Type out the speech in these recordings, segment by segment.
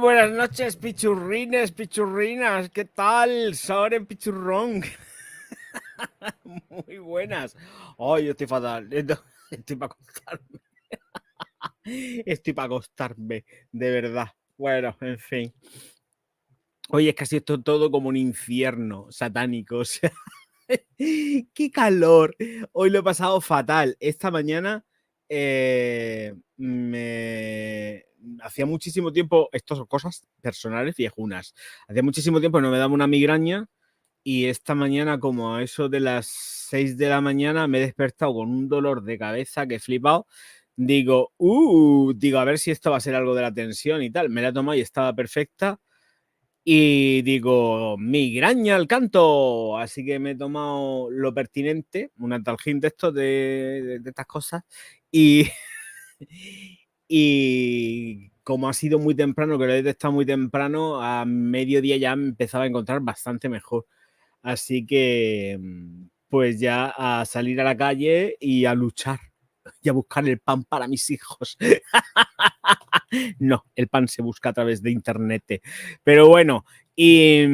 buenas noches, pichurrines, pichurrinas. ¿Qué tal? Soren Pichurrón. Muy buenas. Ay, yo estoy fatal. Estoy para acostarme. Estoy para acostarme, de verdad. Bueno, en fin. Oye, es casi esto todo como un infierno satánico. O sea, qué calor. Hoy lo he pasado fatal. Esta mañana me hacía muchísimo tiempo, estas son cosas personales viejunas. Hacía muchísimo tiempo que no me daba una migraña y esta mañana, como a eso de las 6 de la mañana, me he despertado con un dolor de cabeza que he flipado. Digo, a ver si esto va a ser algo de la tensión y tal. Me la he tomado y estaba perfecta. Y digo, migraña al canto. Así que me he tomado lo pertinente, un antalgín de estos, de estas cosas. Y, y como ha sido muy temprano, que lo he detectado muy temprano, a mediodía ya me empezaba a encontrar bastante mejor. Así que, pues ya a salir a la calle y a luchar y a buscar el pan para mis hijos. No, el pan se busca a través de internet. Pero bueno, y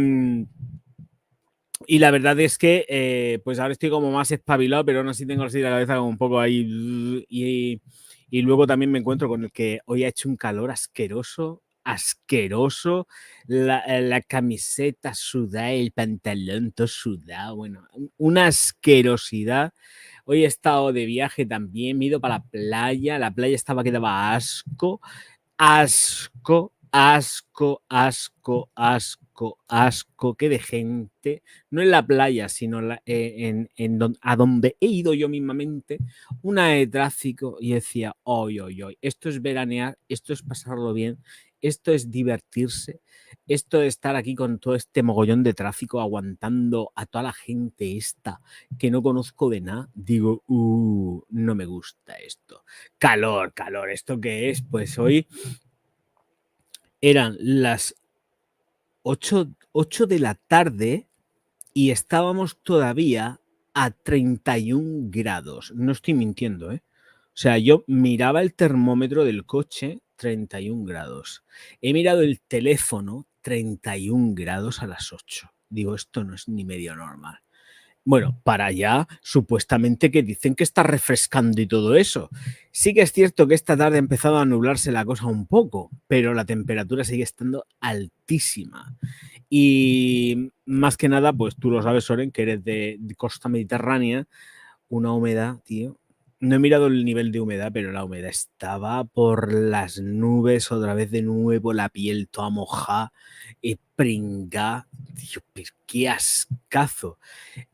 la verdad es que pues ahora estoy como más espabilado, pero aún así tengo así la cabeza como un poco ahí. Y luego también me encuentro con el que hoy ha hecho un calor asqueroso, asqueroso. La camiseta sudada, el pantalón todo sudado. Bueno, una asquerosidad. Hoy he estado de viaje también, me he ido para la playa. La playa estaba que daba asco. Asco, asco, asco, asco, asco, que de gente, no en la playa, sino a donde he ido yo mismamente, una de tráfico y decía, hoy, esto es veranear, esto es pasarlo bien, esto es divertirse, esto de estar aquí con todo este mogollón de tráfico aguantando a toda la gente esta que no conozco de nada, digo, no me gusta esto. Calor, ¿esto qué es? Pues hoy eran las 8 de la tarde y estábamos todavía a 31 grados. No estoy mintiendo, ¿eh? O sea, yo miraba el termómetro del coche, 31 grados. He mirado el teléfono, 31 grados a las 8. Digo, esto no es ni medio normal. Bueno, para allá, supuestamente que dicen que está refrescando y todo eso. Sí que es cierto que esta tarde ha empezado a nublarse la cosa un poco, pero la temperatura sigue estando altísima. Y más que nada, pues tú lo sabes, Soren, que eres de costa mediterránea, una humedad, tío. No he mirado el nivel de humedad, pero la humedad estaba por las nubes, otra vez de nuevo, la piel toda mojada, pringá. Tío, pero qué ascazo.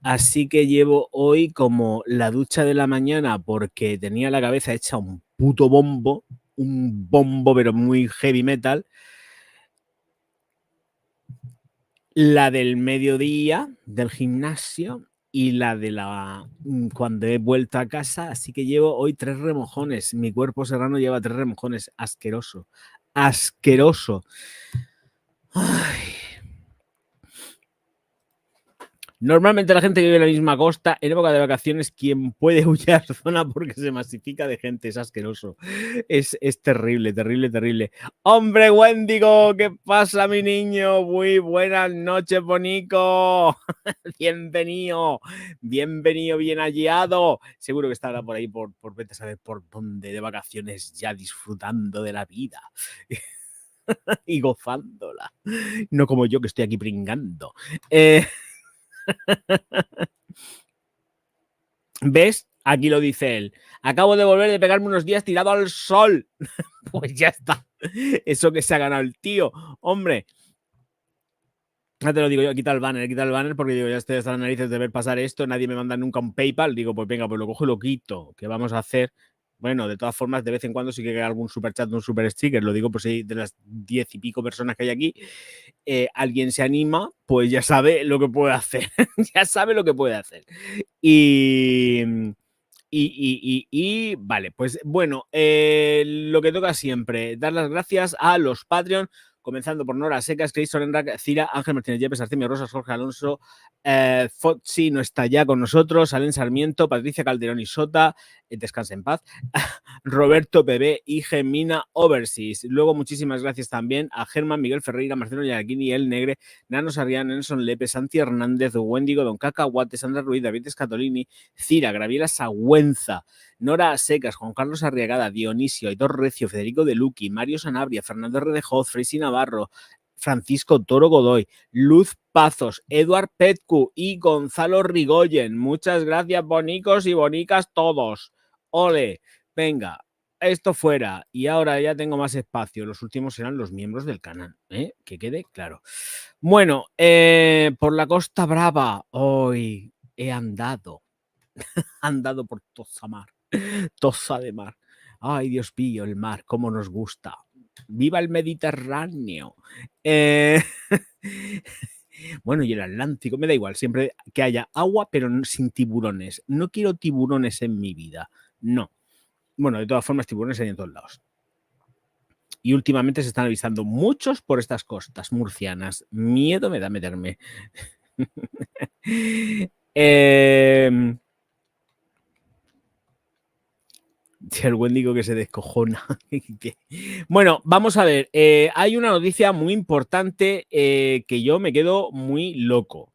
Así que llevo hoy como la ducha de la mañana porque tenía la cabeza hecha un puto bombo, un bombo pero muy heavy metal. La del mediodía del gimnasio y la de cuando he vuelto a casa, así que llevo hoy 3 remojones. Mi cuerpo serrano lleva 3 remojones. Asqueroso. Asqueroso. Ay. Normalmente la gente que vive en la misma costa, en época de vacaciones, quien puede huir a la zona porque se masifica de gente, es asqueroso. Es terrible, terrible, terrible. ¡Hombre, Wendigo! ¿Qué pasa, mi niño? Muy buenas noches, bonico. Bienvenido, bienvenido, bien hallado. Seguro que estará por ahí, por vete a saber por dónde, de vacaciones, ya disfrutando de la vida y gozándola. No como yo que estoy aquí pringando. ¿Ves? Aquí lo dice él. Acabo de volver de pegarme unos días tirado al sol. Pues ya está. Eso que se ha ganado el tío. Hombre, ya te lo digo yo, quita el banner porque digo, ya estoy hasta las narices de ver pasar esto, nadie me manda nunca un PayPal, digo, pues venga, pues lo cojo y lo quito, ¿qué vamos a hacer? Bueno, de todas formas, de vez en cuando sí que hay algún superchat, un super sticker, lo digo por si de las 10 y pico personas que hay aquí, alguien se anima, pues ya sabe lo que puede hacer, ya sabe lo que puede hacer. Y vale, pues bueno, lo que toca siempre, dar las gracias a los Patreon comenzando por Nora Secas, Chris Sorenrak, Cira, Ángel Martínez Yepes, Artemio Rosas, Jorge Alonso, Fotsi no está ya con nosotros, Alen Sarmiento, Patricia Calderón y Sota, descanse en paz, Roberto Bebé y Gemina Overseas. Luego muchísimas gracias también a Germán, Miguel Ferreira, Marcelo Yaquini, El Negre, Nano Sarrián, Nelson Lepe, Santi Hernández, Wendigo, Don Cacahuate, Sandra Ruiz, David Escatolini, Cira, Graviela Sagüenza, Nora Secas, Juan Carlos Arriagada, Dionisio, Aitor Recio, Federico De Luqui, Mario Sanabria, Fernando Redejoz, Freisy Navarro, Francisco Toro Godoy, Luz Pazos, Eduard Petcu y Gonzalo Rigoyen. Muchas gracias, bonicos y bonicas todos. Ole, venga, esto fuera. Y ahora ya tengo más espacio. Los últimos serán los miembros del canal, que quede claro. Bueno, por la Costa Brava hoy he andado. Andado por Tossa Mar. Tossa de mar. Ay, Dios mío, el mar, cómo nos gusta. ¡Viva el Mediterráneo! Bueno, y el Atlántico, me da igual, siempre que haya agua, pero sin tiburones. No quiero tiburones en mi vida, no. Bueno, de todas formas, tiburones hay en todos lados. Y últimamente se están avisando muchos por estas costas murcianas. Miedo me da meterme. El Wendigo que se descojona. Bueno, vamos a ver. Hay una noticia muy importante que yo me quedo muy loco.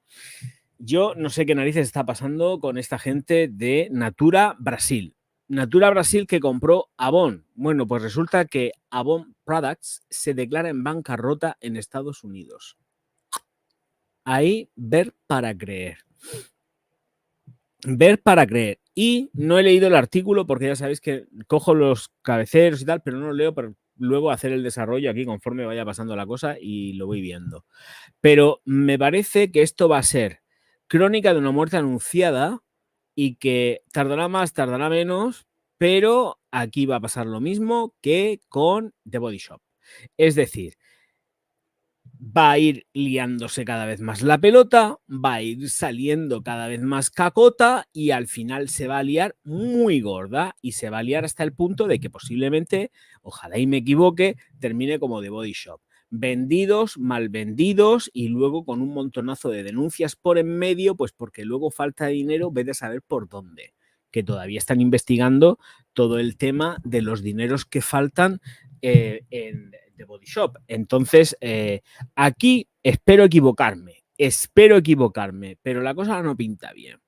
Yo no sé qué narices está pasando con esta gente de Natura Brasil. Natura Brasil que compró Avon. Bueno, pues resulta que Avon Products se declara en bancarrota en Estados Unidos. Ahí ver para creer. Ver para creer. Y no he leído el artículo porque ya sabéis que cojo los cabeceros y tal, pero no lo leo para luego hacer el desarrollo aquí conforme vaya pasando la cosa y lo voy viendo. Pero me parece que esto va a ser crónica de una muerte anunciada y que tardará más, tardará menos, pero aquí va a pasar lo mismo que con The Body Shop. Es decir, va a ir liándose cada vez más la pelota, va a ir saliendo cada vez más cacota y al final se va a liar muy gorda y se va a liar hasta el punto de que posiblemente, ojalá y me equivoque, termine como The Body Shop. Vendidos, mal vendidos y luego con un montonazo de denuncias por en medio, pues porque luego falta dinero, vete a saber por dónde. Que todavía están investigando todo el tema de los dineros que faltan en The Body Shop. Entonces, aquí espero equivocarme, pero la cosa no pinta bien.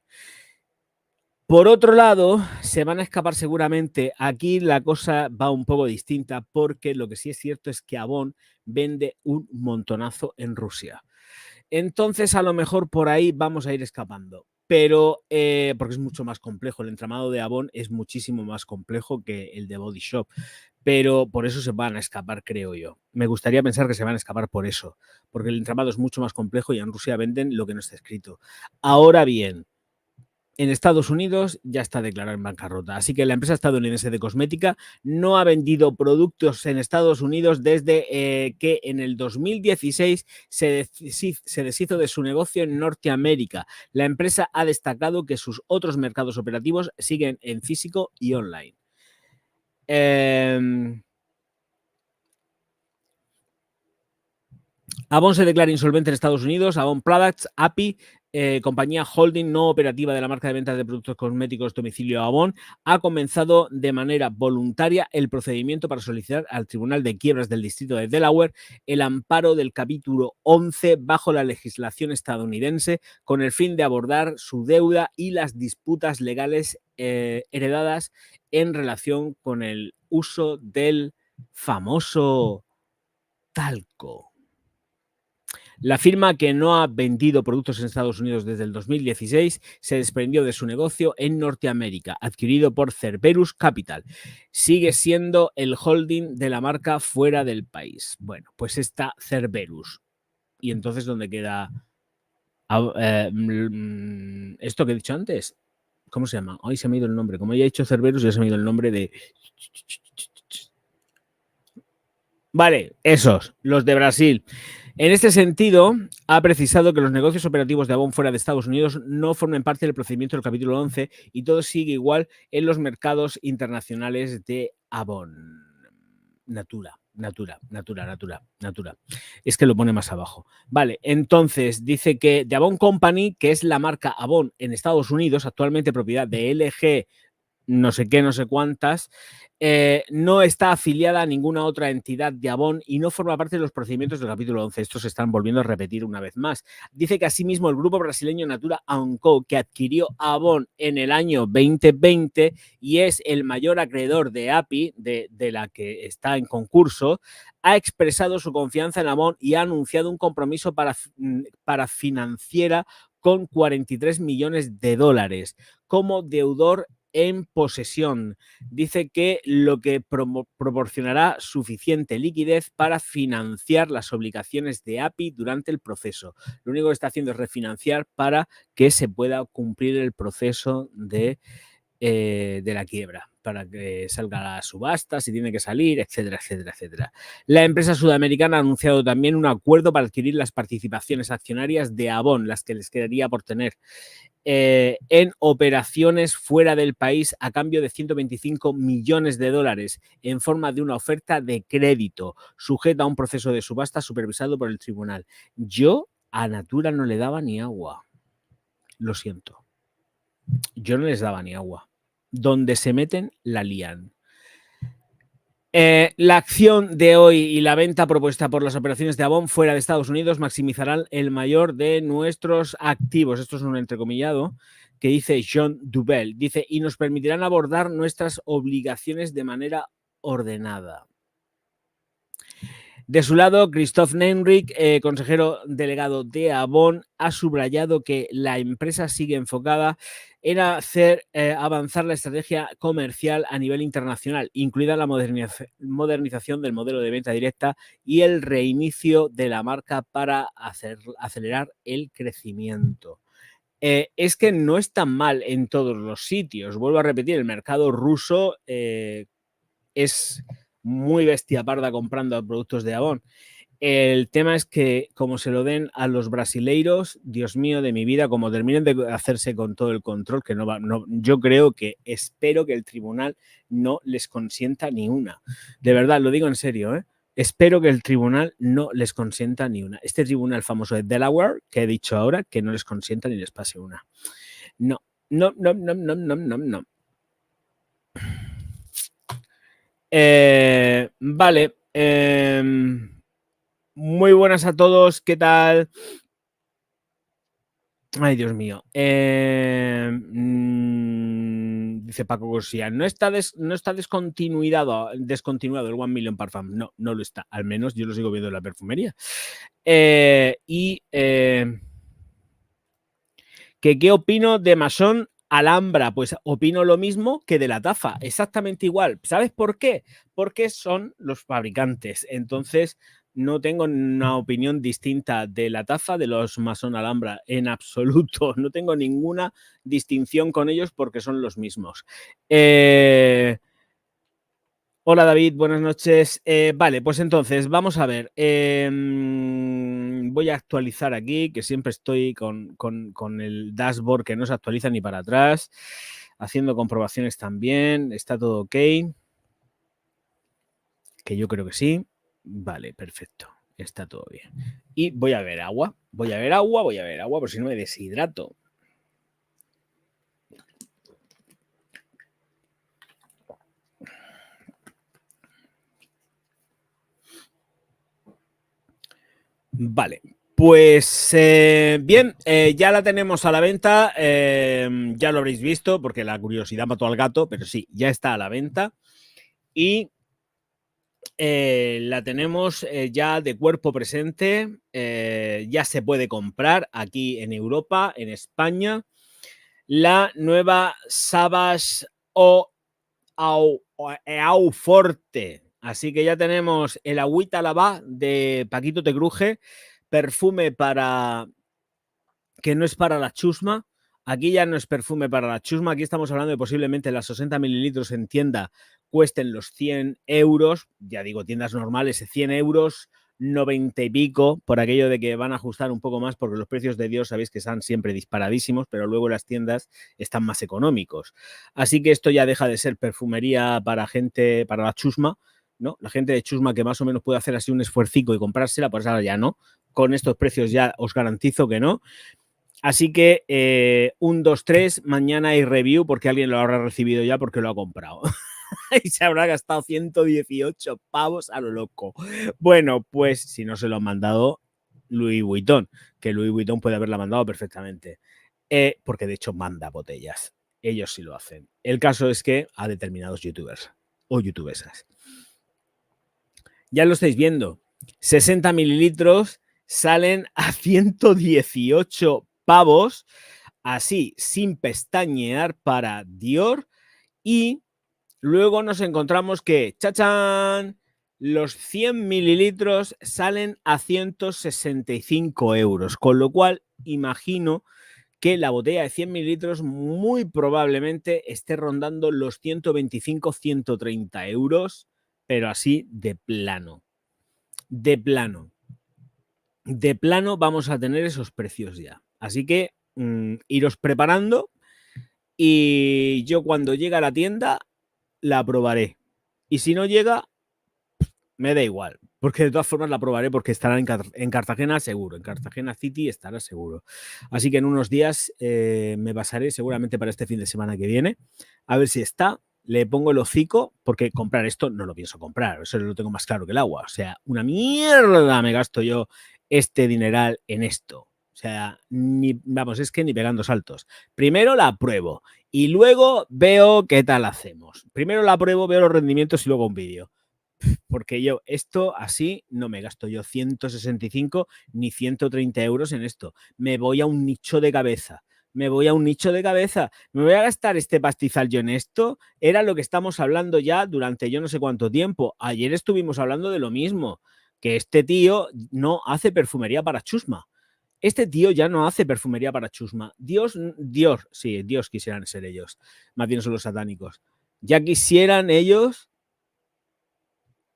Por otro lado, se van a escapar seguramente. Aquí la cosa va un poco distinta porque lo que sí es cierto es que Avon vende un montonazo en Rusia. Entonces, a lo mejor por ahí vamos a ir escapando. Pero, porque es mucho más complejo. El entramado de Avon es muchísimo más complejo que el de Body Shop. Pero por eso se van a escapar, creo yo. Me gustaría pensar que se van a escapar por eso. Porque el entramado es mucho más complejo y en Rusia venden lo que no está escrito. Ahora bien, en Estados Unidos ya está declarado en bancarrota. Así que la empresa estadounidense de cosmética no ha vendido productos en Estados Unidos desde que en el 2016 se deshizo de su negocio en Norteamérica. La empresa ha destacado que sus otros mercados operativos siguen en físico y online. Avon se declara insolvente en Estados Unidos. Avon Products, API, compañía holding no operativa de la marca de ventas de productos cosméticos domicilio Avon, ha comenzado de manera voluntaria el procedimiento para solicitar al Tribunal de Quiebras del Distrito de Delaware el amparo del capítulo 11 bajo la legislación estadounidense con el fin de abordar su deuda y las disputas legales heredadas en relación con el uso del famoso talco. La firma, que no ha vendido productos en Estados Unidos desde el 2016, se desprendió de su negocio en Norteamérica, adquirido por Cerberus Capital. Sigue siendo el holding de la marca fuera del país. Bueno, pues está Cerberus. ¿Y entonces dónde queda esto que he dicho antes? ¿Cómo se llama? Ay, se me ha ido el nombre. Como ya he dicho Cerberus, ya se me ha ido el nombre de... Vale, esos, los de Brasil. En este sentido, ha precisado que los negocios operativos de Avon fuera de Estados Unidos no formen parte del procedimiento del capítulo 11 y todo sigue igual en los mercados internacionales de Avon. Natura Natura. Es que lo pone más abajo. Vale, entonces dice que The Avon Company, que es la marca Avon en Estados Unidos, actualmente propiedad de LG, no sé qué, no sé cuántas, no está afiliada a ninguna otra entidad de Avon y no forma parte de los procedimientos del capítulo 11. Estos se están volviendo a repetir una vez más. Dice que asimismo el grupo brasileño Natura & Co, que adquirió Avon en el año 2020 y es el mayor acreedor de API, de la que está en concurso, ha expresado su confianza en Avon y ha anunciado un compromiso para financiera con 43 millones de dólares como deudor en posesión. Dice que lo que proporcionará suficiente liquidez para financiar las obligaciones de API durante el proceso. Lo único que está haciendo es refinanciar para que se pueda cumplir el proceso de la quiebra, para que salga la subasta, si tiene que salir, etcétera, etcétera, etcétera. La empresa sudamericana ha anunciado también un acuerdo para adquirir las participaciones accionarias de Avon, las que les quedaría por tener, en operaciones fuera del país a cambio de 125 millones de dólares en forma de una oferta de crédito sujeta a un proceso de subasta supervisado por el tribunal. Yo a Natura no le daba ni agua. Lo siento. Yo no les daba ni agua. Donde se meten, la lían. La acción de hoy y la venta propuesta por las operaciones de Avon fuera de Estados Unidos maximizarán el mayor de nuestros activos. Esto es un entrecomillado que dice John Dubell. Dice, y nos permitirán abordar nuestras obligaciones de manera ordenada. De su lado, Christoph Nenrich, consejero delegado de Avon, ha subrayado que la empresa sigue enfocada en hacer avanzar la estrategia comercial a nivel internacional, incluida la modernización del modelo de venta directa y el reinicio de la marca para acelerar el crecimiento. Es que no es tan mal en todos los sitios. Vuelvo a repetir, el mercado ruso es muy bestia parda comprando productos de Avon. El tema es que como se lo den a los brasileiros, Dios mío de mi vida, como terminen de hacerse con todo el control, que yo creo que espero que el tribunal no les consienta ni una. De verdad, lo digo en serio, ¿eh? Espero que el tribunal no les consienta ni una. Este tribunal famoso de Delaware, que he dicho ahora, que no les consienta ni les pase una. No. Vale. Muy buenas a todos. ¿Qué tal? Ay, Dios mío. Dice Paco García, no está descontinuado el 1 Million Parfum. No lo está. Al menos yo lo sigo viendo en la perfumería. ¿Qué opino de Maison Alhambra? Pues opino lo mismo que de la Tafa, exactamente igual. ¿Sabes por qué? Porque son los fabricantes. Entonces, no tengo una opinión distinta de la Tafa de los Maison Alhambra, en absoluto. No tengo ninguna distinción con ellos porque son los mismos. Hola David, buenas noches. Vale, pues entonces vamos a ver. Voy a actualizar aquí, que siempre estoy con el dashboard que no se actualiza ni para atrás, haciendo comprobaciones también. ¿Está todo ok? Que yo creo que sí. Vale, perfecto. Está todo bien. Y voy a ver agua. Voy a ver agua, por si no me deshidrato. Vale, pues bien, ya la tenemos a la venta, ya lo habréis visto porque la curiosidad mató al gato, pero sí, ya está a la venta y la tenemos ya de cuerpo presente, ya se puede comprar aquí en Europa, en España, la nueva Savage Eau Forte. Así que ya tenemos el agüita lavá de Paquito Te Cruje, perfume para que no es para la chusma. Aquí ya no es perfume para la chusma. Aquí estamos hablando de posiblemente las 60 mililitros en tienda cuesten los 100 euros. Ya digo, tiendas normales, 100 euros, 90 y pico, por aquello de que van a ajustar un poco más porque los precios de Dios sabéis que están siempre disparadísimos, pero luego las tiendas están más económicos. Así que esto ya deja de ser perfumería para gente, para la chusma, ¿no? La gente de chusma que más o menos puede hacer así un esfuercico y comprársela, pues ahora ya no. Con estos precios ya os garantizo que no. Así que 1, 2, 3, mañana hay review porque alguien lo habrá recibido ya porque lo ha comprado. Y se habrá gastado 118 pavos a lo loco. Bueno, pues si no se lo han mandado Louis Vuitton, que Louis Vuitton puede haberla mandado perfectamente. Porque de hecho manda botellas. Ellos sí lo hacen. El caso es que a determinados youtubers o youtubesas. Ya lo estáis viendo. 60 mililitros salen a 118 pavos, así, sin pestañear, para Dior. Y luego nos encontramos que, ¡chachán!, los 100 mililitros salen a 165 euros. Con lo cual, imagino que la botella de 100 mililitros muy probablemente esté rondando los 125, 130 euros, pero así de plano. De plano. De plano vamos a tener esos precios ya. Así que iros preparando y yo cuando llegue a la tienda la probaré. Y si no llega, me da igual. Porque de todas formas la probaré porque estará en Cartagena seguro. En Cartagena City estará seguro. Así que en unos días me pasaré seguramente para este fin de semana que viene. A ver si está. Le pongo el hocico porque comprar esto no lo pienso comprar. Eso lo tengo más claro que el agua. O sea, una mierda me gasto yo este dineral en esto. O sea, vamos, es que ni pegando saltos. Primero la pruebo y luego veo qué tal hacemos. Primero la pruebo, veo los rendimientos y luego un vídeo. Porque yo esto así no me gasto yo 165 ni 130 euros en esto. Me voy a un nicho de cabeza. Me voy a un nicho de cabeza. Me voy a gastar este pastizal yo en esto. Era lo que estamos hablando ya durante yo no sé cuánto tiempo. Ayer estuvimos hablando de lo mismo. Que este tío no hace perfumería para chusma. Este tío ya no hace perfumería para chusma. Dios quisieran ser ellos. Más bien son los satánicos. Ya quisieran ellos.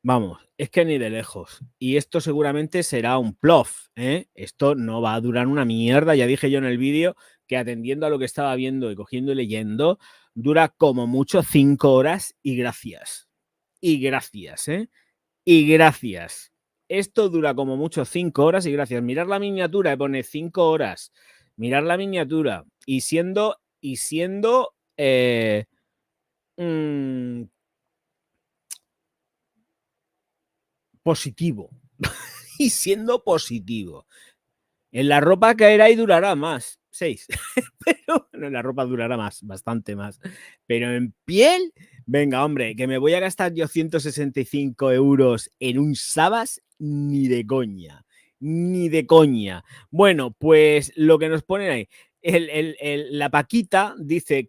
Vamos, es que ni de lejos. Y esto seguramente será un plof, ¿eh? Esto no va a durar una mierda. Ya dije yo en el vídeo que atendiendo a lo que estaba viendo y cogiendo y leyendo, dura como mucho 5 horas y gracias. Y gracias, ¿eh? Y gracias. Esto dura como mucho 5 horas y gracias. Mirar la miniatura y pone 5 horas. Mirar la miniatura y siendo positivo. Y siendo positivo. En la ropa caerá y durará más. 6. Pero bueno, en la ropa durará más, bastante más. Pero en piel, venga, hombre, que me voy a gastar yo 165 euros en un Sabas, ni de coña. Ni de coña. Bueno, pues lo que nos ponen ahí. La Paquita dice,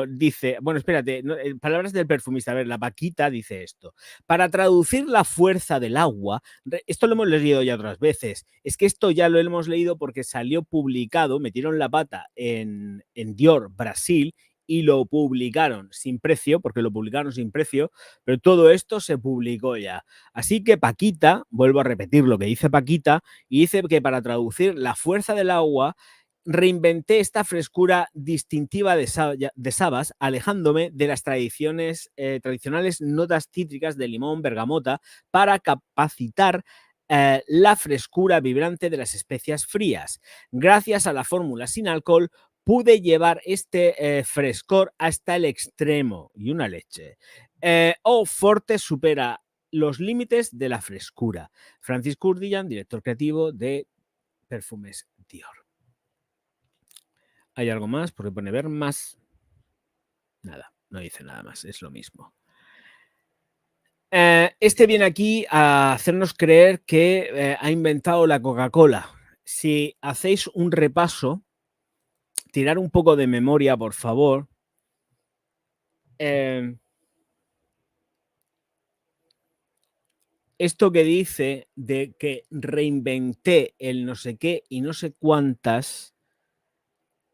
dice, bueno, espérate, no, palabras del perfumista. A ver, la Paquita dice esto. Para traducir la fuerza del agua, esto lo hemos leído ya otras veces. Es que esto ya lo hemos leído porque salió publicado, metieron la pata en Dior Brasil y lo publicaron sin precio, porque lo publicaron sin precio, pero todo esto se publicó ya. Así que Paquita, vuelvo a repetir lo que dice Paquita, y dice que para traducir la fuerza del agua, reinventé esta frescura distintiva de Sabas, alejándome de las tradicionales notas cítricas de limón, bergamota, para capacitar la frescura vibrante de las especias frías. Gracias a la fórmula sin alcohol, pude llevar este frescor hasta el extremo. Y una leche. Forte supera los límites de la frescura. Francis Kurdian, director creativo de Perfumes Dior. ¿Hay algo más? Porque pone ver más. Nada, no dice nada más, es lo mismo. Este viene aquí a hacernos creer que ha inventado la Coca-Cola. Si hacéis un repaso, tirar un poco de memoria, por favor. Esto que dice de que reinventé el no sé qué y no sé cuántas,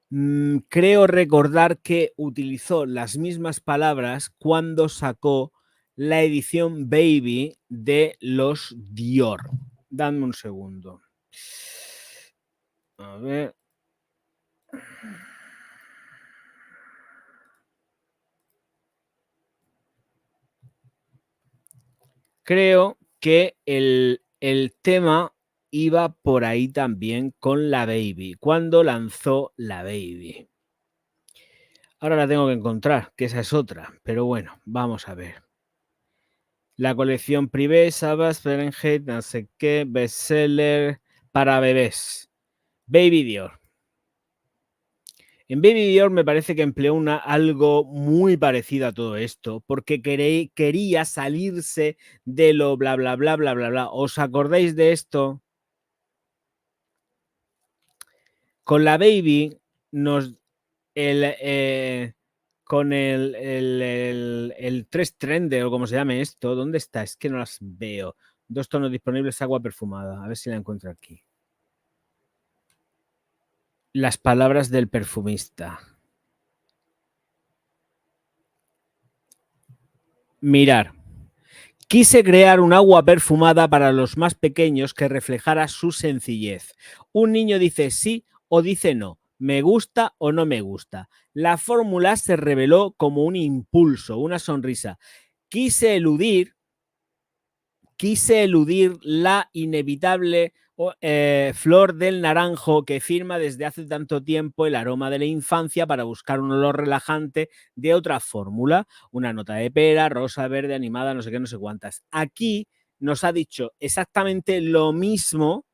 creo recordar que utilizó las mismas palabras cuando sacó la edición Baby de los Dior. Dame un segundo. A ver. creo que el tema iba por ahí también con la Baby, cuando lanzó la Baby. Ahora la tengo que encontrar, que esa es otra, pero bueno, vamos a ver. La colección Privé, Sabas, Fahrenheit, no sé qué, bestseller para bebés. Baby Dior. En Baby Dior me parece que empleó algo muy parecido a todo esto, porque quería salirse de lo bla, bla, bla, bla, bla, bla. ¿Os acordáis de esto? Con la Baby, con el 3 Trender o como se llame esto, ¿dónde está? Es que no las veo. 2 tonos disponibles, agua perfumada. A ver si la encuentro aquí. Las palabras del perfumista. Mirar. Quise crear un agua perfumada para los más pequeños que reflejara su sencillez. Un niño dice sí o dice no, me gusta o no me gusta. La fórmula se reveló como un impulso, una sonrisa. Quise eludir la inevitable flor del naranjo que firma desde hace tanto tiempo el aroma de la infancia para buscar un olor relajante de otra fórmula, una nota de pera, rosa, verde, animada, no sé qué, no sé cuántas. Aquí nos ha dicho exactamente lo mismo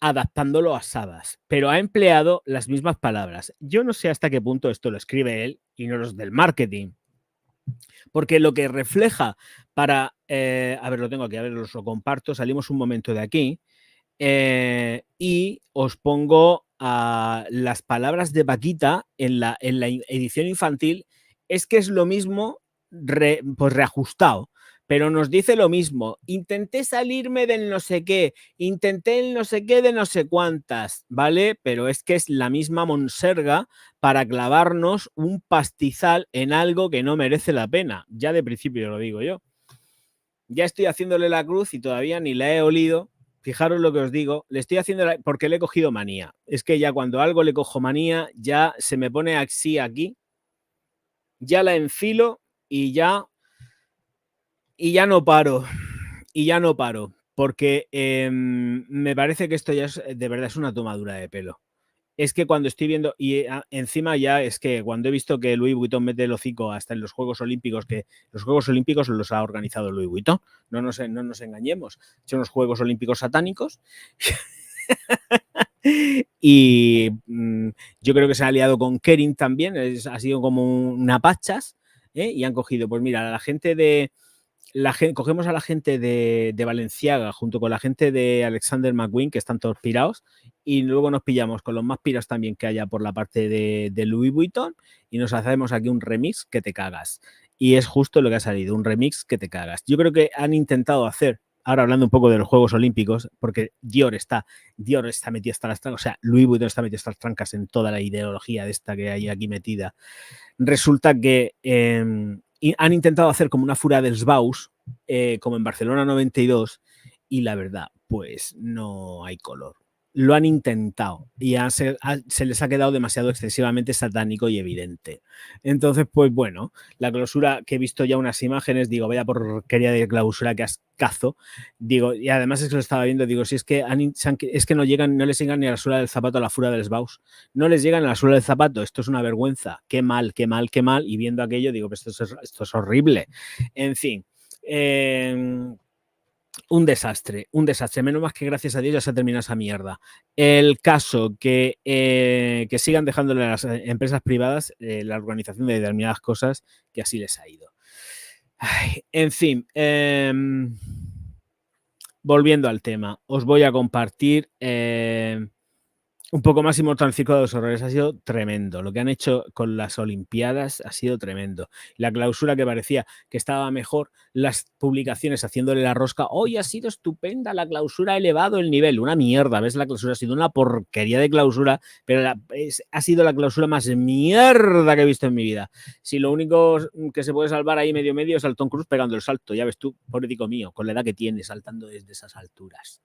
adaptándolo a Sabas, pero ha empleado las mismas palabras. Yo no sé hasta qué punto esto lo escribe él y no los del marketing. Porque lo que refleja para, a ver, lo tengo aquí, a ver, os lo comparto, salimos un momento de aquí y os pongo las palabras de Paquita en la edición infantil, es que es lo mismo pues reajustado, pero nos dice lo mismo. Intenté salirme del no sé qué, intenté el no sé qué de no sé cuántas, ¿vale? Pero es que es la misma monserga para clavarnos un pastizal en algo que no merece la pena. Ya de principio lo digo yo. Ya estoy haciéndole la cruz y todavía ni la he olido. Fijaros lo que os digo, le estoy haciendo porque le he cogido manía. Es que ya cuando algo le cojo manía, ya se me pone así aquí, ya la enfilo y ya no paro. Y ya no paro. Porque me parece que esto ya es, de verdad es una tomadura de pelo. Es que cuando estoy viendo, y encima ya es que cuando he visto que Louis Vuitton mete el hocico hasta en los Juegos Olímpicos, que los Juegos Olímpicos los ha organizado Louis Vuitton, no nos engañemos, son los Juegos Olímpicos satánicos. Y yo creo que se ha aliado con Kering también, ha sido como una pachas, y han cogido, pues mira, la gente de, cogemos a la gente de Balenciaga junto con la gente de Alexander McQueen, que están todos pirados, y luego nos pillamos con los más pirados también que haya por la parte de Louis Vuitton y nos hacemos aquí un remix que te cagas. Y es justo lo que ha salido, un remix que te cagas. Yo creo que han intentado hacer, ahora hablando un poco de los Juegos Olímpicos, porque Dior está metido hasta las trancas, o sea, Louis Vuitton está metido hasta las trancas en toda la ideología de esta que hay aquí metida. Resulta que han intentado hacer como una fura dels Baus, como en Barcelona 92, y la verdad, pues no hay color. Lo han intentado y se les ha quedado demasiado excesivamente satánico y evidente. Entonces, pues bueno, la clausura, que he visto ya unas imágenes, digo, vaya porquería de clausura que ascazo, digo, y además es que lo estaba viendo, digo, si es que es que no les llegan ni a la suela del zapato a la fura dels Baus, no les llegan a la suela del zapato, esto es una vergüenza, qué mal, qué mal, qué mal, y viendo aquello digo, pues esto es horrible. En fin, un desastre, menos más que gracias a Dios ya se ha terminado esa mierda. El caso que sigan dejándole a las empresas privadas la organización de determinadas cosas, que así les ha ido. Ay, en fin, volviendo al tema, os voy a compartir un poco más Immortal Circo de los Horrores. Ha sido tremendo. Lo que han hecho con las Olimpiadas ha sido tremendo. La clausura, que parecía que estaba mejor, las publicaciones haciéndole la rosca. Hoy ha sido estupenda la clausura, ha elevado el nivel. Una mierda, ¿ves? La clausura ha sido una porquería de clausura, pero ha sido la clausura más mierda que he visto en mi vida. Si lo único que se puede salvar ahí medio es al Tom Cruise pegando el salto. Ya ves tú, pobrecito mío, con la edad que tiene, saltando desde esas alturas.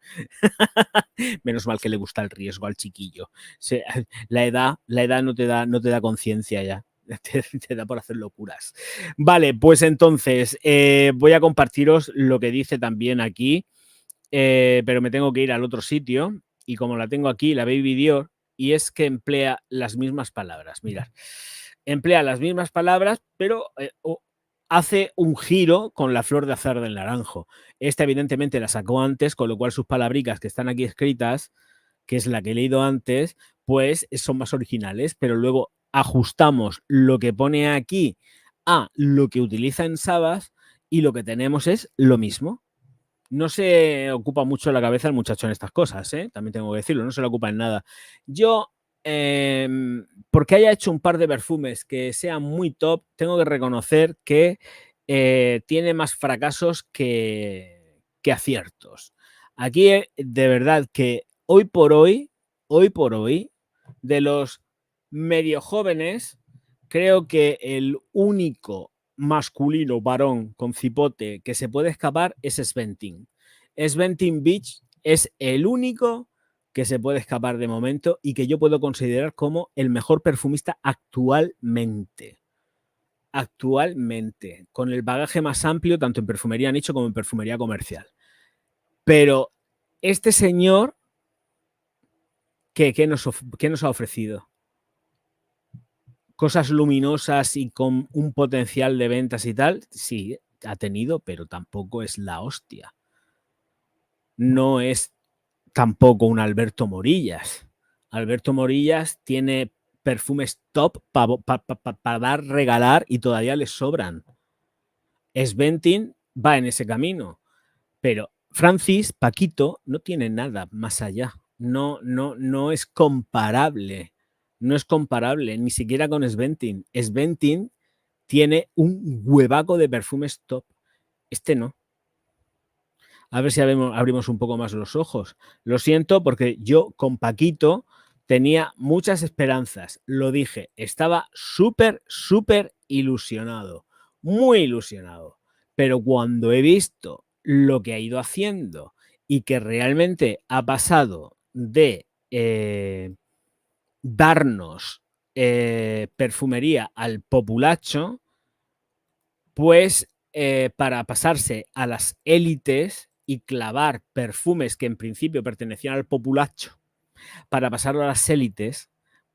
Menos mal que le gusta el riesgo al chiquillo. La edad no te da conciencia ya. Te da por hacer locuras. Vale, pues entonces voy a compartiros lo que dice también aquí, pero me tengo que ir al otro sitio y como la tengo aquí, la Baby Dior, y es que emplea las mismas palabras. Mirad, emplea las mismas palabras, pero hace un giro con la flor de azar del naranjo. Esta evidentemente la sacó antes, con lo cual sus palabricas que están aquí escritas, que es la que he leído antes, pues son más originales, pero luego ajustamos lo que pone aquí a lo que utiliza en Sabas y lo que tenemos es lo mismo. No se ocupa mucho la cabeza el muchacho en estas cosas, ¿eh? También tengo que decirlo, no se le ocupa en nada. Yo, porque haya hecho un par de perfumes que sean muy top, tengo que reconocer que tiene más fracasos que aciertos. Aquí, de verdad que hoy por hoy, de los medio jóvenes, creo que el único masculino varón con cipote que se puede escapar es Sventin. Sventin Beach es el único que se puede escapar de momento y que yo puedo considerar como el mejor perfumista actualmente. Actualmente, con el bagaje más amplio, tanto en perfumería nicho como en perfumería comercial. Pero este señor, ¿qué nos ha ofrecido? Cosas luminosas y con un potencial de ventas y tal, sí, ha tenido, pero tampoco es la hostia. No es tampoco un Alberto Morillas. Alberto Morillas tiene perfumes top para dar, regalar y todavía les sobran. Sventin va en ese camino, pero Francis, Paquito, no tiene nada más allá. No es comparable. No es comparable, ni siquiera con Sventin. Sventin tiene un huevaco de perfumes top. Este no. A ver si abrimos un poco más los ojos. Lo siento porque yo con Paquito tenía muchas esperanzas. Lo dije, estaba súper ilusionado. Muy ilusionado. Pero cuando he visto lo que ha ido haciendo y que realmente ha pasado de darnos perfumería al populacho, pues para pasarse a las élites y clavar perfumes que en principio pertenecían al populacho, para pasarlo a las élites,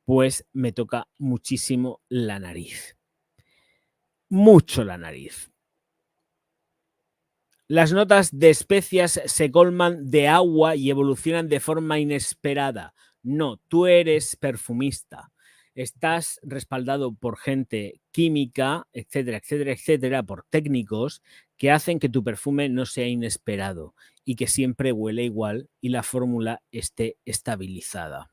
pues me toca muchísimo la nariz. Mucho la nariz. Las notas de especias se colman de agua y evolucionan de forma inesperada. No, tú eres perfumista. Estás respaldado por gente química, etcétera, etcétera, etcétera, por técnicos que hacen que tu perfume no sea inesperado y que siempre huele igual y la fórmula esté estabilizada.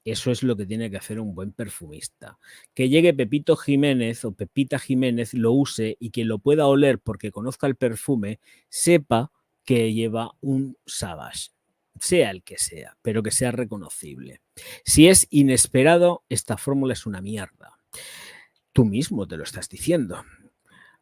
Eso es lo que tiene que hacer un buen perfumista. Que llegue Pepito Jiménez o Pepita Jiménez, lo use y quien lo pueda oler porque conozca el perfume, sepa que lleva un Savage, sea el que sea, pero que sea reconocible. Si es inesperado, esta fórmula es una mierda. Tú mismo te lo estás diciendo.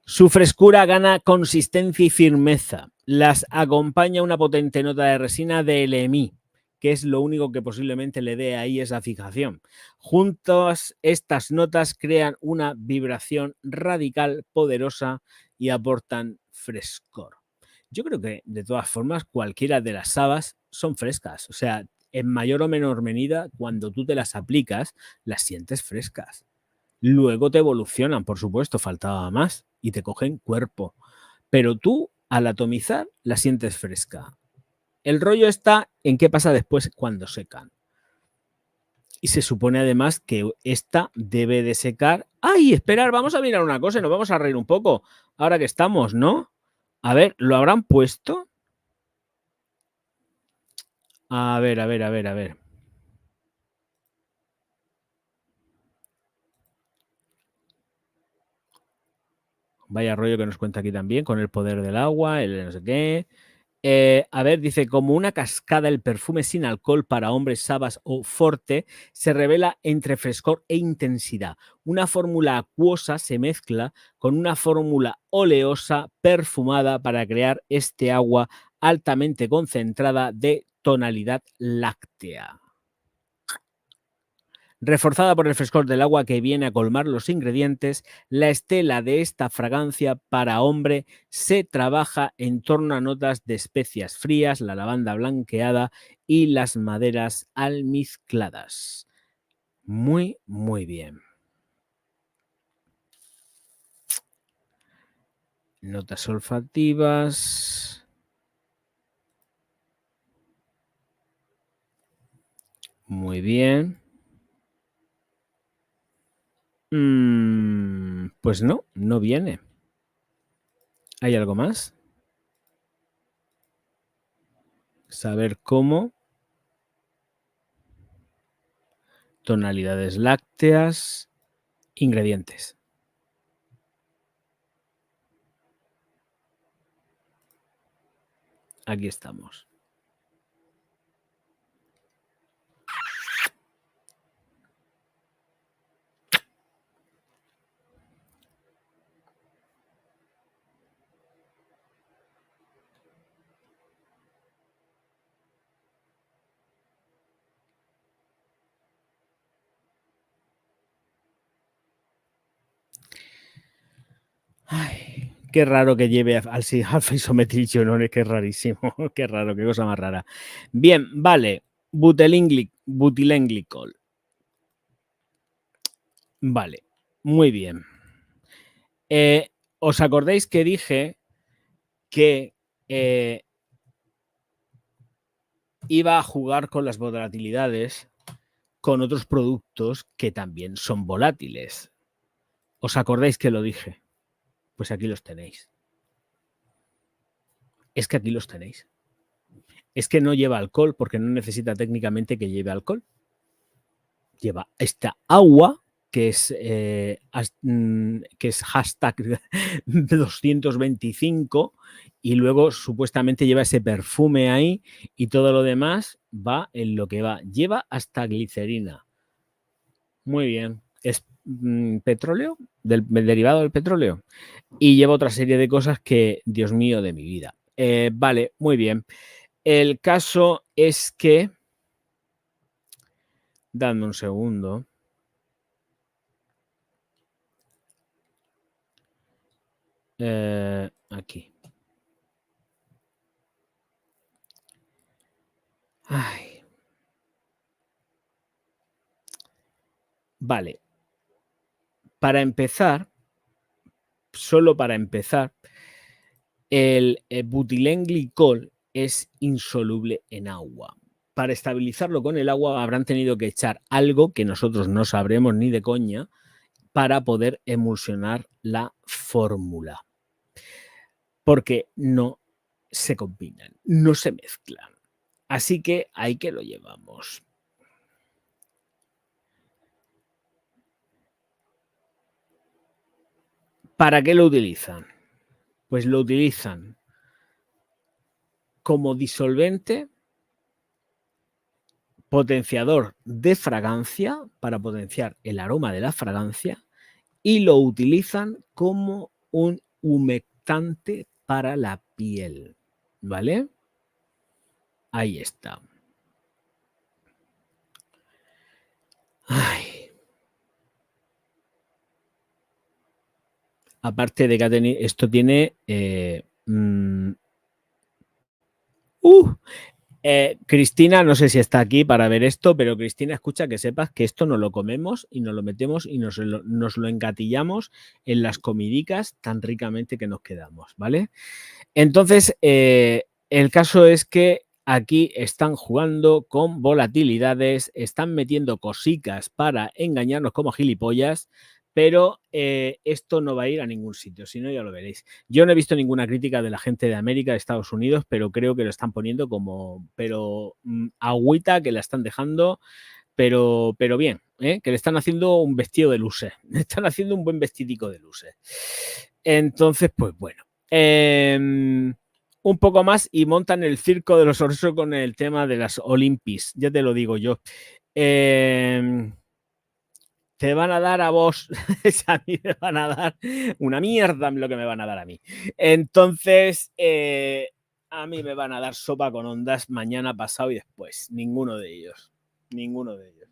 Su frescura gana consistencia y firmeza. Las acompaña una potente nota de resina de LMI, que es lo único que posiblemente le dé ahí esa fijación. Juntas, estas notas crean una vibración radical, poderosa y aportan frescor. Yo creo que, de todas formas, cualquiera de las sabas son frescas. O sea, en mayor o menor medida, cuando tú te las aplicas, las sientes frescas. Luego te evolucionan, por supuesto, faltaba más y te cogen cuerpo. Pero tú, al atomizar, la sientes fresca. El rollo está en qué pasa después cuando secan. Y se supone además que esta debe de secar. ¡Ay, esperar! Vamos a mirar una cosa y nos vamos a reír un poco. Ahora que estamos, ¿no? A ver, ¿lo habrán puesto? A ver. Vaya rollo que nos cuenta aquí también, con el poder del agua, el no sé qué. A ver, dice, como una cascada, el perfume sin alcohol para hombres, Sabas o Forte se revela entre frescor e intensidad. Una fórmula acuosa se mezcla con una fórmula oleosa perfumada para crear este agua altamente concentrada de tonalidad láctea. Reforzada por el frescor del agua que viene a colmar los ingredientes, la estela de esta fragancia para hombre se trabaja en torno a notas de especias frías, la lavanda blanqueada y las maderas almizcladas. Muy, muy bien. Notas olfativas. Muy bien. Pues no, no viene. ¿Hay algo más? Saber cómo. Tonalidades lácteas. Ingredientes. Aquí estamos. Ay, qué raro que lleve alfa isometrilionol, qué rarísimo, qué raro, qué cosa más rara. Bien, vale, butilenglicol. Vale, muy bien. ¿Os acordáis que dije que iba a jugar con las volatilidades con otros productos que también son volátiles? ¿Os acordáis que lo dije? Pues aquí los tenéis. Es que aquí los tenéis. Es que no lleva alcohol porque no necesita técnicamente que lleve alcohol. Lleva esta agua que es hashtag 225 y luego supuestamente lleva ese perfume ahí y todo lo demás va en lo que va. Lleva hasta glicerina. Muy bien. Es petróleo, derivado del petróleo. Y lleva otra serie de cosas que, Dios mío, de mi vida. Vale, muy bien. El caso es que... Dadme un segundo. Aquí. Ay. Vale. Para empezar, solo para empezar, el butilenglicol es insoluble en agua. Para estabilizarlo con el agua habrán tenido que echar algo que nosotros no sabremos ni de coña para poder emulsionar la fórmula. Porque no se combinan, no se mezclan. Así que ahí que lo llevamos. ¿Para qué lo utilizan? Pues lo utilizan como disolvente, potenciador de fragancia para potenciar el aroma de la fragancia y lo utilizan como un humectante para la piel, ¿vale? Ahí está. Ay. Aparte de que esto tiene Cristina, no sé si está aquí para ver esto, pero Cristina, escucha, que sepas que esto nos lo comemos y nos lo metemos y nos lo engatillamos en las comidicas tan ricamente que nos quedamos, ¿vale? Entonces, el caso es que aquí están jugando con volatilidades, están metiendo cosicas para engañarnos como gilipollas, pero esto no va a ir a ningún sitio, si no ya lo veréis. Yo no he visto ninguna crítica de la gente de América, de Estados Unidos, pero creo que lo están poniendo como, agüita que la están dejando, pero bien, que le están haciendo un vestido de luces, le están haciendo un buen vestidico de luces. Entonces, pues bueno. Un poco más y montan el circo de los osos con el tema de las Olympics, ya te lo digo yo. Te van a dar a vos, a mí me van a dar una mierda lo que me van a dar a mí. Entonces, a mí me van a dar sopa con ondas mañana, pasado y después. Ninguno de ellos. Ninguno de ellos.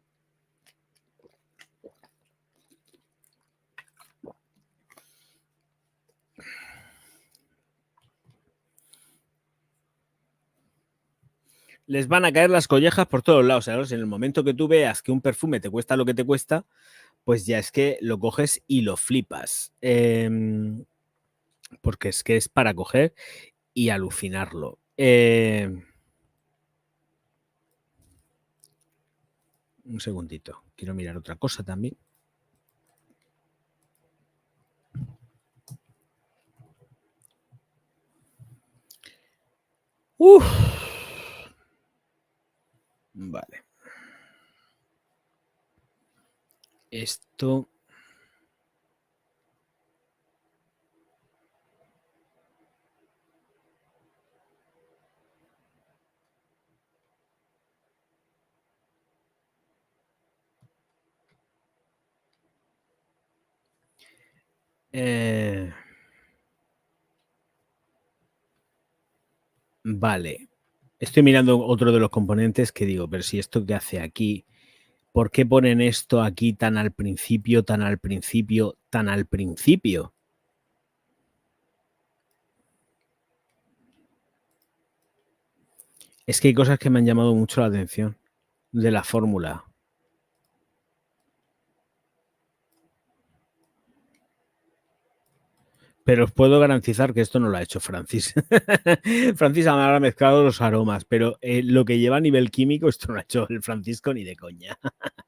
Les van a caer las collejas por todos lados. ¿Sabes? En el momento que tú veas que un perfume te cuesta lo que te cuesta, pues ya es que lo coges y lo flipas. Porque es que es para coger y alucinarlo. Un segundito. Quiero mirar otra cosa también. Uf. Vale. Esto... Vale. Estoy mirando otro de los componentes que digo, pero si esto que hace aquí, ¿por qué ponen esto aquí tan al principio, tan al principio, tan al principio? Es que hay cosas que me han llamado mucho la atención de la fórmula. Pero os puedo garantizar que esto no lo ha hecho Francis. Francis habrá mezclado los aromas, pero lo que lleva a nivel químico, esto no lo ha hecho el Francisco ni de coña.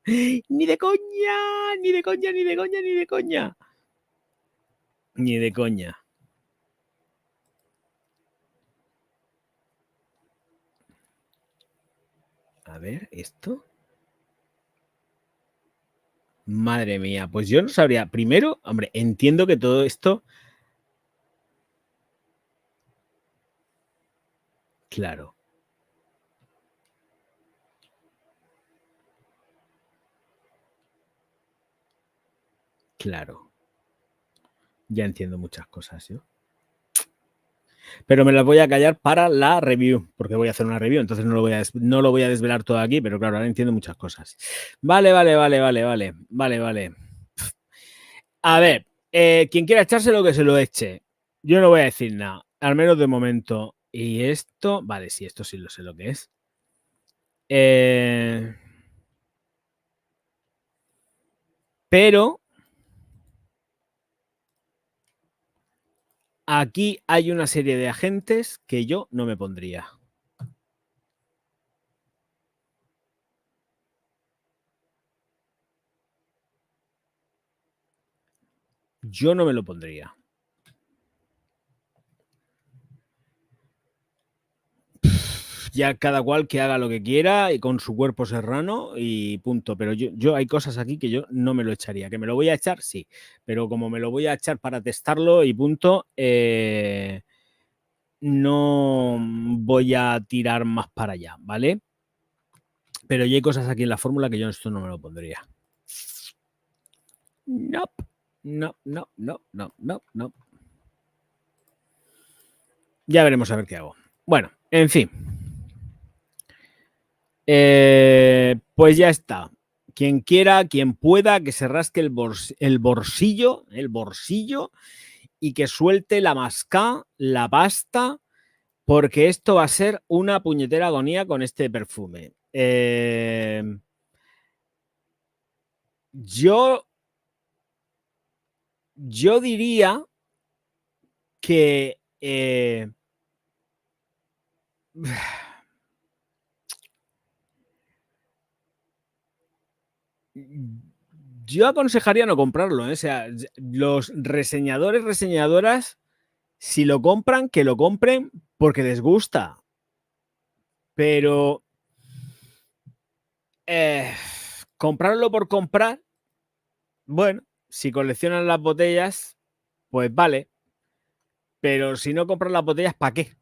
Ni de coña, ni de coña, ni de coña, ni de coña. Ni de coña. A ver, ¿esto? Madre mía, pues yo no sabría. Primero, hombre, entiendo que todo esto... Claro. Claro. Ya entiendo muchas cosas, yo. Pero me las voy a callar para la review, porque voy a hacer una review, entonces no lo voy a desvelar todo aquí, pero claro, ahora entiendo muchas cosas. Vale. A ver, quien quiera echárselo, que se lo eche. Yo no voy a decir nada, al menos de momento. Y esto, vale, sí, esto sí lo sé lo que es. Pero aquí hay una serie de agentes que yo no me pondría. Yo no me lo pondría. Ya cada cual que haga lo que quiera y con su cuerpo serrano y punto. Pero yo hay cosas aquí que yo no me lo echaría. ¿Que me lo voy a echar? Sí. Pero como me lo voy a echar para testarlo y punto, no voy a tirar más para allá, ¿vale? Pero ya hay cosas aquí en la fórmula que yo esto no me lo pondría. Nope. No. Ya veremos a ver qué hago. Bueno, en fin. Pues ya está. Quien quiera, quien pueda, que se rasque el bolsillo y que suelte la mascá, la pasta, porque esto va a ser una puñetera agonía con este perfume. Yo diría que yo aconsejaría no comprarlo, ¿eh? O sea, los reseñadoras, si lo compran, que lo compren porque les gusta. Pero comprarlo por comprar, bueno, si coleccionan las botellas, pues vale. Pero si no compran las botellas, ¿para qué?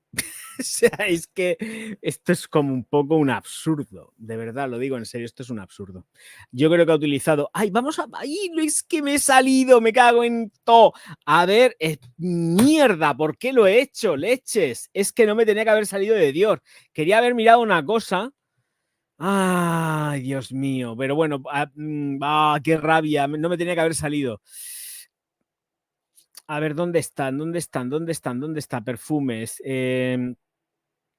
O sea, es que esto es como un poco un absurdo. De verdad, lo digo en serio, esto es un absurdo. Yo creo que ha utilizado... ¡Ay, vamos a... ¡Ay, es que me he salido! ¡Me cago en todo! A ver, mierda, ¿por qué lo he hecho? Leches. Es que no me tenía que haber salido de Dior. Quería haber mirado una cosa. ¡Ay, Dios mío! Pero bueno, qué rabia. No me tenía que haber salido. A ver, ¿dónde están? ¿Dónde están? ¿Dónde están? ¿Dónde está? Perfumes.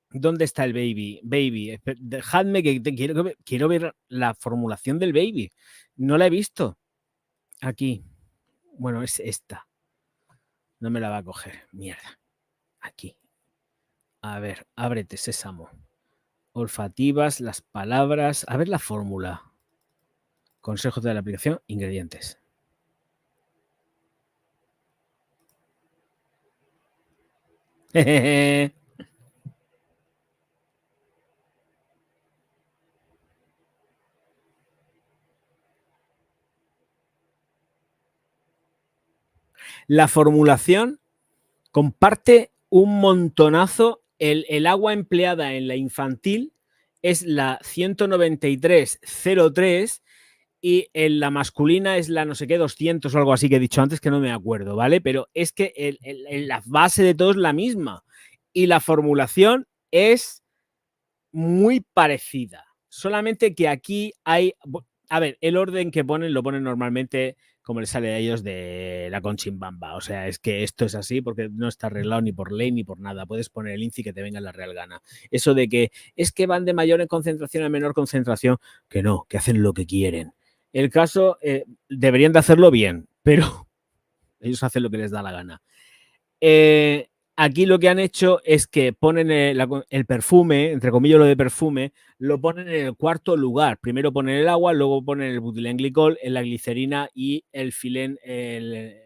¿Dónde está el baby? Baby, dejadme que quiero ver la formulación del baby. No la he visto. Aquí. Bueno, es esta. No me la va a coger. Mierda. Aquí. A ver, ábrete, sésamo. Olfativas, las palabras. A ver la fórmula. Consejos de la aplicación, ingredientes. La formulación comparte un montonazo. El agua empleada en la infantil es la 193.03 y en la masculina es la no sé qué 200 o algo así que he dicho antes que no me acuerdo, ¿vale? Pero es que la base de todo es la misma y la formulación es muy parecida, solamente que aquí hay, a ver, el orden que ponen lo ponen normalmente como les sale a ellos de la conchimbamba, o sea, es que esto es así porque no está arreglado ni por ley ni por nada, puedes poner el INCI que te venga en la real gana. Eso de que es que van de mayor en concentración a menor concentración, que no, que hacen lo que quieren. El caso, deberían de hacerlo bien, pero ellos hacen lo que les da la gana. Aquí lo que han hecho es que ponen el perfume, entre comillas lo de perfume, lo ponen en el cuarto lugar. Primero ponen el agua, luego ponen el butilenglicol, la glicerina y el filen, el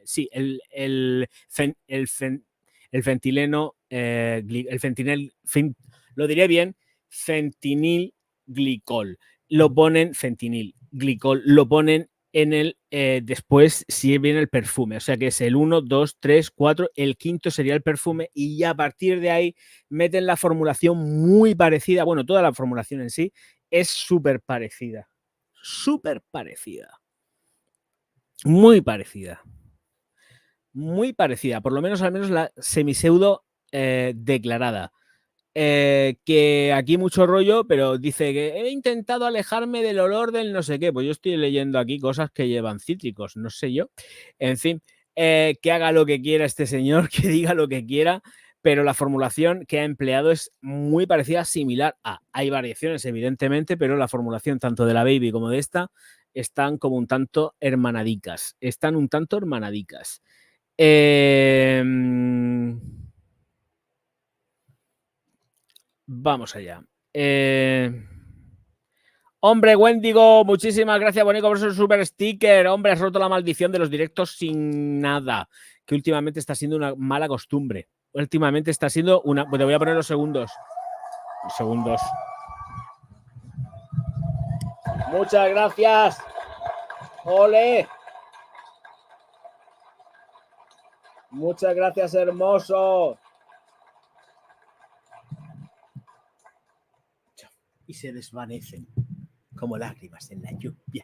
fentileno, el fentinel, lo diré bien, fentinilglicol. Lo ponen, fentinilglicol, lo ponen en el después si viene el perfume, o sea que es el 1, 2, 3, 4, el quinto sería el perfume y ya a partir de ahí meten la formulación muy parecida, bueno, toda la formulación en sí es súper parecida, muy parecida, por lo menos al menos la semiseudo declarada. Que aquí mucho rollo, pero dice que he intentado alejarme del olor del no sé qué. Pues yo estoy leyendo aquí cosas que llevan cítricos, no sé yo. En fin, que haga lo que quiera este señor, que diga lo que quiera, pero la formulación que ha empleado es muy parecida, similar a. Hay variaciones, evidentemente, pero la formulación tanto de la Baby como de esta están como un tanto hermanadicas. Vamos allá. Hombre, Wendigo, muchísimas gracias, Bonico, por su super sticker. Hombre, has roto la maldición de los directos sin nada, que últimamente está siendo una mala costumbre. Últimamente está siendo una... Te voy a poner los segundos. Muchas gracias. ¡Ole! Muchas gracias, hermoso. Y se desvanecen como lágrimas en la lluvia.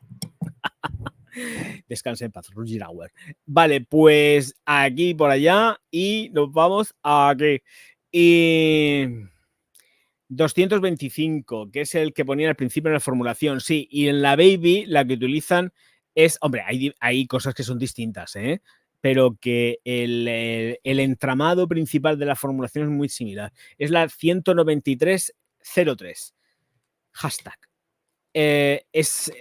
Descansa en paz, Roger Auer. Vale, pues aquí por allá y nos vamos aquí. Y 225, que es el que ponía al principio en la formulación, sí. Y en la Baby la que utilizan es, hombre, hay cosas que son distintas, ¿eh? Pero que el entramado principal de la formulación es muy similar. Es la 193.03. Hashtag. Es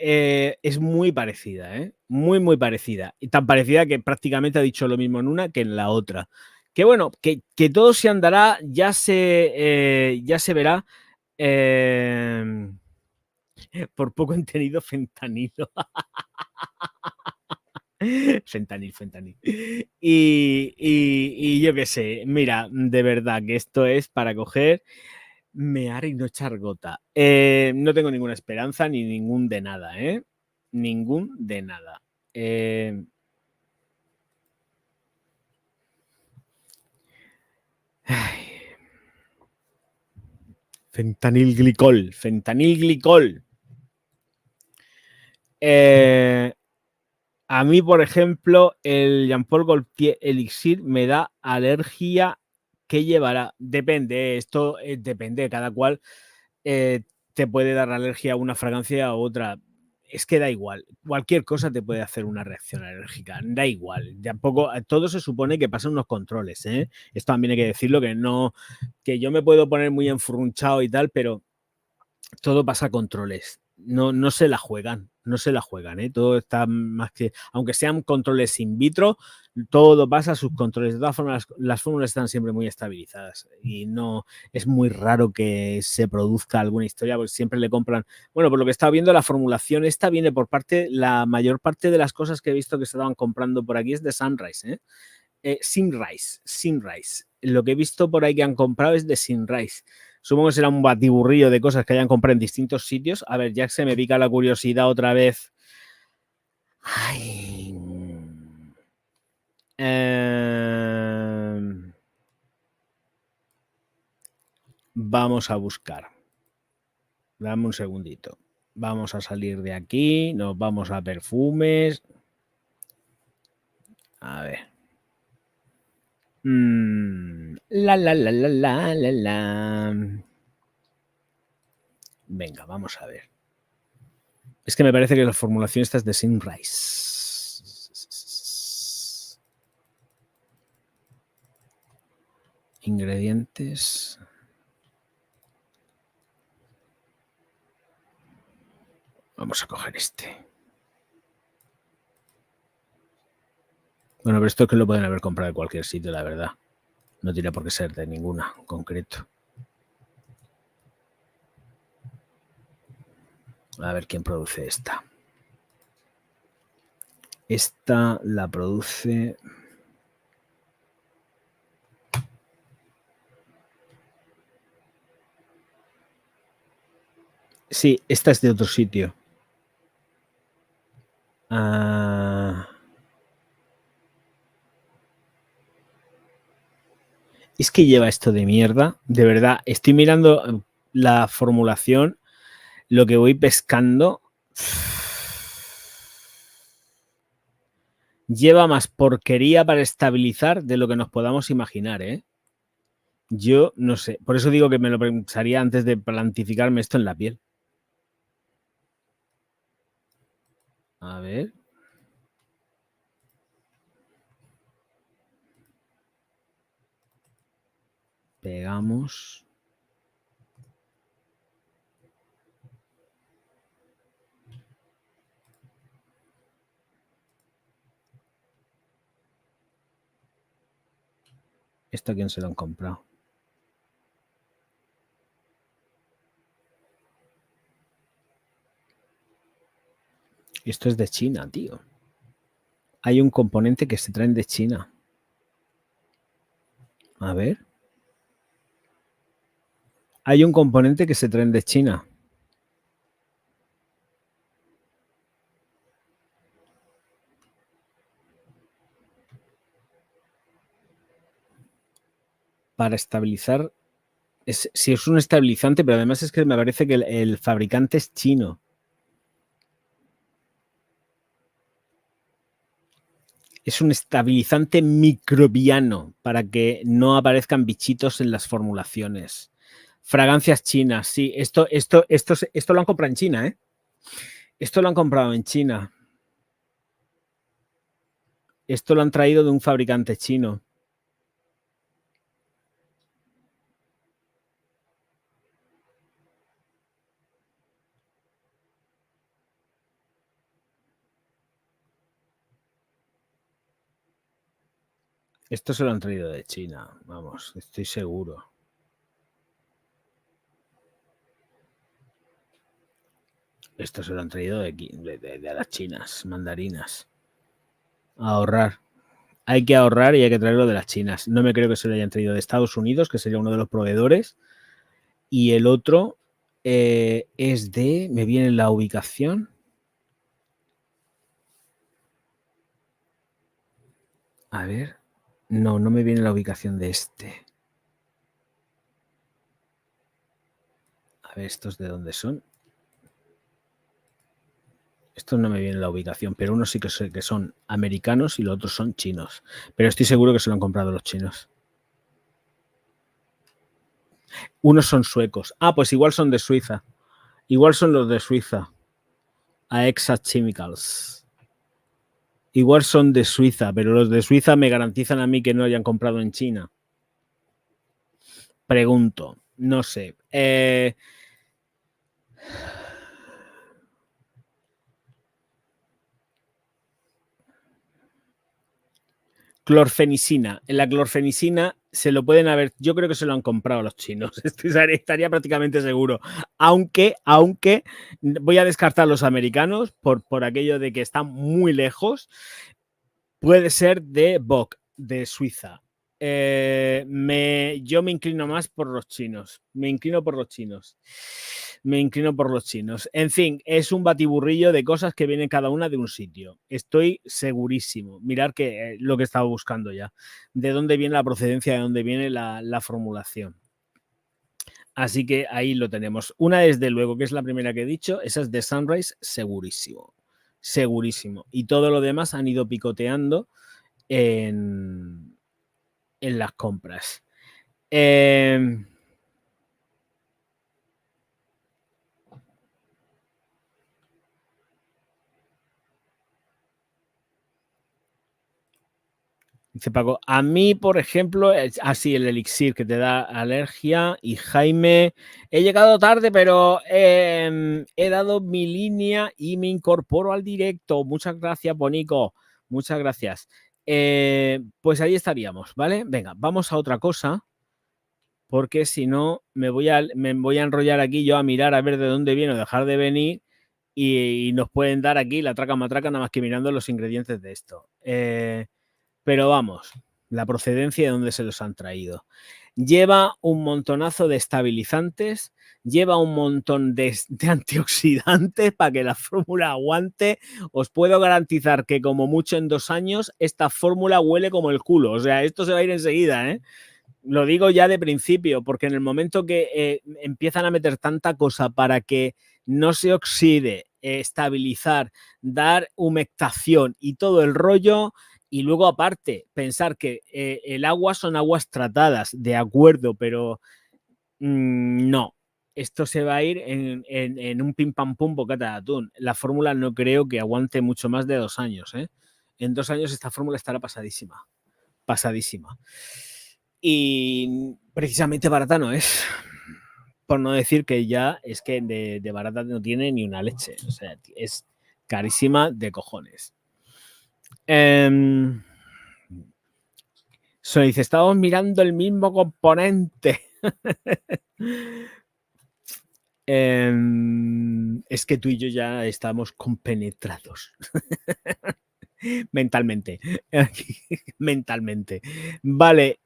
muy parecida, ¿eh? Muy parecida. Y tan parecida que prácticamente ha dicho lo mismo en una que en la otra. Que bueno, que todo se andará, ya se verá. Por poco entendido, fentanilo. Fentanil. Y yo qué sé, mira, de verdad que esto es para coger, mear y no echar gota. No tengo ninguna esperanza ni ningún de nada, ¿eh? Ningún de nada. Fentanilglicol. A mí, por ejemplo, el Jean Paul Gaultier Elixir me da alergia. ¿Qué llevará? Depende, esto depende, cada cual te puede dar alergia a una fragancia a otra. es que da igual. Cualquier cosa te puede hacer una reacción alérgica. Da igual. Tampoco, todo se supone que pasan unos controles, ¿eh? Esto también hay que decirlo, que no, que yo me puedo poner muy enfurrunchado y tal, pero todo pasa a controles. No se la juegan, ¿eh? Todo está más que, aunque sean controles in vitro, todo pasa a sus controles. De todas formas, las fórmulas están siempre muy estabilizadas y no es muy raro que se produzca alguna historia, porque siempre le compran. Bueno, por lo que estaba viendo, la formulación esta viene por parte, la mayor parte de las cosas que he visto que se estaban comprando por aquí es de Sunrise, ¿eh? Simrise. Lo que he visto por ahí que han comprado es de Simrise. Supongo que será un batiburrillo de cosas que hayan comprado en distintos sitios. A ver, ya se me pica la curiosidad otra vez. Ay. Vamos a buscar. Dame un segundito. Vamos a salir de aquí. Nos vamos a perfumes. A ver. La. Venga, vamos a ver. Es que me parece que la formulación esta es de Simrise. Ingredientes. Vamos a coger este. Bueno, pero esto es que lo pueden haber comprado de cualquier sitio, la verdad. No tiene por qué ser de ninguna en concreto. A ver quién produce esta. Esta la produce... Sí, esta es de otro sitio. Es que lleva esto de mierda. De verdad, estoy mirando la formulación, lo que voy pescando. Lleva más porquería para estabilizar de lo que nos podamos imaginar, ¿eh? Yo no sé. Por eso digo que me lo pensaría antes de plantificarme esto en la piel. A ver. Pegamos. ¿Esto a quién se lo han comprado? Esto es de China, tío. Hay un componente que se traen de China. A ver. Hay un componente que se traen de China. Para estabilizar. Si es un estabilizante, pero además es que me parece que el fabricante es chino. Es un estabilizante microbiano para que no aparezcan bichitos en las formulaciones. Fragancias chinas, sí. Esto lo han comprado en China, ¿eh? Esto lo han comprado en China. Esto lo han traído de un fabricante chino. Esto se lo han traído de China, vamos, estoy seguro. Esto se lo han traído de las chinas, mandarinas. A ahorrar. Hay que ahorrar y hay que traerlo de las chinas. No me creo que se lo hayan traído de Estados Unidos, que sería uno de los proveedores. Y el otro es de... ¿Me viene la ubicación? A ver. No me viene la ubicación de este. A ver, ¿estos de dónde son? Estos no me viene la ubicación, pero unos sí que sé que son americanos y los otros son chinos. Pero estoy seguro que se lo han comprado los chinos. Unos son suecos. Ah, pues igual son de Suiza. Igual son los de Suiza. a Exact Chemicals. Igual son de Suiza, pero los de Suiza me garantizan a mí que no hayan comprado en China. Pregunto, no sé. Clorfenicina. En la clorfenicina se lo pueden haber, yo creo que se lo han comprado los chinos. Estaría prácticamente seguro. Aunque voy a descartar los americanos por aquello de que están muy lejos. Puede ser de Bock, de Suiza. Yo me inclino más por los chinos. Me inclino por los chinos. En fin, es un batiburrillo de cosas que vienen cada una de un sitio. Estoy segurísimo. Mirar que lo que estaba buscando ya. De dónde viene la procedencia, de dónde viene la formulación. Así que ahí lo tenemos. Una, desde luego, que es la primera que he dicho, esa es de Sunrise, segurísimo. Segurísimo. Y todo lo demás han ido picoteando en las compras. Dice Paco, a mí, por ejemplo, así el elixir que te da alergia. Y Jaime, he llegado tarde, pero he dado mi línea y me incorporo al directo. Muchas gracias, Bonico. Muchas gracias. Pues ahí estaríamos, ¿vale? Venga, vamos a otra cosa, porque si no me voy a enrollar aquí yo a mirar a ver de dónde viene o dejar de venir y nos pueden dar aquí la traca matraca nada más que mirando los ingredientes de esto. Pero vamos, la procedencia de dónde se los han traído. Lleva un montonazo de estabilizantes, lleva un montón de antioxidantes para que la fórmula aguante. Os puedo garantizar que como mucho en 2 años esta fórmula huele como el culo. O sea, esto se va a ir enseguida, ¿eh? Lo digo ya de principio, porque en el momento que empiezan a meter tanta cosa para que no se oxide, estabilizar, dar humectación y todo el rollo, y luego aparte pensar que el agua son aguas tratadas, de acuerdo, pero no. Esto se va a ir en un pim pam pum bocata de atún. La fórmula no creo que aguante mucho más de 2 años, ¿eh? En 2 años esta fórmula estará pasadísima. Pasadísima. Y precisamente barata no es. Por no decir que ya es que de barata no tiene ni una leche. O sea, es carísima de cojones. Dice, estamos mirando el mismo componente. Es que tú y yo ya estamos compenetrados. Mentalmente. Mentalmente. Vale.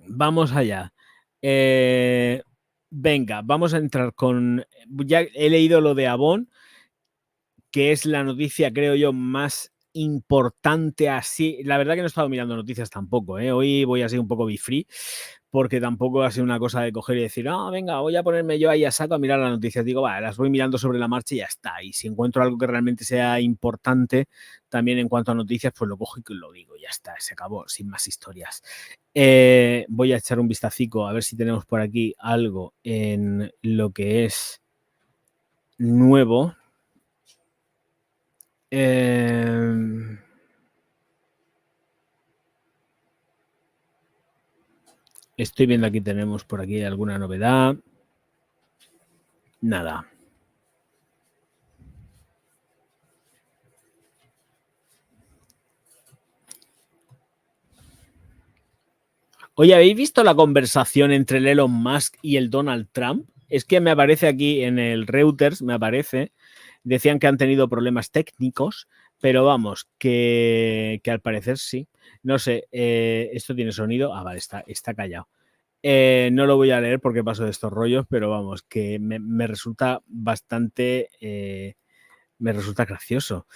Vamos allá. Venga, vamos a entrar con... Ya he leído lo de Avon, que es la noticia, creo yo, más importante así. La verdad que no he estado mirando noticias tampoco, ¿eh? Hoy voy a ser un poco be-free, porque tampoco ha sido una cosa de coger y decir, no, venga, voy a ponerme yo ahí a saco a mirar las noticias. Digo, vale, las voy mirando sobre la marcha y ya está. Y si encuentro algo que realmente sea importante, también en cuanto a noticias, pues lo cojo y lo digo, ya está, se acabó, sin más historias. Voy a echar un vistacico a ver si tenemos por aquí algo en lo que es nuevo. Estoy viendo aquí, tenemos por aquí alguna novedad. Nada. Oye, ¿habéis visto la conversación entre el Elon Musk y el Donald Trump? Es que me aparece aquí en el Reuters, me aparece, decían que han tenido problemas técnicos, pero vamos, que al parecer sí. No sé, esto tiene sonido. Ah, vale, está callado. No lo voy a leer porque paso de estos rollos, pero vamos, que me resulta bastante... me resulta gracioso.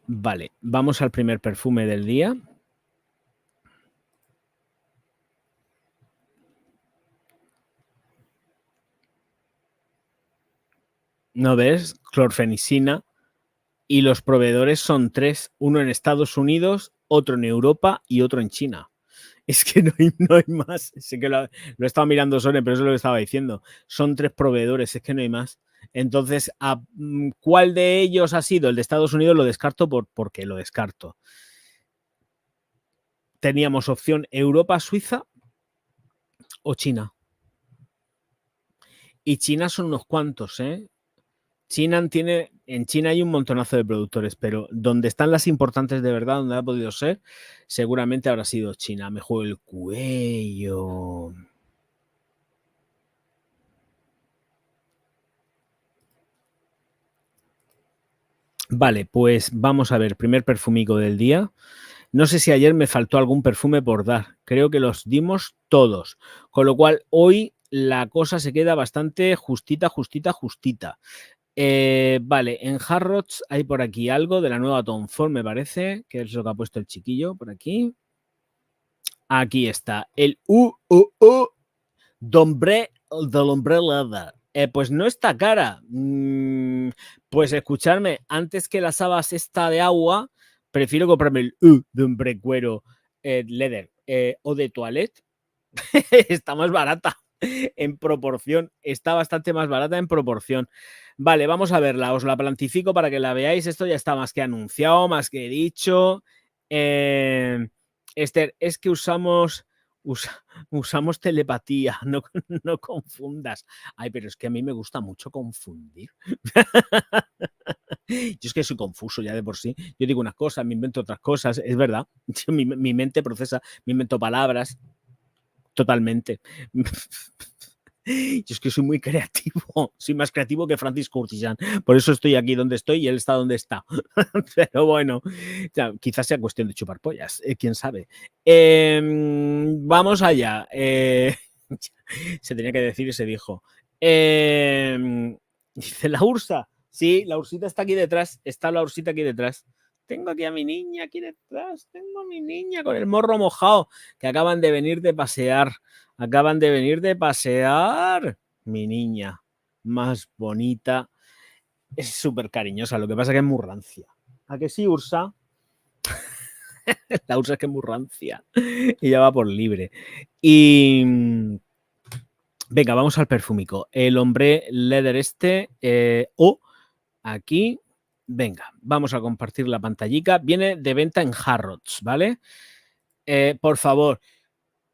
Vale, vamos al primer perfume del día. ¿No ves? Clorfenicina. Y los proveedores son 3, uno en Estados Unidos, otro en Europa y otro en China. Es que no hay más. Sé que lo he estado mirando Sony, pero eso es lo que estaba diciendo. Son 3 proveedores, es que no hay más. Entonces, ¿cuál de ellos ha sido? El de Estados Unidos lo descarto porque lo descarto. Teníamos opción Europa, Suiza o China. Y China son unos cuantos, ¿eh? En China hay un montonazo de productores, pero donde están las importantes de verdad, donde ha podido ser, seguramente habrá sido China. Me juego el cuello. Vale, pues vamos a ver, primer perfumico del día. No sé si ayer me faltó algún perfume por dar. Creo que los dimos todos. Con lo cual, hoy la cosa se queda bastante justita. Vale, en Harrods hay por aquí algo de la nueva Tom Ford, me parece, que es lo que ha puesto el chiquillo por aquí. Aquí está, el Dombre del Umbrella. Pues no está cara. Pues escucharme, antes que las habas esta de agua, prefiero comprarme el de Hombre Cuero Leather o de Toilette. Está más barata en proporción. Está bastante más barata en proporción. Vale, vamos a verla. Os la plantifico para que la veáis. Esto ya está más que anunciado, más que dicho. Esther, es que usamos telepatía, no confundas. Ay, pero es que a mí me gusta mucho confundir. Yo es que soy confuso ya de por sí. Yo digo unas cosas, me invento otras cosas, es verdad. Mi mente procesa, me invento palabras. Totalmente. Yo es que soy muy creativo, soy más creativo que Francis Courtisan, por eso estoy aquí donde estoy y él está donde está. Pero bueno, ya, quizás sea cuestión de chupar pollas, quién sabe. Vamos allá. Se tenía que decir y se dijo. Dice la Ursa. Sí, la Ursita está aquí detrás. Está la Ursita aquí detrás. Tengo aquí a mi niña aquí detrás. Tengo a mi niña con el morro mojado, que acaban de venir de pasear. Acaban de venir de pasear. Mi niña más bonita. Es súper cariñosa. Lo que pasa es que es muy rancia. ¿A que sí, Ursa? La Ursa es que es muy rancia. Ella va por libre. Y venga, vamos al perfúmico. El hombre leather aquí. Venga, vamos a compartir la pantallica. Viene de venta en Harrods, ¿vale? Por favor,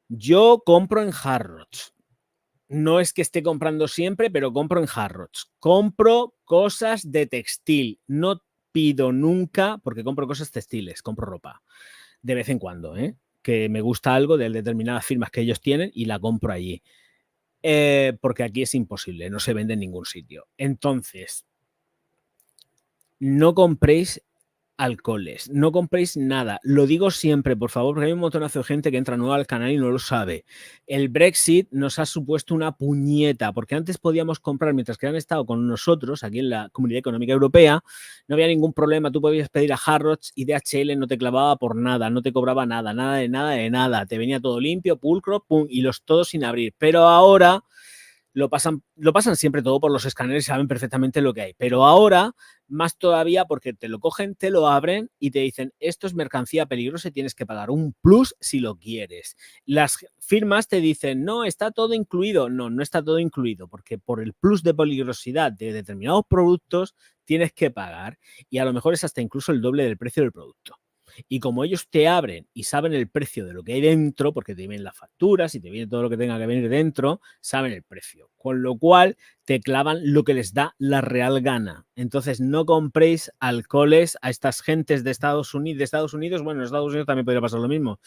yo compro en Harrods. No es que esté comprando siempre, pero compro en Harrods. Compro cosas de textil. No pido nunca, porque compro cosas textiles, compro ropa. De vez en cuando, que me gusta algo de determinadas firmas que ellos tienen y la compro allí. Porque aquí es imposible, no se vende en ningún sitio. Entonces, no compréis alcoholes, no compréis nada. Lo digo siempre, por favor, porque hay un montonazo de gente que entra nueva al canal y no lo sabe. El Brexit nos ha supuesto una puñeta, porque antes podíamos comprar, mientras que han estado con nosotros aquí en la Comunidad Económica Europea, no había ningún problema. Tú podías pedir a Harrods y DHL no te clavaba por nada, no te cobraba nada, nada de nada. Te venía todo limpio, pulcro, pum, y los todos sin abrir. Pero ahora lo pasan siempre todo por los escáneres y saben perfectamente lo que hay. Pero ahora, más todavía, porque te lo cogen, te lo abren y te dicen, esto es mercancía peligrosa y tienes que pagar un plus si lo quieres. Las firmas te dicen, no, está todo incluido. No, no está todo incluido, porque por el plus de peligrosidad de determinados productos tienes que pagar y a lo mejor es hasta incluso el doble del precio del producto. Y como ellos te abren y saben el precio de lo que hay dentro, porque te vienen las facturas y te viene todo lo que tenga que venir dentro, saben el precio. Con lo cual te clavan lo que les da la real gana. Entonces no compréis alcoholes a estas gentes de Estados Unidos. Bueno, en Estados Unidos también podría pasar lo mismo.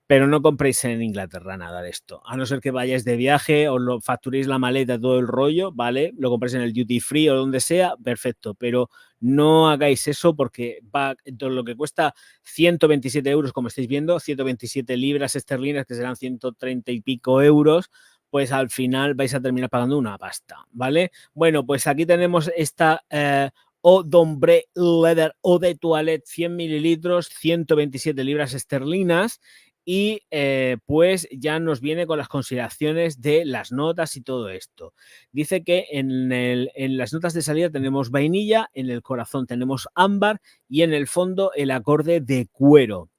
Pero no compréis en Inglaterra nada de esto. A no ser que vayáis de viaje o lo facturéis la maleta, todo el rollo, ¿vale? Lo compréis en el duty free o donde sea, perfecto. Pero no hagáis eso porque va todo lo que cuesta 127 euros, como estáis viendo, 127 libras esterlinas, que serán 130 y pico euros, pues al final vais a terminar pagando una pasta, ¿vale? Bueno, pues aquí tenemos esta Eau d'Ombre Leather Eau de Toilette 100 mililitros, 127 libras esterlinas. Y pues ya nos viene con las consideraciones de las notas y todo esto. Dice que en las notas de salida tenemos vainilla, en el corazón tenemos ámbar y en el fondo el acorde de cuero.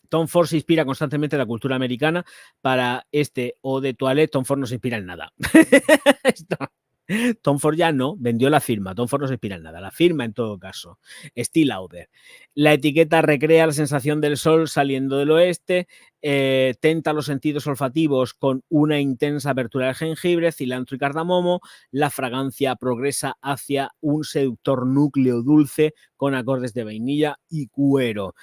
Tom Ford se inspira constantemente en la cultura americana. Para este eau de toilette, Tom Ford no se inspira en nada. Tom Ford ya no, vendió la firma. Tom Ford no se inspira en nada. La firma, en todo caso. Steel Lauder. La etiqueta recrea la sensación del sol saliendo del oeste, tenta los sentidos olfativos con una intensa apertura del jengibre, cilantro y cardamomo. La fragancia progresa hacia un seductor núcleo dulce con acordes de vainilla y cuero.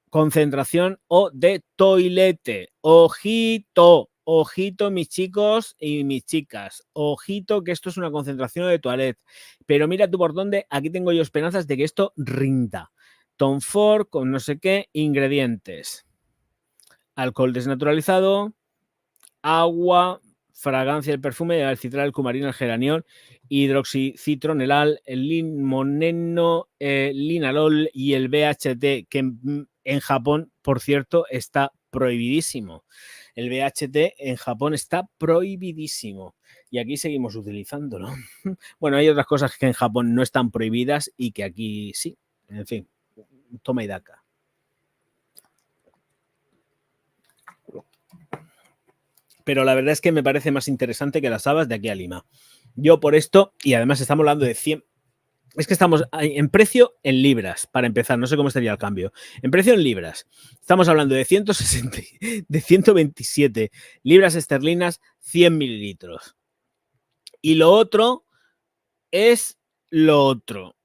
Concentración o de toilette. Ojito, ojito, mis chicos y mis chicas. Ojito que esto es una concentración de toilette. Pero mira tú por dónde, aquí tengo yo esperanzas de que esto rinda. Tom Ford con no sé qué ingredientes. Alcohol desnaturalizado, agua, fragancia del perfume, el citral, el cumarino, el geraniol, hidroxicitronelal, el limoneno, linalol y el BHT, que en Japón, por cierto, está prohibidísimo. El BHT en Japón está prohibidísimo y aquí seguimos utilizándolo. Bueno, hay otras cosas que en Japón no están prohibidas y que aquí sí. En fin, toma y daca. Pero la verdad es que me parece más interesante que las habas de aquí a Lima. Yo por esto, y además estamos hablando de 100... Es que estamos en precio en libras, para empezar, no sé cómo estaría el cambio. En precio en libras, estamos hablando de 160, de 127 libras esterlinas, 100 mililitros. Y lo otro es lo otro.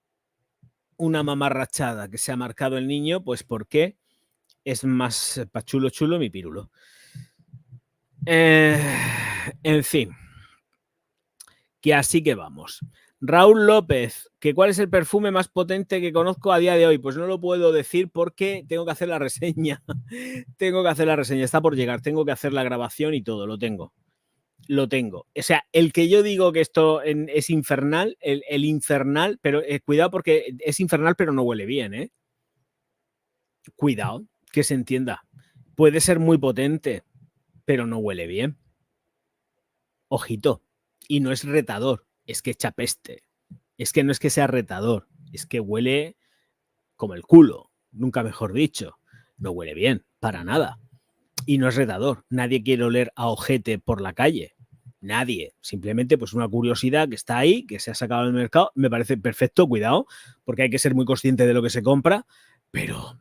Una mamarrachada que se ha marcado el niño, pues porque es más pachulo chulo mi pirulo. En fin, que así que vamos. Raúl López, que ¿cuál es el perfume más potente que conozco a día de hoy? Pues no lo puedo decir porque tengo que hacer la reseña. Tengo que hacer la reseña, está por llegar, tengo que hacer la grabación y todo, lo tengo. Lo tengo. O sea, el que yo digo que esto es infernal, el infernal, pero cuidado porque es infernal pero no huele bien, ¿eh? Cuidado, que se entienda. Puede ser muy potente, pero no huele bien. Ojito. Y no es retador, es que echa peste. Es que no es que sea retador, es que huele como el culo, nunca mejor dicho. No huele bien, para nada. Y no es retador. Nadie quiere oler a ojete por la calle. Nadie. Simplemente pues una curiosidad que está ahí, que se ha sacado del mercado. Me parece perfecto, cuidado, porque hay que ser muy consciente de lo que se compra, pero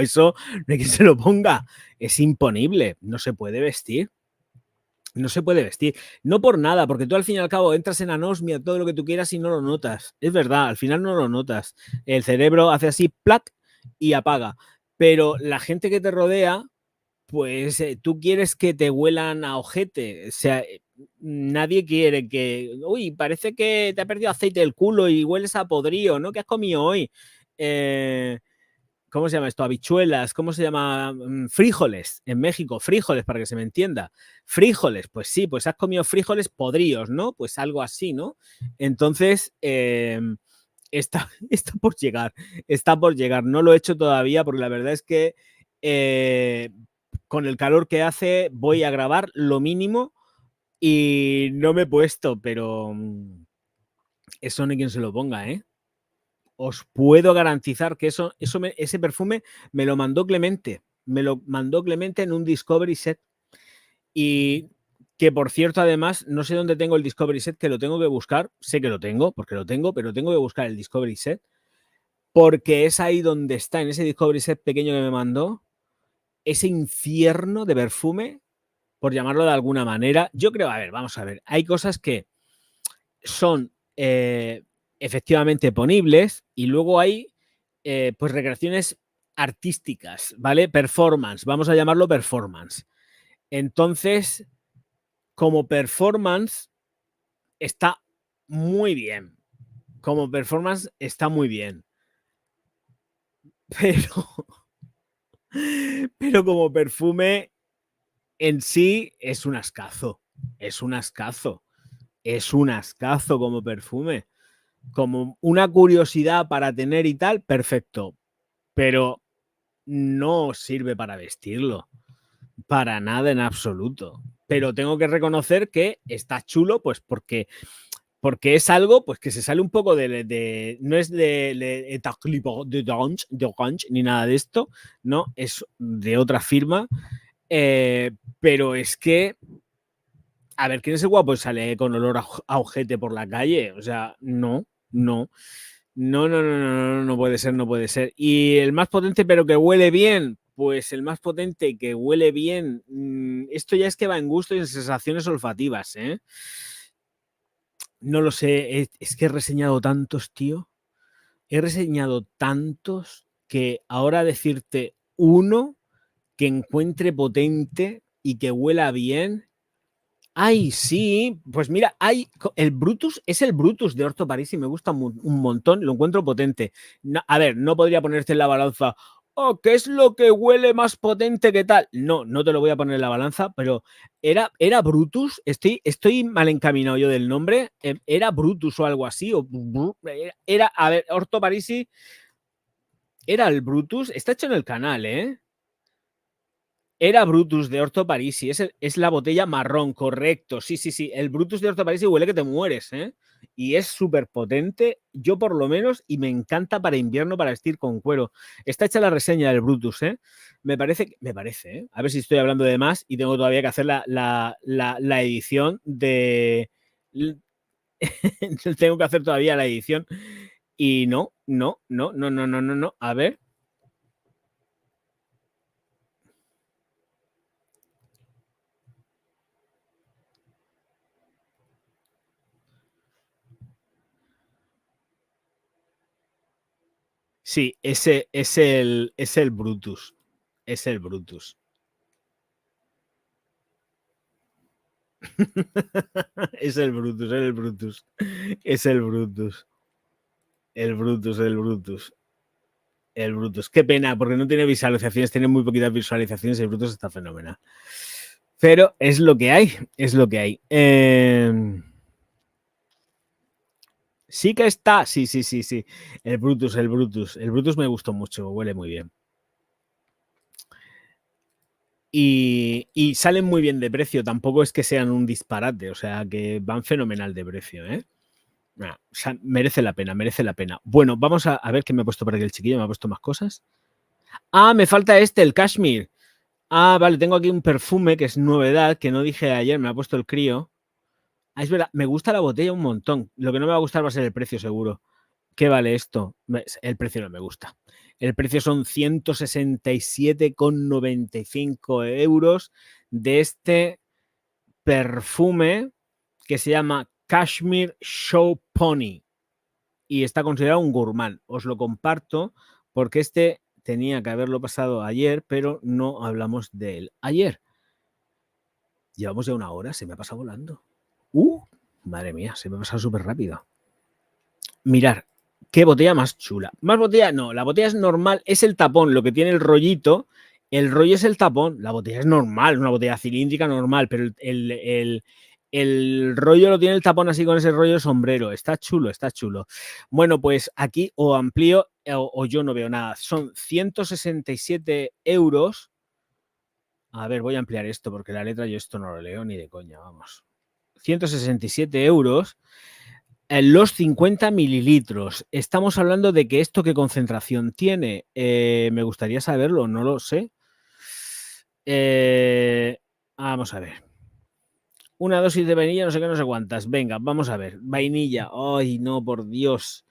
eso no hay que se lo ponga. Es imponible, no se puede vestir. No se puede vestir. No por nada, porque tú al fin y al cabo entras en anosmia, todo lo que tú quieras y no lo notas. Es verdad, al final no lo notas. El cerebro hace así, plac, y apaga. Pero la gente que te rodea, pues tú quieres que te huelan a ojete. O sea, nadie quiere que... Uy, parece que te ha perdido aceite del culo y hueles a podrío, ¿no? ¿Qué has comido hoy? ¿Cómo se llama esto? Habichuelas, ¿cómo se llama? Frijoles, en México, frijoles, para que se me entienda. Frijoles, pues sí, pues has comido frijoles podridos, ¿no? Pues algo así, ¿no? Entonces, está por llegar. No lo he hecho todavía porque la verdad es que con el calor que hace voy a grabar lo mínimo y no me he puesto, pero eso no hay quien se lo ponga, ¿eh? Os puedo garantizar que ese perfume me lo mandó Clemente. Me lo mandó Clemente en un Discovery Set. Y que, por cierto, además, no sé dónde tengo el Discovery Set, que lo tengo que buscar. Sé que lo tengo, porque lo tengo, pero tengo que buscar el Discovery Set. Porque es ahí donde está, en ese Discovery Set pequeño que me mandó, ese infierno de perfume, por llamarlo de alguna manera. Yo creo, a ver, vamos a ver. Hay cosas que son efectivamente ponibles y luego hay pues recreaciones artísticas, ¿vale? Performance, vamos a llamarlo performance. Entonces, como performance está muy bien. Como performance está muy bien. Pero como perfume en sí es un ascazo. Es un ascazo. Es un ascazo como perfume. Como una curiosidad para tener y tal, perfecto. Pero no sirve para vestirlo. Para nada en absoluto. Pero tengo que reconocer que está chulo, pues porque porque es algo pues que se sale un poco no es de Orange ni nada de esto, no, es de otra firma, pero es que a ver, ¿quién es el guapo? Sale con olor a ojete por la calle, o sea, no, no. No puede ser, no puede ser. Y el más potente, pero que huele bien, pues el más potente que huele bien, esto ya es que va en gusto y en sensaciones olfativas, ¿eh? No lo sé, es que he reseñado tantos, tío. He reseñado tantos que ahora decirte uno que encuentre potente y que huela bien. Ay, sí, pues mira, el Brutus es el Brutus de Orto París y me gusta un montón, lo encuentro potente. No, a ver, no podría ponerte en la balanza, oh, ¿qué es lo que huele más potente que tal? No, no te lo voy a poner en la balanza, pero era Brutus, estoy mal encaminado yo del nombre, era Brutus o algo así, a ver, Orto Parisi era el Brutus, está hecho en el canal, ¿eh? Era Brutus de Orto Parisi, es la botella marrón, correcto. Sí, sí, sí. El Brutus de Orto Parisi huele que te mueres, ¿eh? Y es súper potente, yo por lo menos, y me encanta para invierno, para vestir con cuero. Está hecha la reseña del Brutus, ¿eh? Me parece, ¿eh? A ver si estoy hablando de más y tengo todavía que hacer la edición de. Tengo que hacer todavía la edición. Y no. A ver. Sí, ese es el Brutus. Es el Brutus. Es el Brutus, es el Brutus. Es el Brutus. El Brutus, el Brutus. El Brutus. Qué pena, porque no tiene visualizaciones, tiene muy poquitas visualizaciones. El Brutus está fenomenal. Pero es lo que hay, es lo que hay. Sí que está, sí. El Brutus. El Brutus me gustó mucho, huele muy bien. Y salen muy bien de precio, tampoco es que sean un disparate, o sea que van fenomenal de precio, ¿eh? O sea, merece la pena, merece la pena. Bueno, vamos a ver qué me ha puesto por aquí el chiquillo, me ha puesto más cosas. Ah, me falta el Kashmir. Ah, vale, tengo aquí un perfume que es novedad, que no dije ayer, me ha puesto el crío. Ah, es verdad, me gusta la botella un montón. Lo que no me va a gustar va a ser el precio, seguro. ¿Qué vale esto? El precio no me gusta. El precio son 167,95 euros de este perfume que se llama Kashmir Show Pony y está considerado un gourmand. Os lo comparto porque este tenía que haberlo pasado ayer, pero no hablamos de él ayer. Llevamos ya una hora, se me ha pasado volando. Madre mía, se me ha pasado súper rápido. Mirar, qué botella más chula. Más botella, no, la botella es normal, es el tapón, lo que tiene el rollito. El rollo es el tapón, la botella es normal, una botella cilíndrica normal, pero el rollo lo tiene el tapón así con ese rollo de sombrero. Está chulo, está chulo. Bueno, pues aquí o amplío o yo no veo nada. Son 167 euros. A ver, voy a ampliar esto porque la letra yo esto no lo leo ni de coña, vamos. 167 euros. Los 50 mililitros. Estamos hablando de que esto qué concentración tiene. Me gustaría saberlo, no lo sé. Vamos a ver. Una dosis de vainilla, no sé qué, no sé cuántas. Venga, vamos a ver. Vainilla. Ay, no, por Dios.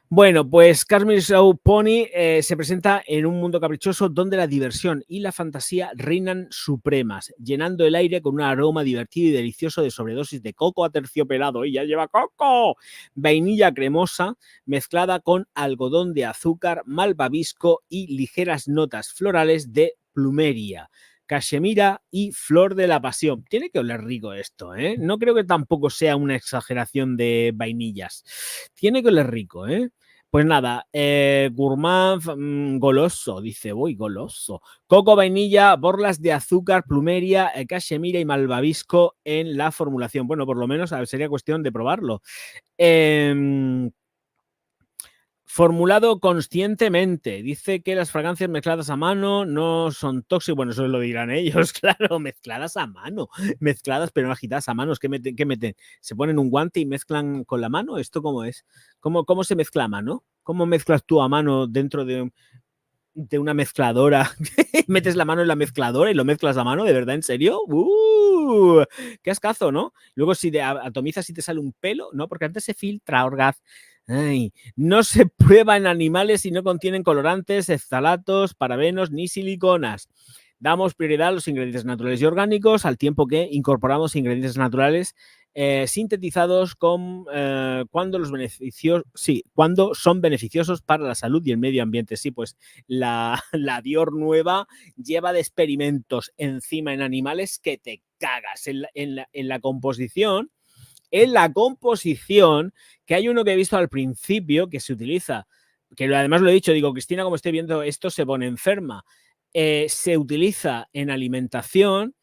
Bueno, pues Kashmir Show Pony se presenta en un mundo caprichoso donde la diversión y la fantasía reinan supremas, llenando el aire con un aroma divertido y delicioso de sobredosis de coco aterciopelado. ¡Y ya lleva coco! Vainilla cremosa mezclada con algodón de azúcar, malvavisco y ligeras notas florales de plumeria, cachemira y flor de la pasión. Tiene que oler rico esto, ¿eh? No creo que tampoco sea una exageración de vainillas. Tiene que oler rico, ¿eh? Pues nada, gourmand goloso, dice, voy goloso. Coco, vainilla, borlas de azúcar, plumeria, cachemira y malvavisco en la formulación. Bueno, por lo menos sería cuestión de probarlo. Formulado conscientemente. Dice que las fragancias mezcladas a mano no son tóxicas. Bueno, eso lo dirán ellos, claro. Mezcladas a mano. Mezcladas, pero no agitadas a manos. ¿Qué meten? ¿Qué meten? ¿Se ponen un guante y mezclan con la mano? ¿Esto cómo es? ¿Cómo se mezcla a mano? ¿Cómo mezclas tú a mano dentro de una mezcladora? ¿Metes la mano en la mezcladora y lo mezclas a mano? ¿De verdad? ¿En serio? ¡Qué ascazo!, ¿no? Luego si atomizas y te sale un pelo, ¿no? Porque antes se filtra, orgaz. Ay, no se prueba en animales y no contienen colorantes, ftalatos, parabenos ni siliconas. Damos prioridad a los ingredientes naturales y orgánicos al tiempo que incorporamos ingredientes naturales sintetizados cuando son beneficiosos para la salud y el medio ambiente. Sí, pues la Dior nueva lleva de experimentos encima en animales que te cagas. En la composición, que hay uno que he visto al principio que se utiliza, que además lo he dicho, digo, Cristina, como estoy viendo esto, se pone enferma. Se utiliza en alimentación,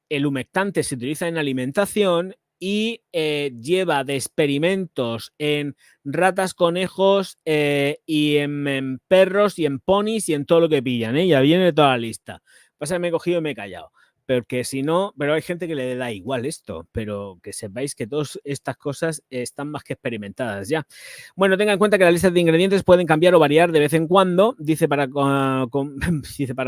el humectante se utiliza en alimentación y lleva de experimentos en ratas, conejos y en perros y en ponis y en todo lo que pillan, ¿eh? Ya viene toda la lista. Pasa que me he cogido y me he callado. Porque si no, pero hay gente que le da igual esto, pero que sepáis que todas estas cosas están más que experimentadas ya. Bueno, tenga en cuenta que las listas de ingredientes pueden cambiar o variar de vez en cuando. Dice para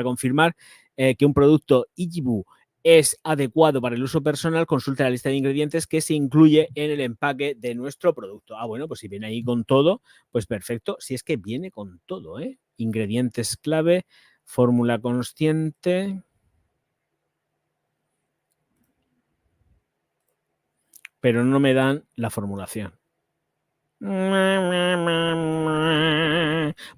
confirmar que un producto Ijibu es adecuado para el uso personal, consulte la lista de ingredientes que se incluye en el empaque de nuestro producto. Ah, bueno, pues si viene ahí con todo, pues perfecto. Si es que viene con todo, ¿eh? Ingredientes clave, fórmula consciente. Pero no me dan la formulación.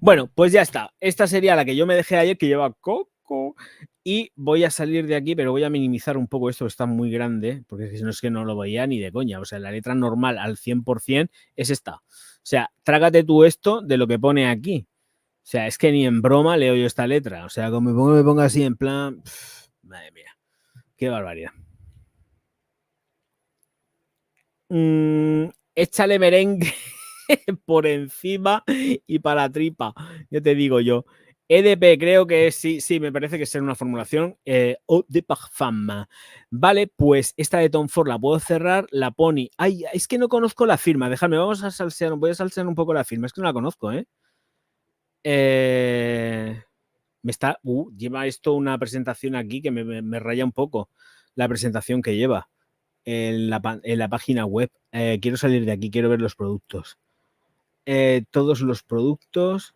Bueno, pues ya está. Esta sería la que yo me dejé ayer, que lleva coco. Y voy a salir de aquí, pero voy a minimizar un poco esto, que está muy grande, porque si no es que no lo veía ni de coña. O sea, la letra normal al 100% es esta. O sea, trágate tú esto de lo que pone aquí. O sea, es que ni en broma leo yo esta letra. O sea, como me ponga así en plan... madre mía, qué barbaridad. Échale merengue por encima y para la tripa, ya te digo yo. EDP, creo que sí, me parece que es una formulación Eau de Parfum. Vale, pues esta de Tom Ford la puedo cerrar, la Pony. Ay, es que no conozco la firma, déjame, voy a salsear un poco la firma, es que no la conozco, lleva esto una presentación aquí que me raya un poco la presentación que lleva en la página web. Quiero salir de aquí, quiero ver los productos. Todos los productos.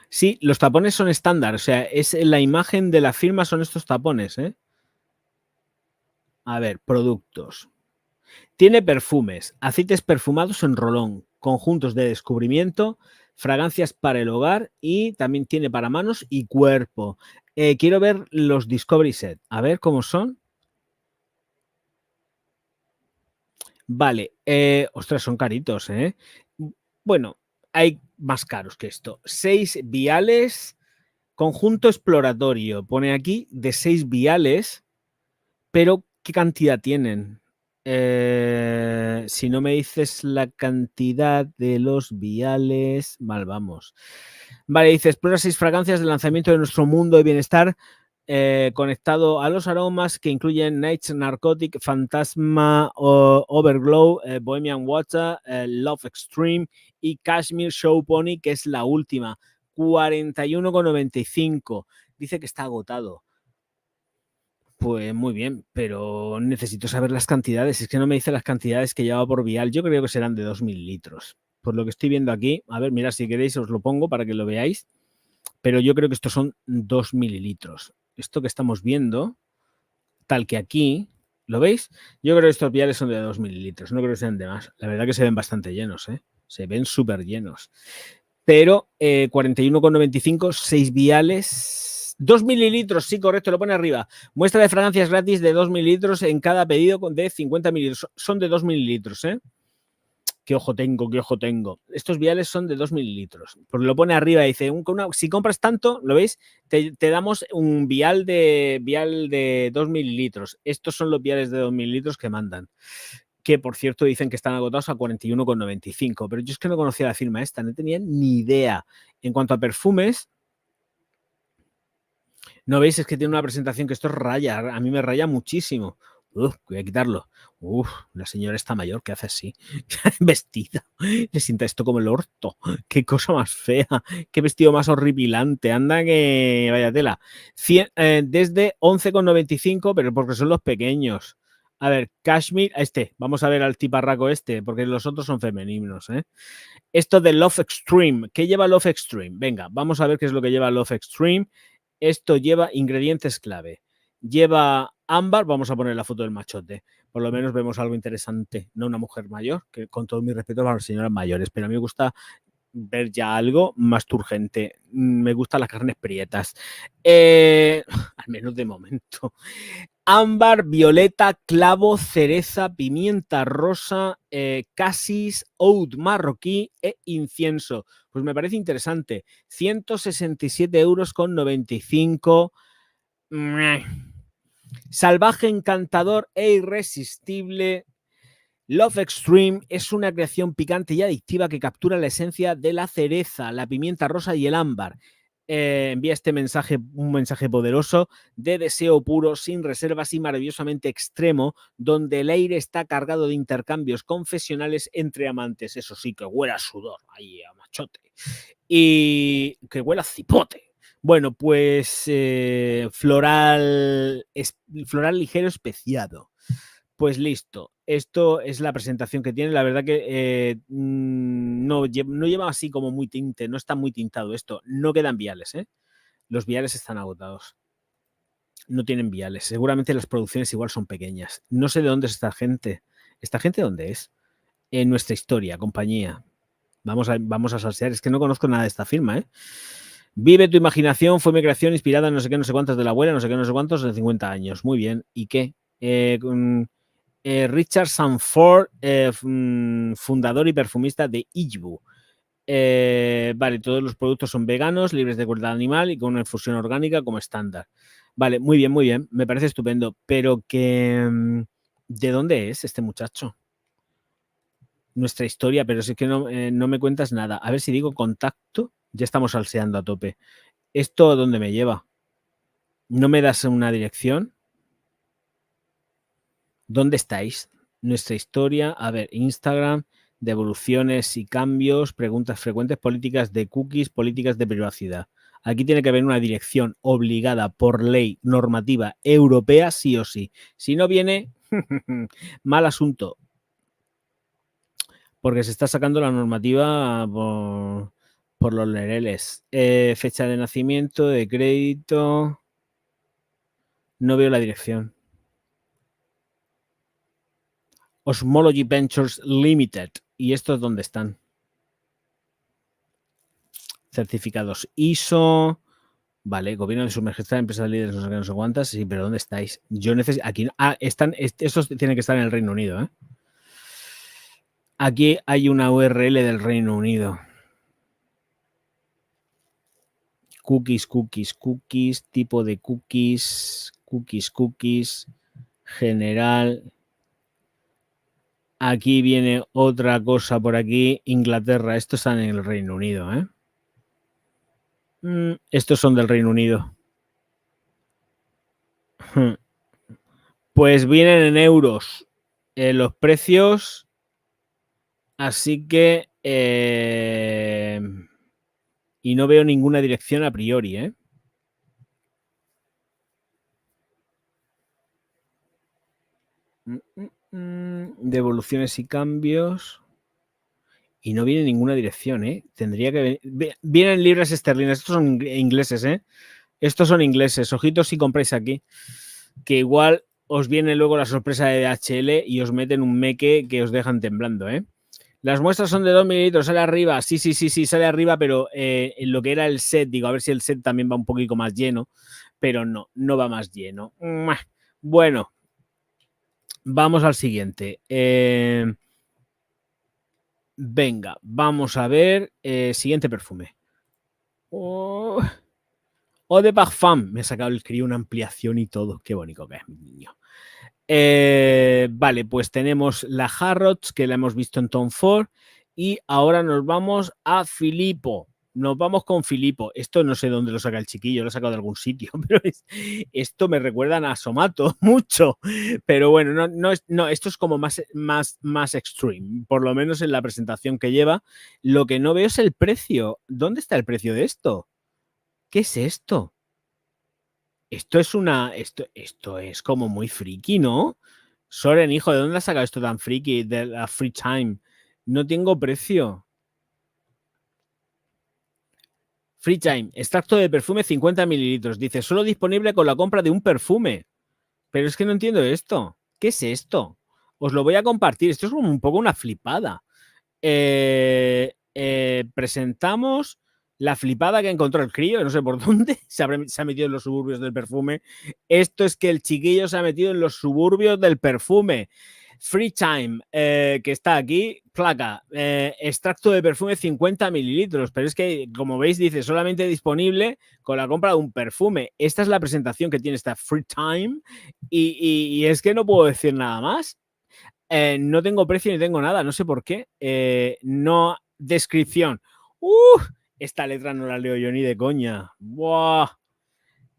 Sí, los tapones son estándar, o sea, es la imagen de la firma, son estos tapones, ¿eh? A ver, productos. Tiene perfumes, aceites perfumados en rolón, conjuntos de descubrimiento, fragancias para el hogar y también tiene para manos y cuerpo. Quiero ver los Discovery Set, a ver cómo son. Vale, ostras, son caritos, ¿eh? Bueno, hay más caros que esto. 6 viales, conjunto exploratorio. Pone aquí de 6 viales, pero ¿qué cantidad tienen? Si no me dices la cantidad de los viales... Vale, vamos. Vale, dice, explora 6 fragancias del lanzamiento de nuestro mundo de bienestar conectado a los aromas que incluyen Night Narcotic, Fantasma, Overglow, Bohemian Water, Love Extreme y Cashmere Show Pony, que es la última. 41,95. Dice que está agotado. Pues muy bien, pero necesito saber las cantidades. Es que no me dice las cantidades que lleva por vial. Yo creo que serán de 2 mililitros. Por lo que estoy viendo aquí, a ver, mira, si queréis os lo pongo para que lo veáis. Pero yo creo que estos son 2 mililitros. Esto que estamos viendo, tal que aquí, ¿lo veis? Yo creo que estos viales son de 2 mililitros. No creo que sean de más. La verdad que se ven bastante llenos, ¿eh? Se ven súper llenos. Pero 41,95, 6 viales, 2 mililitros, sí, correcto, lo pone arriba. Muestra de fragancias gratis de 2 mililitros en cada pedido de 50 mililitros. Son de 2 mililitros, ¿eh? Qué ojo tengo, qué ojo tengo. Estos viales son de 2 mililitros. Porque lo pone arriba y dice, si compras tanto, ¿lo veis? Te damos un vial de 2 mililitros. Estos son los viales de 2 mililitros que mandan. que por cierto dicen que están agotados a 41,95, pero yo es que no conocía la firma esta, no tenía ni idea. En cuanto a perfumes, ¿no veis? Es que tiene una presentación que esto raya, a mí me raya muchísimo. Voy a quitarlo. La señora está mayor, ¿qué hace así? Vestida. Le sienta esto como el orto. Qué cosa más fea. Qué vestido más horripilante. Anda que vaya tela. Desde 11,95, pero porque son los pequeños. A ver, Cashmere, vamos a ver al tiparraco porque los otros son femeninos, ¿eh? Esto de Love Extreme, ¿qué lleva Love Extreme? Venga, vamos a ver qué es lo que lleva Love Extreme. Esto lleva ingredientes clave. Lleva ámbar, vamos a poner la foto del machote. Por lo menos vemos algo interesante, no una mujer mayor, que con todo mi respeto para las señoras mayores, pero a mí me gusta ver ya algo más turgente. Me gustan las carnes prietas. Al menos de momento. Ámbar, violeta, clavo, cereza, pimienta rosa, casis, oud marroquí e incienso. Pues me parece interesante. 167,95 €. Salvaje, encantador e irresistible. Love Extreme es una creación picante y adictiva que captura la esencia de la cereza, la pimienta rosa y el ámbar. Envía un mensaje poderoso de deseo puro, sin reservas y maravillosamente extremo, donde el aire está cargado de intercambios confesionales entre amantes. Eso sí, que huele a sudor, ahí a machote. Y que huele a cipote. Bueno, pues floral ligero especiado. Pues listo, esto es la presentación que tiene. La verdad que no lleva así como muy tinte, no está muy tintado esto. No quedan viales, ¿eh? Los viales están agotados. No tienen viales. Seguramente las producciones igual son pequeñas. No sé de dónde es esta gente. ¿Esta gente dónde es? En nuestra historia, compañía. Vamos a salsear. Es que no conozco nada de esta firma, ¿eh? Vive tu imaginación, fue mi creación inspirada en no sé qué, no sé cuántos de la abuela, no sé qué, no sé cuántos de 50 años. Muy bien. ¿Y qué? Richard Sanford, fundador y perfumista de Ichbu. Vale, todos los productos son veganos, libres de crueldad animal y con una infusión orgánica como estándar. Vale, muy bien, me parece estupendo. Pero que... ¿de dónde es este muchacho? Nuestra historia, pero si es que no me cuentas nada. A ver si digo contacto. Ya estamos salseando a tope. ¿Esto dónde me lleva? ¿No me das una dirección? ¿Dónde estáis? Nuestra historia, a ver, Instagram, devoluciones y cambios, preguntas frecuentes, políticas de cookies, políticas de privacidad. Aquí tiene que haber una dirección obligada por ley normativa europea, sí o sí. Si no viene, mal asunto. Porque se está sacando la normativa por los lereles. Fecha de nacimiento, de crédito. No veo la dirección. Osmology Ventures Limited. ¿Y estos dónde están? Certificados ISO. Vale, gobierno de su majestad, empresas líderes, no sé qué, no sé cuántas. Sí, pero ¿dónde estáis? Yo necesito. Aquí. Estos tienen que estar en el Reino Unido, ¿eh? Aquí hay una URL del Reino Unido. Cookies, tipo de cookies, general. Aquí viene otra cosa por aquí, Inglaterra. Estos están en el Reino Unido, ¿eh? Estos son del Reino Unido. Pues vienen en euros los precios, así que y no veo ninguna dirección a priori, ¿eh? Devoluciones y cambios. Y no viene ninguna dirección, ¿eh? Tendría que venir. Vienen libras esterlinas. Estos son ingleses, ¿eh? Estos son ingleses. Ojitos si compráis aquí. Que igual os viene luego la sorpresa de DHL y os meten un meque que os dejan temblando, ¿eh? Las muestras son de 2 mililitros, sale arriba. Sí, sale arriba, pero en lo que era el set, digo, a ver si el set también va un poquito más lleno, pero no va más lleno. Bueno, vamos al siguiente. Venga, vamos a ver. Siguiente perfume. Eau de Parfum. Me he sacado el crío una ampliación y todo. Qué bonito que es, mi niño. Vale, pues tenemos la Harrods, que la hemos visto en Tom Ford, y ahora nos vamos a Filippo. Nos vamos con Filippo. Esto no sé dónde lo saca el chiquillo, lo he sacado de algún sitio, pero esto me recuerdan a Somato mucho. Pero bueno, no, esto es como más extreme, por lo menos en la presentación que lleva. Lo que no veo es el precio. ¿Dónde está el precio de esto? ¿Qué es esto? Esto es como muy friki, ¿no? Soren, hijo, ¿de dónde has sacado esto tan friki? De la Free Time. No tengo precio. Free Time, extracto de perfume 50 mililitros. Dice, solo disponible con la compra de un perfume. Pero es que no entiendo esto. ¿Qué es esto? Os lo voy a compartir. Esto es como un poco una flipada. Presentamos la flipada que encontró el crío, no sé por dónde, se ha metido en los suburbios del perfume. Esto es que el chiquillo se ha metido en los suburbios del perfume. Free Time, que está aquí, placa, extracto de perfume 50 mililitros, pero es que, como veis, dice solamente disponible con la compra de un perfume. Esta es la presentación que tiene esta Free Time y es que no puedo decir nada más. No tengo precio ni tengo nada, no sé por qué. No, descripción. Esta letra no la leo yo ni de coña. ¡Buah!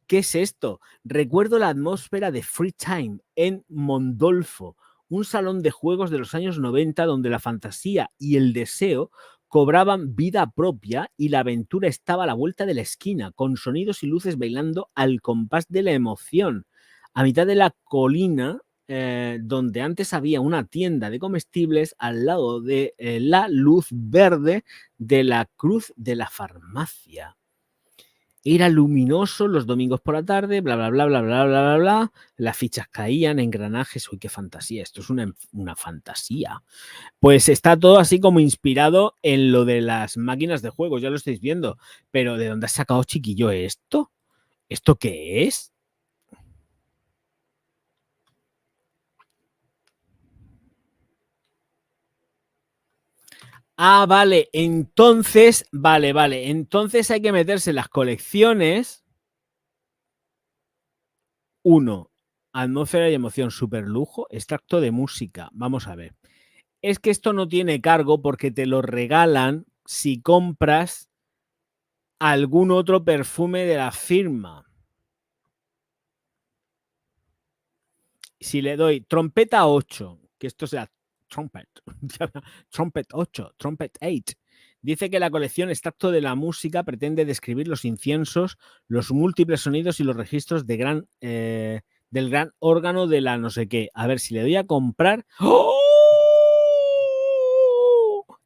¿Qué es esto? Recuerdo la atmósfera de Free Time en Mondolfo, un salón de juegos de los años 90 donde la fantasía y el deseo cobraban vida propia y la aventura estaba a la vuelta de la esquina, con sonidos y luces bailando al compás de la emoción. A mitad de la colina, donde antes había una tienda de comestibles, al lado de la luz verde de la cruz de la farmacia. Era luminoso los domingos por la tarde, bla, bla, bla, bla, bla, bla, bla, bla. Las fichas caían, engranajes. Uy, qué fantasía. Esto es una fantasía. Pues está todo así como inspirado en lo de las máquinas de juegos, ya lo estáis viendo. Pero ¿de dónde has sacado, chiquillo, esto? ¿Esto qué es? Ah, vale. Entonces, vale. Entonces hay que meterse en las colecciones. 1. Atmósfera y emoción, super lujo, extracto de música. Vamos a ver. Es que esto no tiene cargo porque te lo regalan si compras algún otro perfume de la firma. Si le doy trompeta 8, que esto sea trumpet, trumpet 8, trumpet 8, dice que la colección extracto de la música pretende describir los inciensos, los múltiples sonidos y los registros de del gran órgano de la no sé qué. A ver si le doy a comprar. ¡Oh!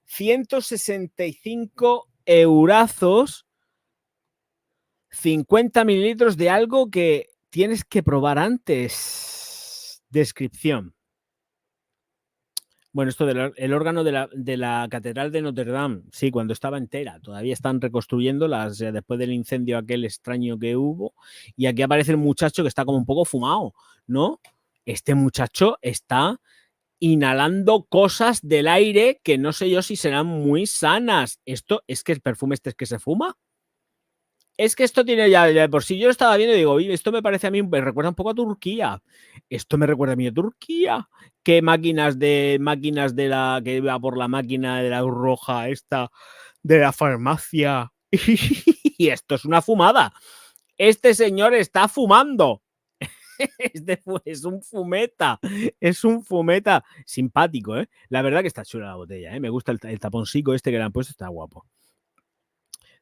165 eurazos, 50 mililitros de algo que tienes que probar antes. Descripción. Bueno, esto del órgano de la Catedral de Notre Dame, sí, cuando estaba entera. Todavía están reconstruyéndolas después del incendio aquel extraño que hubo. Y aquí aparece el muchacho que está como un poco fumado, ¿no? Este muchacho está inhalando cosas del aire que no sé yo si serán muy sanas. Esto es que el perfume este es que se fuma. Es que esto tiene ya de por sí. Yo lo estaba viendo y digo, esto me parece a mí, me recuerda un poco a Turquía. Esto me recuerda a mí a Turquía. ¿Qué máquinas de la que iba por la máquina de la roja esta de la farmacia? Y esto es una fumada. Este señor está fumando. Es un fumeta, es un fumeta simpático, ¿eh? La verdad que está chula la botella, ¿eh? Me gusta el taponcico este que le han puesto, está guapo.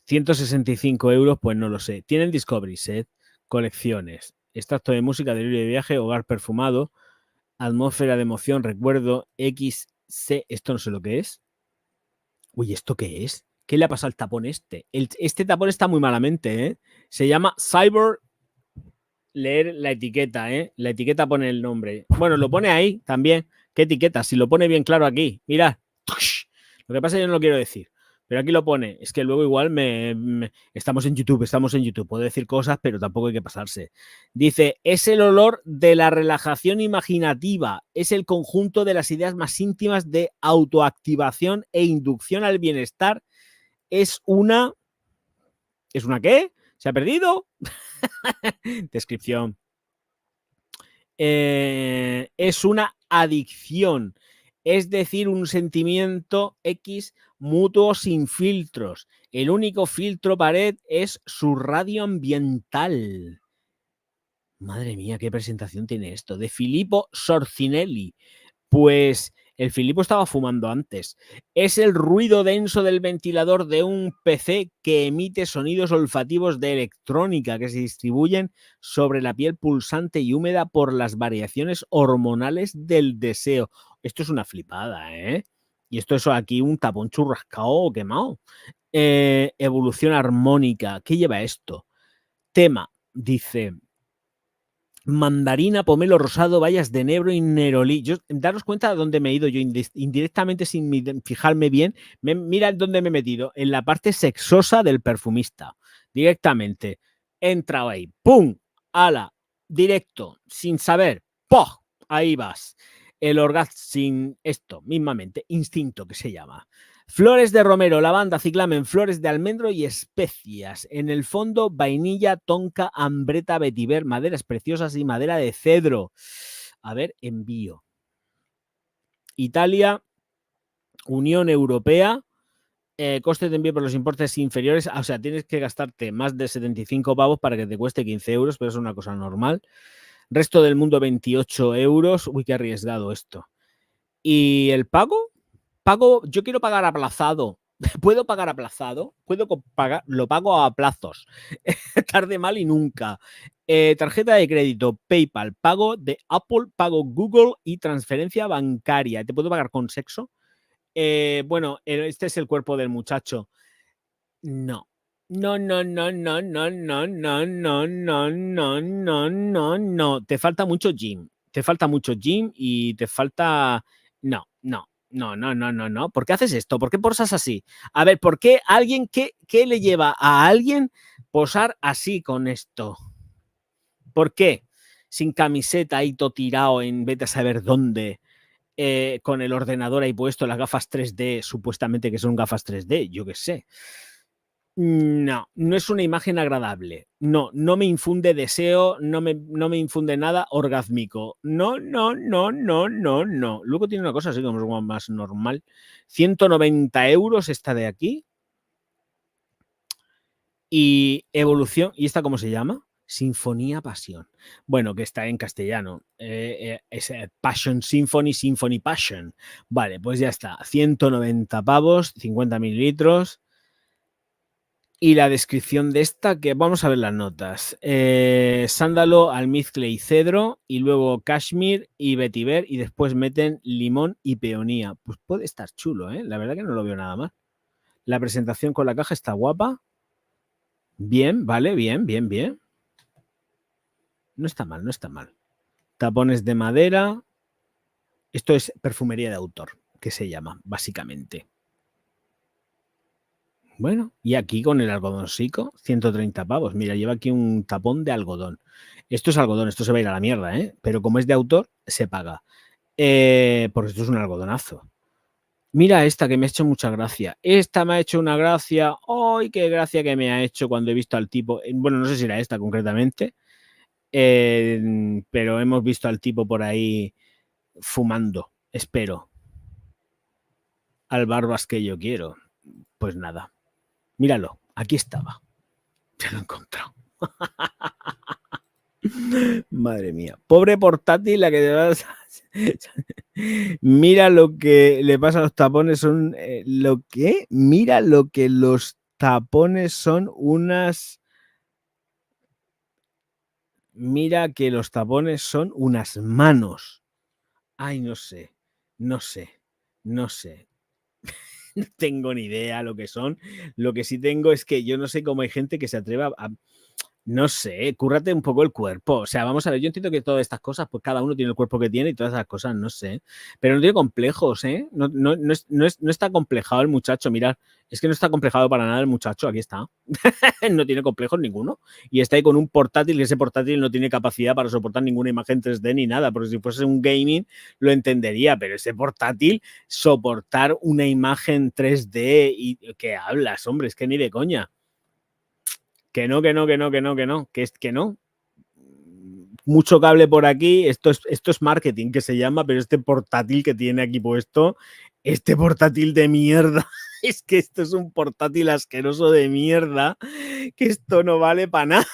165 euros, pues no lo sé. Tienen Discovery Set, colecciones, extracto de música, delirio de viaje, hogar perfumado, atmósfera de emoción, recuerdo, XC, esto no sé lo que es. Uy, ¿esto qué es? ¿Qué le ha pasado al tapón este? Este tapón está muy malamente, ¿eh? Se llama Cyber. Leer la etiqueta, ¿eh? La etiqueta pone el nombre. Bueno, lo pone ahí también. ¿Qué etiqueta? Si lo pone bien claro aquí. Mira. Lo que pasa es que yo no lo quiero decir. Pero aquí lo pone. Es que luego igual estamos en YouTube. Puedo decir cosas, pero tampoco hay que pasarse. Dice, es el olor de la relajación imaginativa. Es el conjunto de las ideas más íntimas de autoactivación e inducción al bienestar. ¿Es una qué? ¿Se ha perdido? Descripción. es una adicción, es decir, un sentimiento X mutuo sin filtros. El único filtro pared es su radio ambiental. Madre mía, qué presentación tiene esto. De Filippo Sorcinelli. Pues el Filippo estaba fumando antes. Es el ruido denso del ventilador de un PC que emite sonidos olfativos de electrónica que se distribuyen sobre la piel pulsante y húmeda por las variaciones hormonales del deseo. Esto es una flipada, ¿eh? Y esto es aquí un tapón churrascado o quemado. Evolución armónica. ¿Qué lleva esto? Tema, dice... Mandarina, pomelo rosado, bayas de enebro y nerolí. Daros cuenta de dónde me he ido yo indirectamente sin fijarme bien. Mira dónde me he metido. En la parte sexosa del perfumista. Directamente. He entrado ahí. ¡Pum! ¡Hala! Directo. Sin saber. ¡Poh! Ahí vas. El orgasmo sin esto, mismamente. Instinto que se llama. Flores de romero, lavanda, ciclamen, flores de almendro y especias. En el fondo, vainilla, tonka, ambreta, vetiver, maderas preciosas y madera de cedro. A ver, envío. Italia, Unión Europea, coste de envío por los importes inferiores. O sea, tienes que gastarte más de 75 pavos para que te cueste 15 euros, pero es una cosa normal. Resto del mundo, 28 euros. Uy, qué arriesgado esto. ¿Y el pago? Yo quiero pagar aplazado. ¿Puedo pagar aplazado? Lo pago a plazos. Tarde, mal y nunca. Tarjeta de crédito, PayPal, pago de Apple, pago Google y transferencia bancaria. ¿Te puedo pagar con sexo? Bueno, este es el cuerpo del muchacho. No. No. Te falta mucho gym. Y te falta... No. ¿Por qué haces esto? ¿Por qué posas así? A ver, ¿por qué alguien, qué le lleva a alguien posar así con esto? ¿Por qué? Sin camiseta ahí todo tirado en vete a saber dónde, con el ordenador ahí puesto, las gafas 3D, supuestamente que son gafas 3D, yo qué sé. No es una imagen agradable. No me infunde deseo, no me infunde nada orgásmico. No. Luego tiene una cosa así como más normal. 190 euros esta de aquí. Y evolución, ¿y esta cómo se llama? Sinfonía Pasión. Bueno, que está en castellano. Es Passion Symphony, Symphony Passion. Vale, pues ya está. 190 pavos, 50 mililitros. Y la descripción de esta, que vamos a ver las notas. Sándalo, almizcle y cedro, y luego cashmere y vetiver, y después meten limón y peonía. Pues puede estar chulo, ¿eh? La verdad que no lo veo nada mal. La presentación con la caja está guapa. Bien, vale, bien. No está mal. Tapones de madera. Esto es perfumería de autor, que se llama, básicamente. Bueno, y aquí con el algodoncico, 130 pavos. Mira, lleva aquí un tapón de algodón. Esto es algodón, esto se va a ir a la mierda, ¿eh? Pero como es de autor, se paga. Porque esto es un algodonazo. Mira esta que me ha hecho mucha gracia. Esta me ha hecho una gracia. ¡Ay, qué gracia que me ha hecho cuando he visto al tipo! Bueno, no sé si era esta concretamente. Pero hemos visto al tipo por ahí fumando. Espero. Al barbas que yo quiero. Pues nada. Míralo, aquí estaba. Ya lo he encontrado. Madre mía. Pobre portátil, la que te vas a... Mira lo que le pasa a los tapones. Son lo que. Mira lo que los tapones son unas. Mira que los tapones son unas manos. Ay, no sé. No tengo ni idea lo que son. Lo que sí tengo es que yo no sé cómo hay gente que se atreva a... No sé, cúrrate un poco el cuerpo. O sea, vamos a ver, yo entiendo que todas estas cosas, pues cada uno tiene el cuerpo que tiene y todas esas cosas, no sé. Pero no tiene complejos, ¿eh? No está complejado el muchacho, mirad. Es que no está complejado para nada el muchacho, aquí está. No tiene complejos ninguno. Y está ahí con un portátil y ese portátil no tiene capacidad para soportar ninguna imagen 3D ni nada. Porque si fuese un gaming lo entendería, pero ese portátil soportar una imagen 3D y ¿qué hablas, hombre? Es que ni de coña. Que no. mucho cable por aquí. Esto es marketing, que se llama, pero este portátil que tiene aquí puesto, este portátil de mierda, es que esto es un portátil asqueroso de mierda, que esto no vale para nada.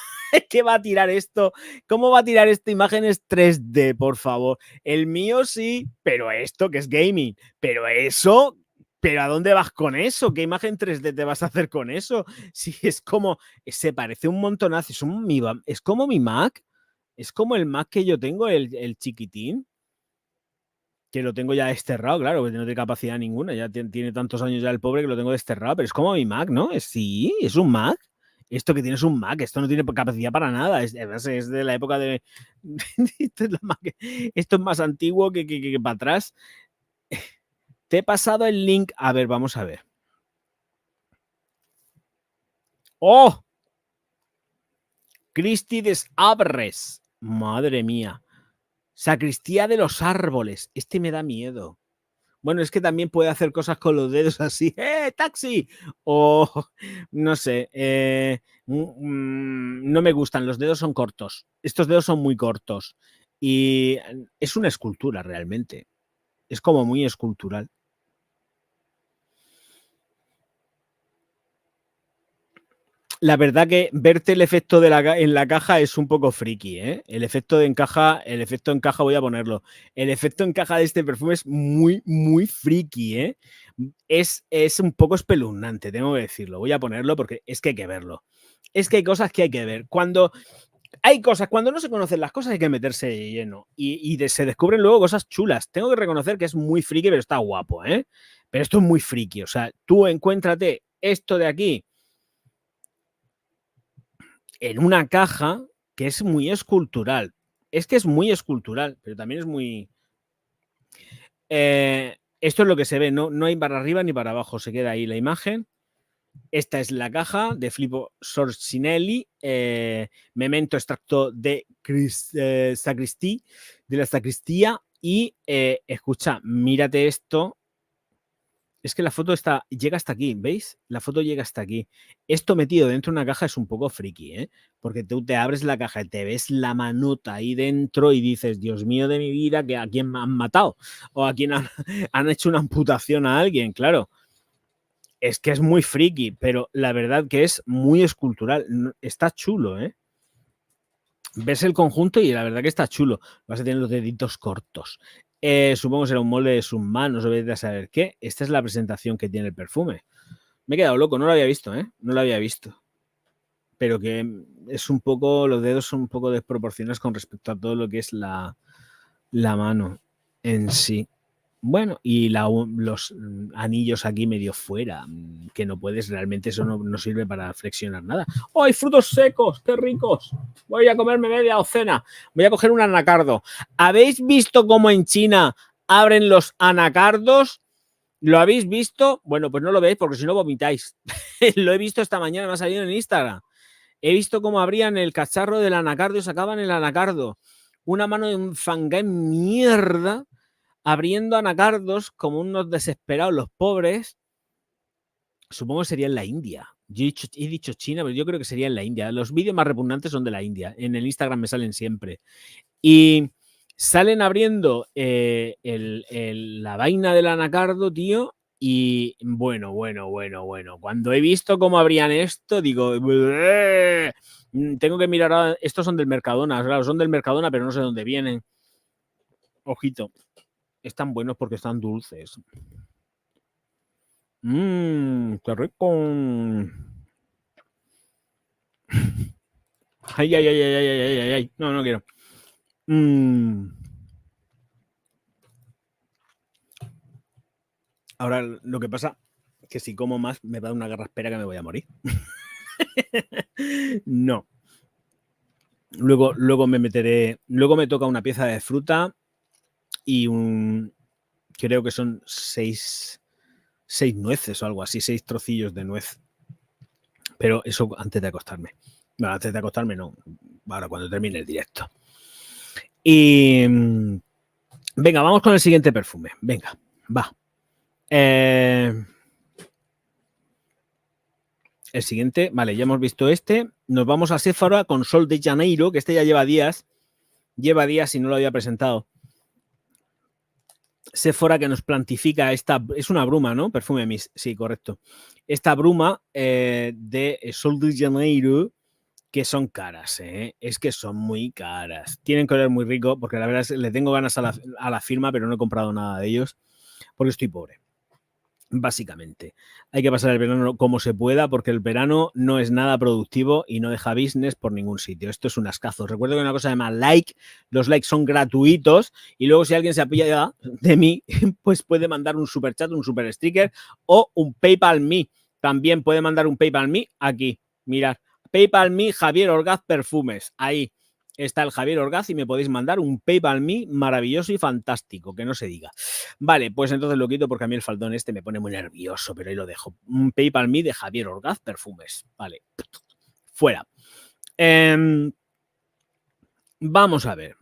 ¿Qué va a tirar esto? ¿Cómo va a tirar esta imágenes 3D, por favor? El mío sí, pero esto que es gaming, pero eso... ¿Pero a dónde vas con eso? ¿Qué imagen 3D te vas a hacer con eso? Si es como... Se parece un montonazo. Es como mi Mac. Es como el Mac que yo tengo, el chiquitín. Que lo tengo ya desterrado, claro, que no tiene capacidad ninguna. Ya tiene tantos años ya el pobre que lo tengo desterrado. Pero es como mi Mac, ¿no? Sí, es un Mac. Esto que tiene es un Mac. Esto no tiene capacidad para nada. Es de la época de... Esto es más antiguo que para atrás. Te he pasado el link. A ver, vamos a ver. ¡Oh! Cristi des Arbres. Madre mía. Sacristía de los árboles. Este me da miedo. Bueno, es que también puede hacer cosas con los dedos así. ¡Taxi! O no sé. No me gustan. Los dedos son cortos. Estos dedos son muy cortos. Y es una escultura realmente. Es como muy escultural. La verdad que verte el efecto en la caja es un poco friki, ¿eh? El efecto en caja voy a ponerlo. El efecto en caja de este perfume es muy, muy friki, ¿eh? Es un poco espeluznante, tengo que decirlo. Voy a ponerlo porque es que hay que verlo. Es que hay cosas que hay que ver. Cuando no se conocen las cosas hay que meterse de lleno. Y se descubren luego cosas chulas. Tengo que reconocer que es muy friki, pero está guapo, ¿eh? Pero esto es muy friki. O sea, tú encuéntrate esto de aquí en una caja que es muy escultural. Es que es muy escultural, pero también es muy... esto es lo que se ve, no hay para arriba ni para abajo, se queda ahí la imagen. Esta es la caja de Filippo Sorcinelli, memento extracto de la sacristía. Y escucha, mírate esto. Es que la foto llega hasta aquí, ¿veis? La foto llega hasta aquí. Esto metido dentro de una caja es un poco friki, ¿eh? Porque tú te abres la caja y te ves la manota ahí dentro y dices, Dios mío de mi vida, que ¿a quién me han matado? O a quién han hecho una amputación a alguien, claro. Es que es muy friki, pero la verdad que es muy escultural. Está chulo, ¿eh? Ves el conjunto y la verdad que está chulo. Vas a tener los deditos cortos. Supongo que será un molde de sus manos o vete a saber qué. Esta es la presentación que tiene el perfume. Me he quedado loco, no lo había visto, ¿eh? No lo había visto. Pero que es un poco, los dedos son un poco desproporcionados con respecto a todo lo que es la mano en sí. Bueno, y los anillos aquí medio fuera, que no puedes, realmente eso no sirve para flexionar nada. ¡Oh, hay frutos secos! ¡Qué ricos! Voy a comerme media docena. Voy a coger un anacardo. ¿Habéis visto cómo en China abren los anacardos? ¿Lo habéis visto? Bueno, pues no lo veis porque si no vomitáis. Lo he visto esta mañana, me ha salido en Instagram. He visto cómo abrían el cacharro del anacardo y sacaban el anacardo. Una mano de un fangá en mierda abriendo anacardos como unos desesperados los pobres. Supongo que sería en la India. Yo he dicho China, pero yo creo que sería en la India. Los vídeos más repugnantes son de la India. En el Instagram me salen siempre. Y salen abriendo la vaina del anacardo, tío. Y bueno. Cuando he visto cómo abrían esto, digo, tengo que mirar ahora. Estos son del Mercadona, claro, son del Mercadona, pero no sé dónde vienen. Ojito. Están buenos porque están dulces. Qué rico. Ay. No quiero. Ahora lo que pasa es que si como más me va a dar una garraspera que me voy a morir. No. Luego me meteré. Luego me toca una pieza de fruta y creo que son 6 nueces o algo así, 6 trocillos de nuez. Pero eso antes de acostarme. Bueno, antes de acostarme no. Ahora cuando termine el directo. Y venga, vamos con el siguiente perfume. Venga, va. El siguiente, vale, ya hemos visto este. Nos vamos a Sephora con Sol de Janeiro, que este ya lleva días lleva días y no lo había presentado. Sephora que nos plantifica esta, es una bruma, ¿no? Perfume Mist, sí, correcto. Esta bruma de Sol de Janeiro, que son caras, es que son muy caras. Tienen que oler muy rico, porque la verdad es que le tengo ganas a la firma, pero no he comprado nada de ellos, porque estoy pobre. Básicamente, hay que pasar el verano como se pueda, porque el verano no es nada productivo y no deja business por ningún sitio. Esto es un ascazo. Recuerdo que una cosa se llama like, los likes son gratuitos y luego si alguien se apilla de mí, pues puede mandar un super chat, un super sticker o un PayPal Me. También puede mandar un PayPal Me aquí. Mirad, PayPal Me Javier Orgaz Perfumes. Ahí está el Javier Orgaz y me podéis mandar un PayPal Me maravilloso y fantástico, que no se diga. Vale, pues entonces lo quito porque a mí el faldón este me pone muy nervioso, pero ahí lo dejo. Un PayPal Me de Javier Orgaz Perfumes. Vale, fuera. Vamos a ver.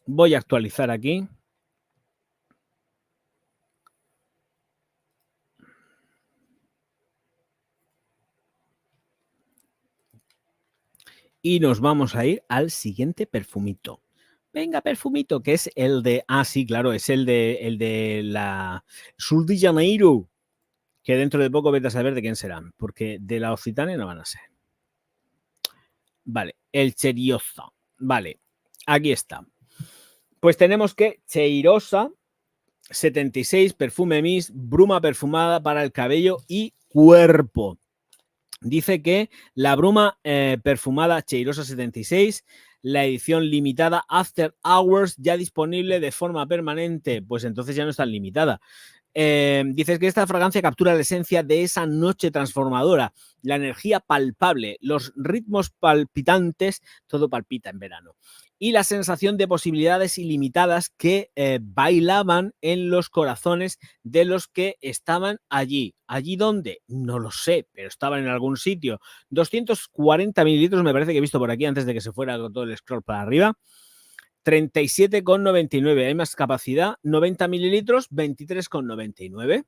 Voy a actualizar aquí. Y nos vamos a ir al siguiente perfumito. Venga, perfumito, que es el de... Ah, sí, claro, es el de la Sol de Janeiro, que dentro de poco vete a saber de quién serán, porque de la Occitania no van a ser. Vale, el Cherioza. Vale, aquí está. Pues tenemos que Cheirosa 76, perfume Mist, bruma perfumada para el cabello y cuerpo. Dice que la bruma perfumada Cheirosa 76, la edición limitada After Hours, ya disponible de forma permanente. Pues entonces ya no está limitada. Dices que esta fragancia captura la esencia de esa noche transformadora, la energía palpable, los ritmos palpitantes, todo palpita en verano, y la sensación de posibilidades ilimitadas que bailaban en los corazones de los que estaban allí. ¿Allí dónde? No lo sé, pero estaban en algún sitio. 240 mililitros me parece que he visto por aquí antes de que se fuera todo el scroll para arriba. 37,99. Hay más capacidad. 90 mililitros, 23,99.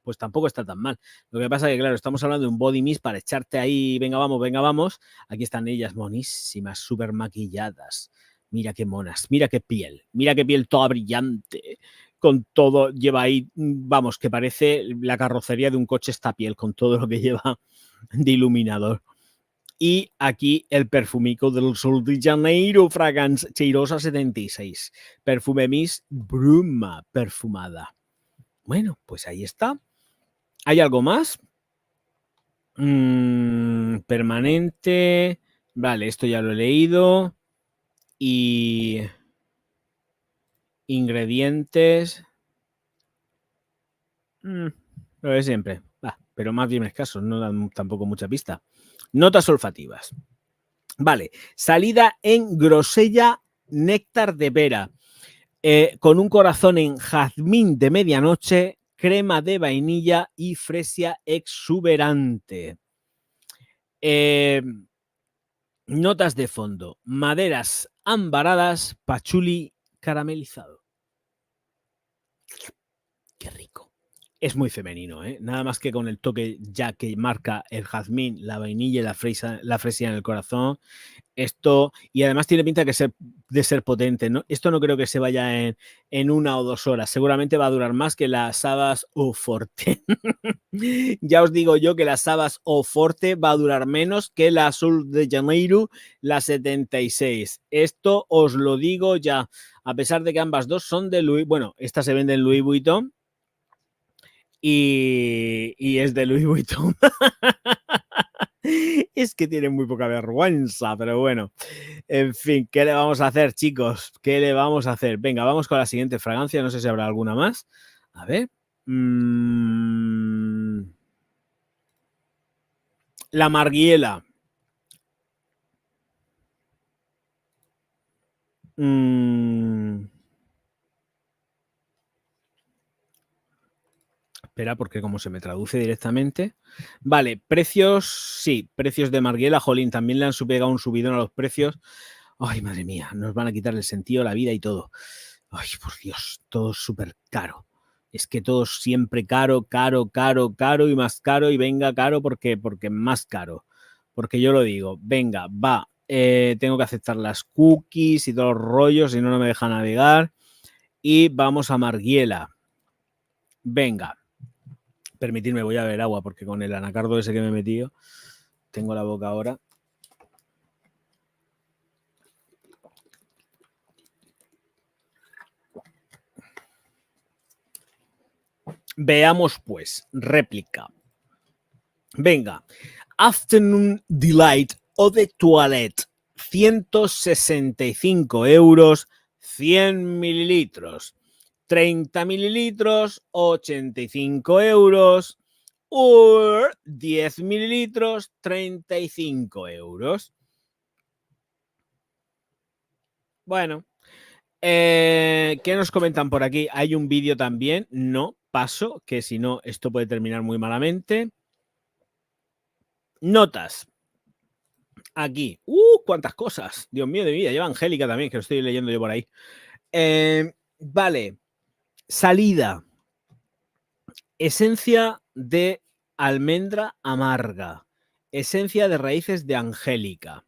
Pues tampoco está tan mal. Lo que pasa es que, claro, estamos hablando de un body mist para echarte ahí, venga, vamos, venga, vamos. Aquí están ellas monísimas, súper maquilladas. Mira qué monas, mira qué piel toda brillante. Con todo, lleva ahí, vamos, que parece la carrocería de un coche esta piel, con todo lo que lleva de iluminador. Y aquí el perfumico del Sol de Janeiro, Fragrance Cheirosa 76. Perfume Mist Bruma perfumada. Bueno, pues ahí está. ¿Hay algo más? Permanente. Vale, esto ya lo he leído. Y ingredientes. Lo de siempre. Pero más bien escasos, no dan tampoco mucha pista. Notas olfativas. Vale, salida en grosella néctar de pera, con un corazón en jazmín de medianoche, crema de vainilla y fresia exuberante. Notas de fondo, maderas ambaradas, pachuli caramelizado. Qué rico. Es muy femenino, ¿eh? Nada más que con el toque ya que marca el jazmín, la vainilla y la fresia en el corazón. Esto, y además tiene pinta de ser potente, ¿no? Esto no creo que se vaya en 1 o 2 horas. Seguramente va a durar más que las Sabas o Forte. Ya os digo yo que las Sabas o Forte va a durar menos que la Sol de Janeiro, la 76. Esto os lo digo ya. A pesar de que ambas dos son de Louis... Bueno, esta se vende en Louis Vuitton. Y es de Louis Vuitton. Es que tiene muy poca vergüenza, pero bueno. En fin, ¿qué le vamos a hacer, chicos? ¿Qué le vamos a hacer? Venga, vamos con la siguiente fragancia. No sé si habrá alguna más. A ver. La Margiela. Espera, porque como se me traduce directamente. Vale, precios, sí, precios de Margiela. Jolín, también le han pegado un subidón a los precios. Ay, madre mía, nos van a quitar el sentido, la vida y todo. Ay, por Dios, todo súper caro. Es que todo siempre caro, caro, caro, caro y más caro y venga caro porque más caro. Porque yo lo digo, venga, va. tengo que aceptar las cookies y todos los rollos, si no, no me deja navegar. Y vamos a Margiela. Venga. Permitidme, voy a beber agua porque con el anacardo ese que me he metido tengo la boca ahora. Veamos pues, réplica. Venga, Afternoon Delight Eau de Toilette, 165 euros, 100 mililitros. 30 mililitros, 85 euros. 10 mililitros, 35 euros. Bueno, ¿qué nos comentan por aquí? Hay un vídeo también. No, paso, que si no, esto puede terminar muy malamente. Notas. Aquí. ¡Cuántas cosas! Dios mío de vida. Lleva Angélica también, que lo estoy leyendo yo por ahí. Vale. Salida. Esencia de almendra amarga. Esencia de raíces de Angélica.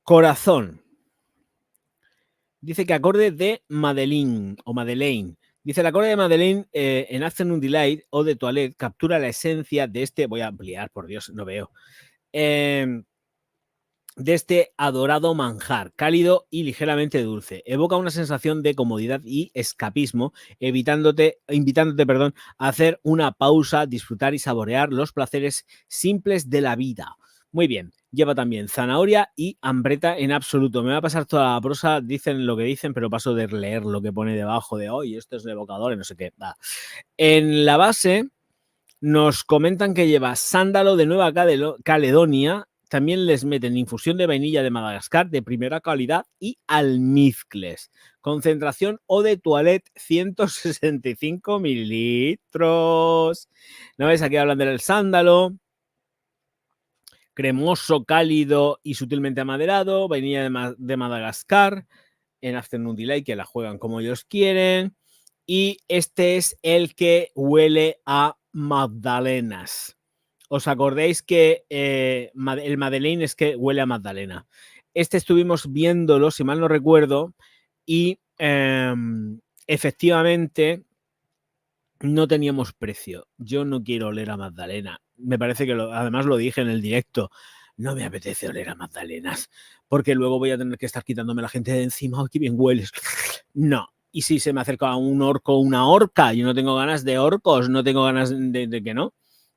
Corazón. Dice que acorde de Madeleine o Madeleine. Dice el acorde de Madeleine en Afternoon Delight o de Toilette captura la esencia de este. Voy a ampliar, por Dios, no veo. De este adorado manjar, cálido y ligeramente dulce. Evoca una sensación de comodidad y escapismo, invitándote, a hacer una pausa, disfrutar y saborear los placeres simples de la vida. Muy bien, lleva también zanahoria y ambreta en absoluto. Me va a pasar toda la prosa, dicen lo que dicen, pero paso de leer lo que pone debajo de hoy, esto es evocador y no sé qué. Va. En la base nos comentan que lleva sándalo de Nueva Caledonia. También les meten infusión de vainilla de Madagascar de primera calidad y almizcles. Concentración Eau de Toilette 165 mililitros. ¿No ves? Aquí hablan del sándalo. Cremoso, cálido y sutilmente amaderado. Vainilla de Madagascar. En Afternoon Delight, que la juegan como ellos quieren. Y este es el que huele a magdalenas. ¿Os acordáis que el Madeleine es que huele a magdalena? Este estuvimos viéndolo, si mal no recuerdo, y efectivamente no teníamos precio. Yo no quiero oler a magdalena. Me parece que además lo dije en el directo. No me apetece oler a magdalenas, porque luego voy a tener que estar quitándome la gente de encima. ¡Oh, qué bien hueles! No. Y si se me acerca un orco o una orca, yo no tengo ganas de orcos, no tengo ganas de que no.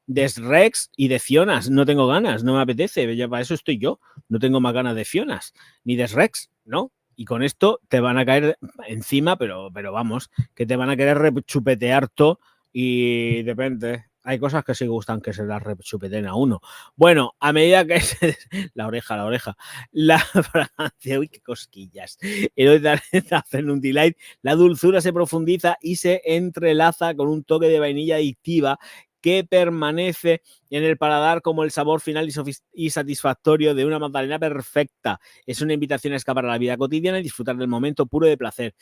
De Rex y de Fionas, no tengo ganas, no me apetece, ya para eso estoy yo, no tengo más ganas de Fionas, ni de Rex, ¿no? Y con esto te van a caer encima, pero vamos, que te van a querer rechupetear todo y depende. Hay cosas que sí gustan que se las rechupeten a uno. Bueno, a medida que la oreja, la fragancia, uy, qué cosquillas. El Afternoon Delight, la dulzura se profundiza y se entrelaza con un toque de vainilla adictiva que permanece en el paladar como el sabor final y satisfactorio de una magdalena perfecta. Es una invitación a escapar a la vida cotidiana y disfrutar del momento puro de placer.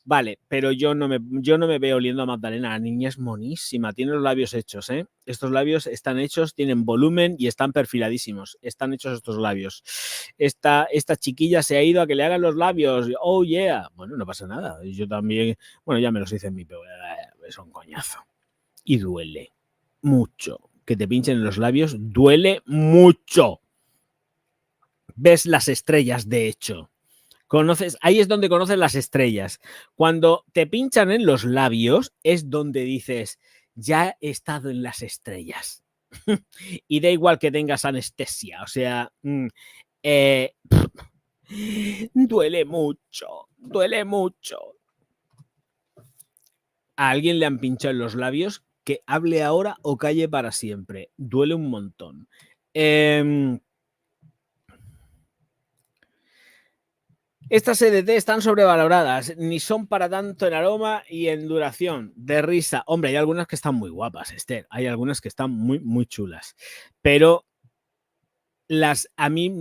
Vale, pero yo no me veo oliendo a magdalena. La niña es monísima, tiene los labios hechos, ¿eh? Estos labios están hechos, tienen volumen y están perfiladísimos. Están hechos estos labios. Esta chiquilla se ha ido a que le hagan los labios. Oh, yeah. Bueno, no pasa nada. Yo también, bueno, ya me los hice en mi peor. Es un coñazo. Y duele mucho. Que te pinchen en los labios duele mucho. Ves las estrellas, de hecho. Ahí es donde conoces las estrellas. Cuando te pinchan en los labios es donde dices, ya he estado en las estrellas. Y da igual que tengas anestesia. O sea, duele mucho. Duele mucho. A alguien le han pinchado en los labios, que hable ahora o calle para siempre. Duele un montón. Estas EDT están sobrevaloradas, ni son para tanto en aroma y en duración. De risa. Hombre, hay algunas que están muy guapas, Esther. Hay algunas que están muy, muy chulas. Pero a mí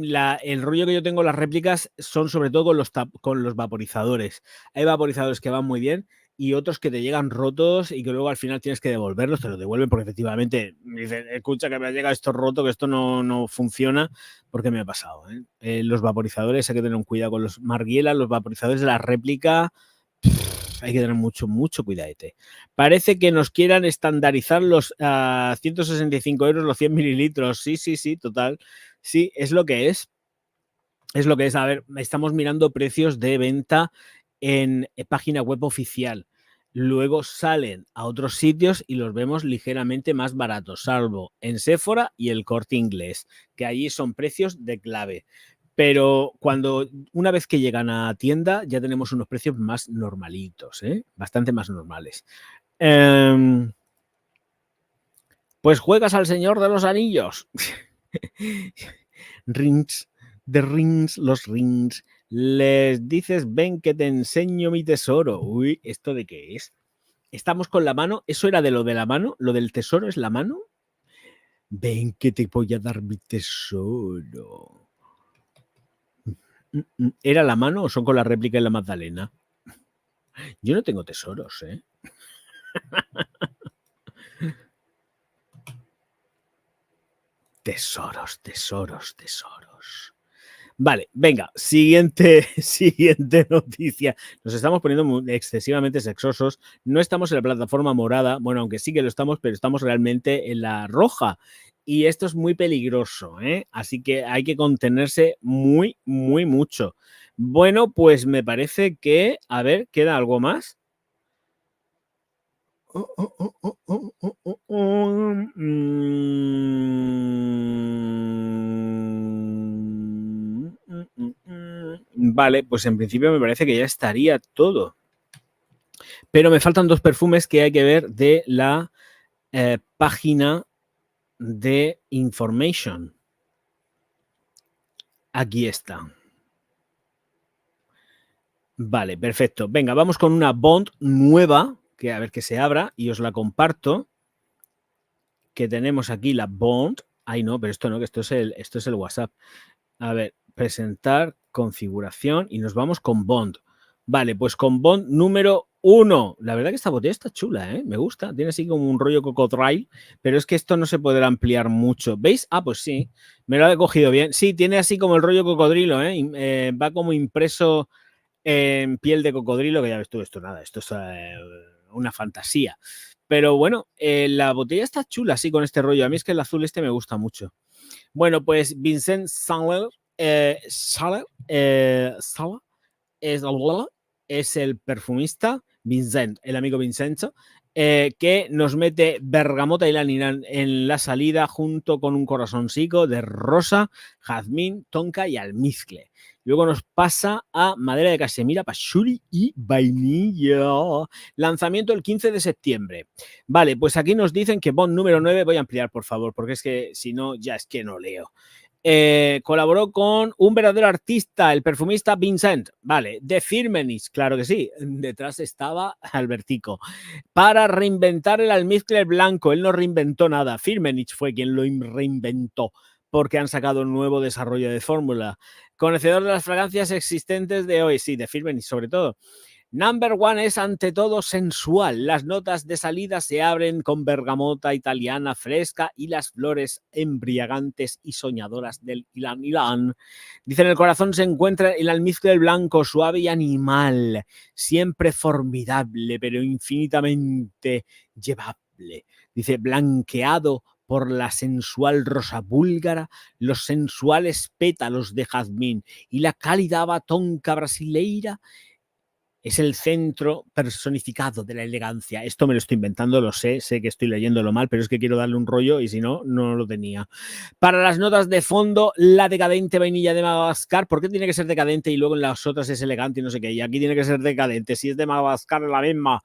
el rollo que yo tengo las réplicas son sobre todo con los vaporizadores. Hay vaporizadores que van muy bien y otros que te llegan rotos y que luego al final tienes que devolverlos, te los devuelven porque efectivamente dicen, escucha que me ha llegado esto roto, que esto no funciona, porque me ha pasado. Los vaporizadores, hay que tener un cuidado con los Margiela, los vaporizadores de la réplica, hay que tener mucho cuidadete. Parece que nos quieran estandarizar los 165 euros los 100 mililitros. Sí, total. Sí, es lo que es. Es lo que es. A ver, estamos mirando precios de venta en página web oficial. Luego salen a otros sitios y los vemos ligeramente más baratos, salvo en Sephora y el Corte Inglés, que allí son precios de clave. Pero una vez que llegan a tienda ya tenemos unos precios más normalitos, bastante más normales. Pues juegas al Señor de los Anillos. Rings, los rings. Les dices, ven que te enseño mi tesoro. Uy, ¿esto de qué es? Estamos con la mano. ¿Eso era de lo de la mano? ¿Lo del tesoro es la mano? Ven que te voy a dar mi tesoro. ¿Era la mano o son con la réplica y la Magdalena? Yo no tengo tesoros, ¿eh? Tesoros. Vale, venga, siguiente noticia. Nos estamos poniendo excesivamente sexosos. No estamos en la plataforma morada. Bueno, aunque sí que lo estamos, pero estamos realmente en la roja. Y esto es muy peligroso, ¿eh? Así que hay que contenerse muy mucho. Bueno, pues me parece que, a ver, ¿queda algo más? Vale, pues en principio me parece que ya estaría todo. Pero me faltan dos perfumes que hay que ver de la página de Information. Aquí está. Vale, perfecto. Venga, vamos con una Bond nueva, que a ver que se abra y os la comparto. Que tenemos aquí la Bond. Ay, no, pero esto no, que esto es el WhatsApp. A ver, presentar, configuración y nos vamos con Bond. Vale, pues con Bond número 1. La verdad que esta botella está chula, ¿eh? Me gusta. Tiene así como un rollo cocodrilo, pero es que esto no se podrá ampliar mucho. ¿Veis? Ah, pues sí. Me lo he cogido bien. Sí, tiene así como el rollo cocodrilo, ¿eh? Va como impreso en piel de cocodrilo, que ya ves tú, esto nada, esto es una fantasía. Pero bueno, la botella está chula así con este rollo. A mí es que el azul este me gusta mucho. Bueno, pues Vincent Saller es el perfumista, Vincent, el amigo Vincenzo, que nos mete bergamota y lanina en la salida junto con un corazoncito de rosa, jazmín, tonka y almizcle. Luego nos pasa a madera de casemira, pachuli y vainilla. Lanzamiento el 15 de septiembre. Vale, pues aquí nos dicen que Bond número 9, voy a ampliar por favor, porque es que si no, ya es que no leo. Colaboró con un verdadero artista, el perfumista Vincent, vale, de Firmenich, claro que sí, detrás estaba Albertico, para reinventar el almizcle blanco. Él no reinventó nada, Firmenich fue quien lo reinventó, porque han sacado un nuevo desarrollo de fórmula. Conocedor de las fragancias existentes de hoy, sí, de Firmenich sobre todo. Number one es ante todo sensual. Las notas de salida se abren con bergamota italiana fresca y las flores embriagantes y soñadoras del ylang ylang. Dice, en el corazón se encuentra el almizcle blanco, suave y animal, siempre formidable, pero infinitamente llevable. Dice, blanqueado por la sensual rosa búlgara, los sensuales pétalos de jazmín y la cálida batonca brasileira. Es el centro personificado de la elegancia. Esto me lo estoy inventando, lo sé que estoy leyéndolo mal, pero es que quiero darle un rollo y si no, no lo tenía. Para las notas de fondo, la decadente vainilla de Madagascar. ¿Por qué tiene que ser decadente y luego en las otras es elegante y no sé qué? Y aquí tiene que ser decadente. Si es de Madagascar, la misma.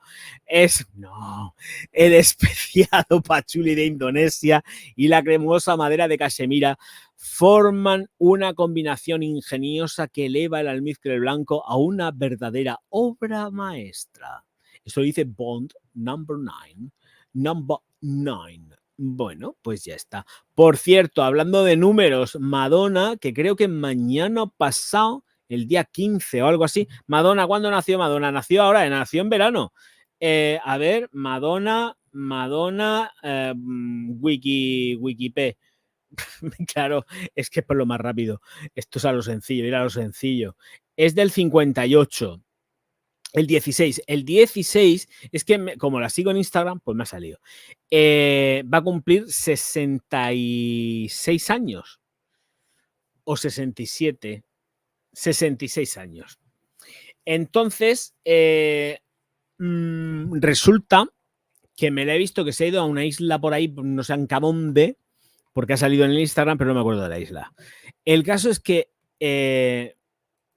No. El especiado pachuli de Indonesia y la cremosa madera de Casemira forman una combinación ingeniosa que eleva el almizcle blanco a una verdadera obra maestra. Esto dice Bond number 9. Bueno, pues ya está. Por cierto, hablando de números, Madonna, que creo que mañana pasado, el día 15 o algo así. Madonna, ¿cuándo nació Madonna? Nació ahora, nació en verano. A ver, Madonna, Wikipedia. Claro, es que es por lo más rápido. Esto es a lo sencillo, ir a lo sencillo. Es del 58. El 16. El 16 es que, como la sigo en Instagram, pues me ha salido. Va a cumplir 66 años. O 67. 66 años. Entonces, resulta que me la he visto que se ha ido a una isla por ahí, no sé en dónde, porque ha salido en el Instagram, pero no me acuerdo de la isla. El caso es que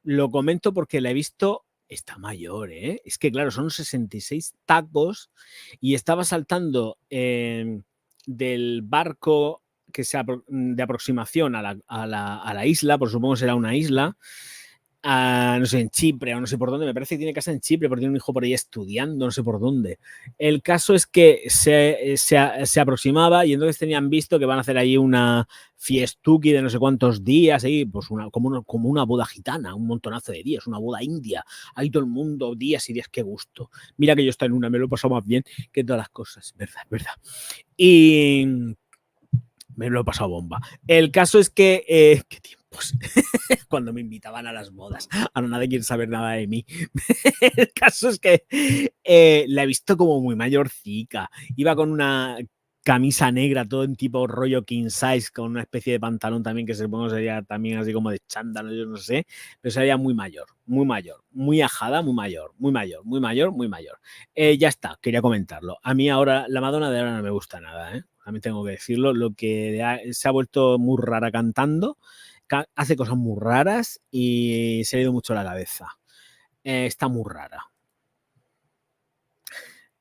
lo comento porque la he visto, está mayor, ¿eh? Es que claro, son 66 tacos y estaba saltando del barco que sea de aproximación a la isla, por supongo que será una isla, no sé, en Chipre o no sé por dónde, me parece que tiene casa en Chipre porque tiene un hijo por ahí estudiando, no sé por dónde. El caso es que se aproximaba y entonces tenían visto que van a hacer ahí una fiestuki de no sé cuántos días, ahí, pues como una boda gitana, un montonazo de días, una boda india, ahí todo el mundo, días y días, qué gusto. Mira que yo estoy en una, me lo he pasado más bien que todas las cosas, verdad, verdad. Y me lo he pasado bomba. El caso es que, qué tiempos, cuando me invitaban a las bodas. Ahora nadie quiere saber nada de mí. El caso es que la he visto como muy mayorcica. Iba con una camisa negra, todo en tipo rollo king size, con una especie de pantalón también que supongo sería también así como de chándalo, yo no sé, pero sería muy mayor, muy ajada, muy mayor, muy mayor, muy mayor, muy mayor. Ya está, quería comentarlo. A mí ahora, la Madonna de ahora no me gusta nada, ¿eh? A mí tengo que decirlo, lo que se ha vuelto muy rara cantando, hace cosas muy raras y se le ha ido mucho la cabeza. Está muy rara.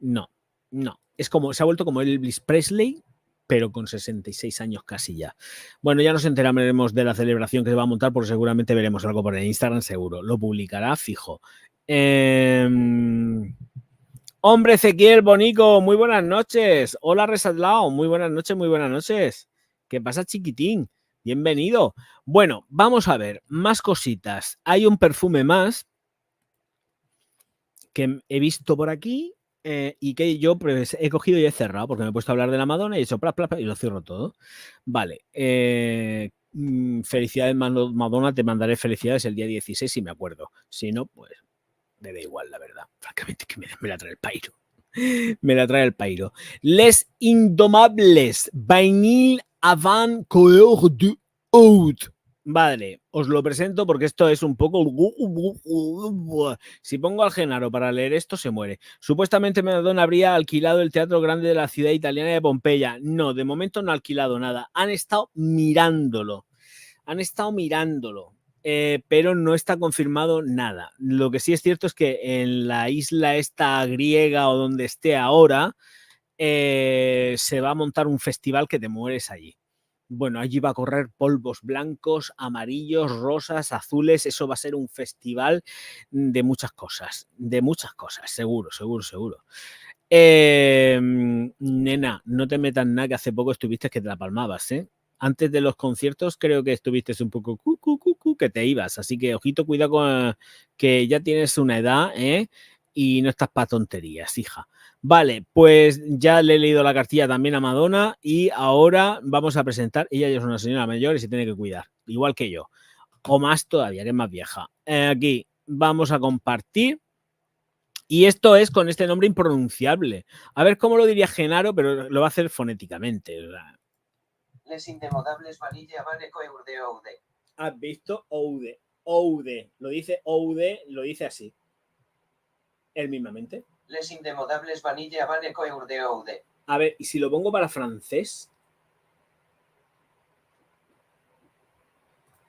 No, no. Es como, se ha vuelto como Elvis Presley, pero con 66 años casi ya. Bueno, ya nos enteraremos de la celebración que se va a montar, porque seguramente veremos algo por el Instagram, seguro. Lo publicará fijo. Hombre, Ezequiel Bonico, muy buenas noches. Hola, Resatlao, muy buenas noches, muy buenas noches. ¿Qué pasa, chiquitín? Bienvenido. Bueno, vamos a ver, más cositas. Hay un perfume más que he visto por aquí y que yo pues, he cogido y he cerrado porque me he puesto a hablar de la Madonna y he hecho pla, pla, pla, y lo cierro todo. Vale. Felicidades, Madonna. Te mandaré felicidades el día 16 si me acuerdo. Si no, pues me da igual, la verdad. Francamente, que me la trae el pairo. Me la trae el pairo. Les Indomables, Vainil Avant Coeur du Oud. Vale, os lo presento porque esto es un poco... Si pongo al Genaro para leer esto, se muere. Supuestamente Madonna habría alquilado el Teatro Grande de la ciudad italiana de Pompeya. No, de momento no ha alquilado nada. Han estado mirándolo. Pero no está confirmado nada. Lo que sí es cierto es que en la isla esta griega o donde esté ahora, se va a montar un festival que te mueres allí. Bueno, allí va a correr polvos blancos, amarillos, rosas, azules. Eso va a ser un festival de muchas cosas, seguro, seguro, seguro. Nena, no te metas nada, que hace poco estuviste que te la palmabas, ¿eh? Antes de los conciertos creo que estuviste un poco que te ibas, así que ojito, cuidado con que ya tienes una edad, ¿eh? Y no estás para tonterías, hija. Vale, pues ya le he leído la cartilla también a Madonna y ahora vamos a presentar, ella ya es una señora mayor y se tiene que cuidar, igual que yo, o más todavía, que es más vieja. Aquí vamos a compartir. Y esto es con este nombre impronunciable. A ver cómo lo diría Genaro, pero lo va a hacer fonéticamente. Les Indemodables Vanilla Van Coeur de Oude. ¿Has visto? Oude. Oude. Lo dice Oude, lo dice así. Él mismamente. Les Indemodables Vanilla Van Coeur de Oude. A ver, y si lo pongo para francés.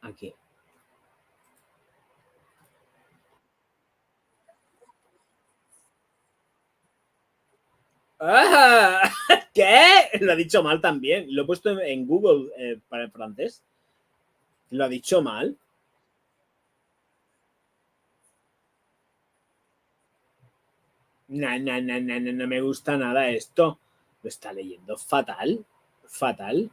Aquí. ¡Ah! ¿Qué? Lo ha dicho mal también. Lo he puesto en Google para el francés. Lo ha dicho mal. No me gusta nada esto. Lo está leyendo fatal. Fatal.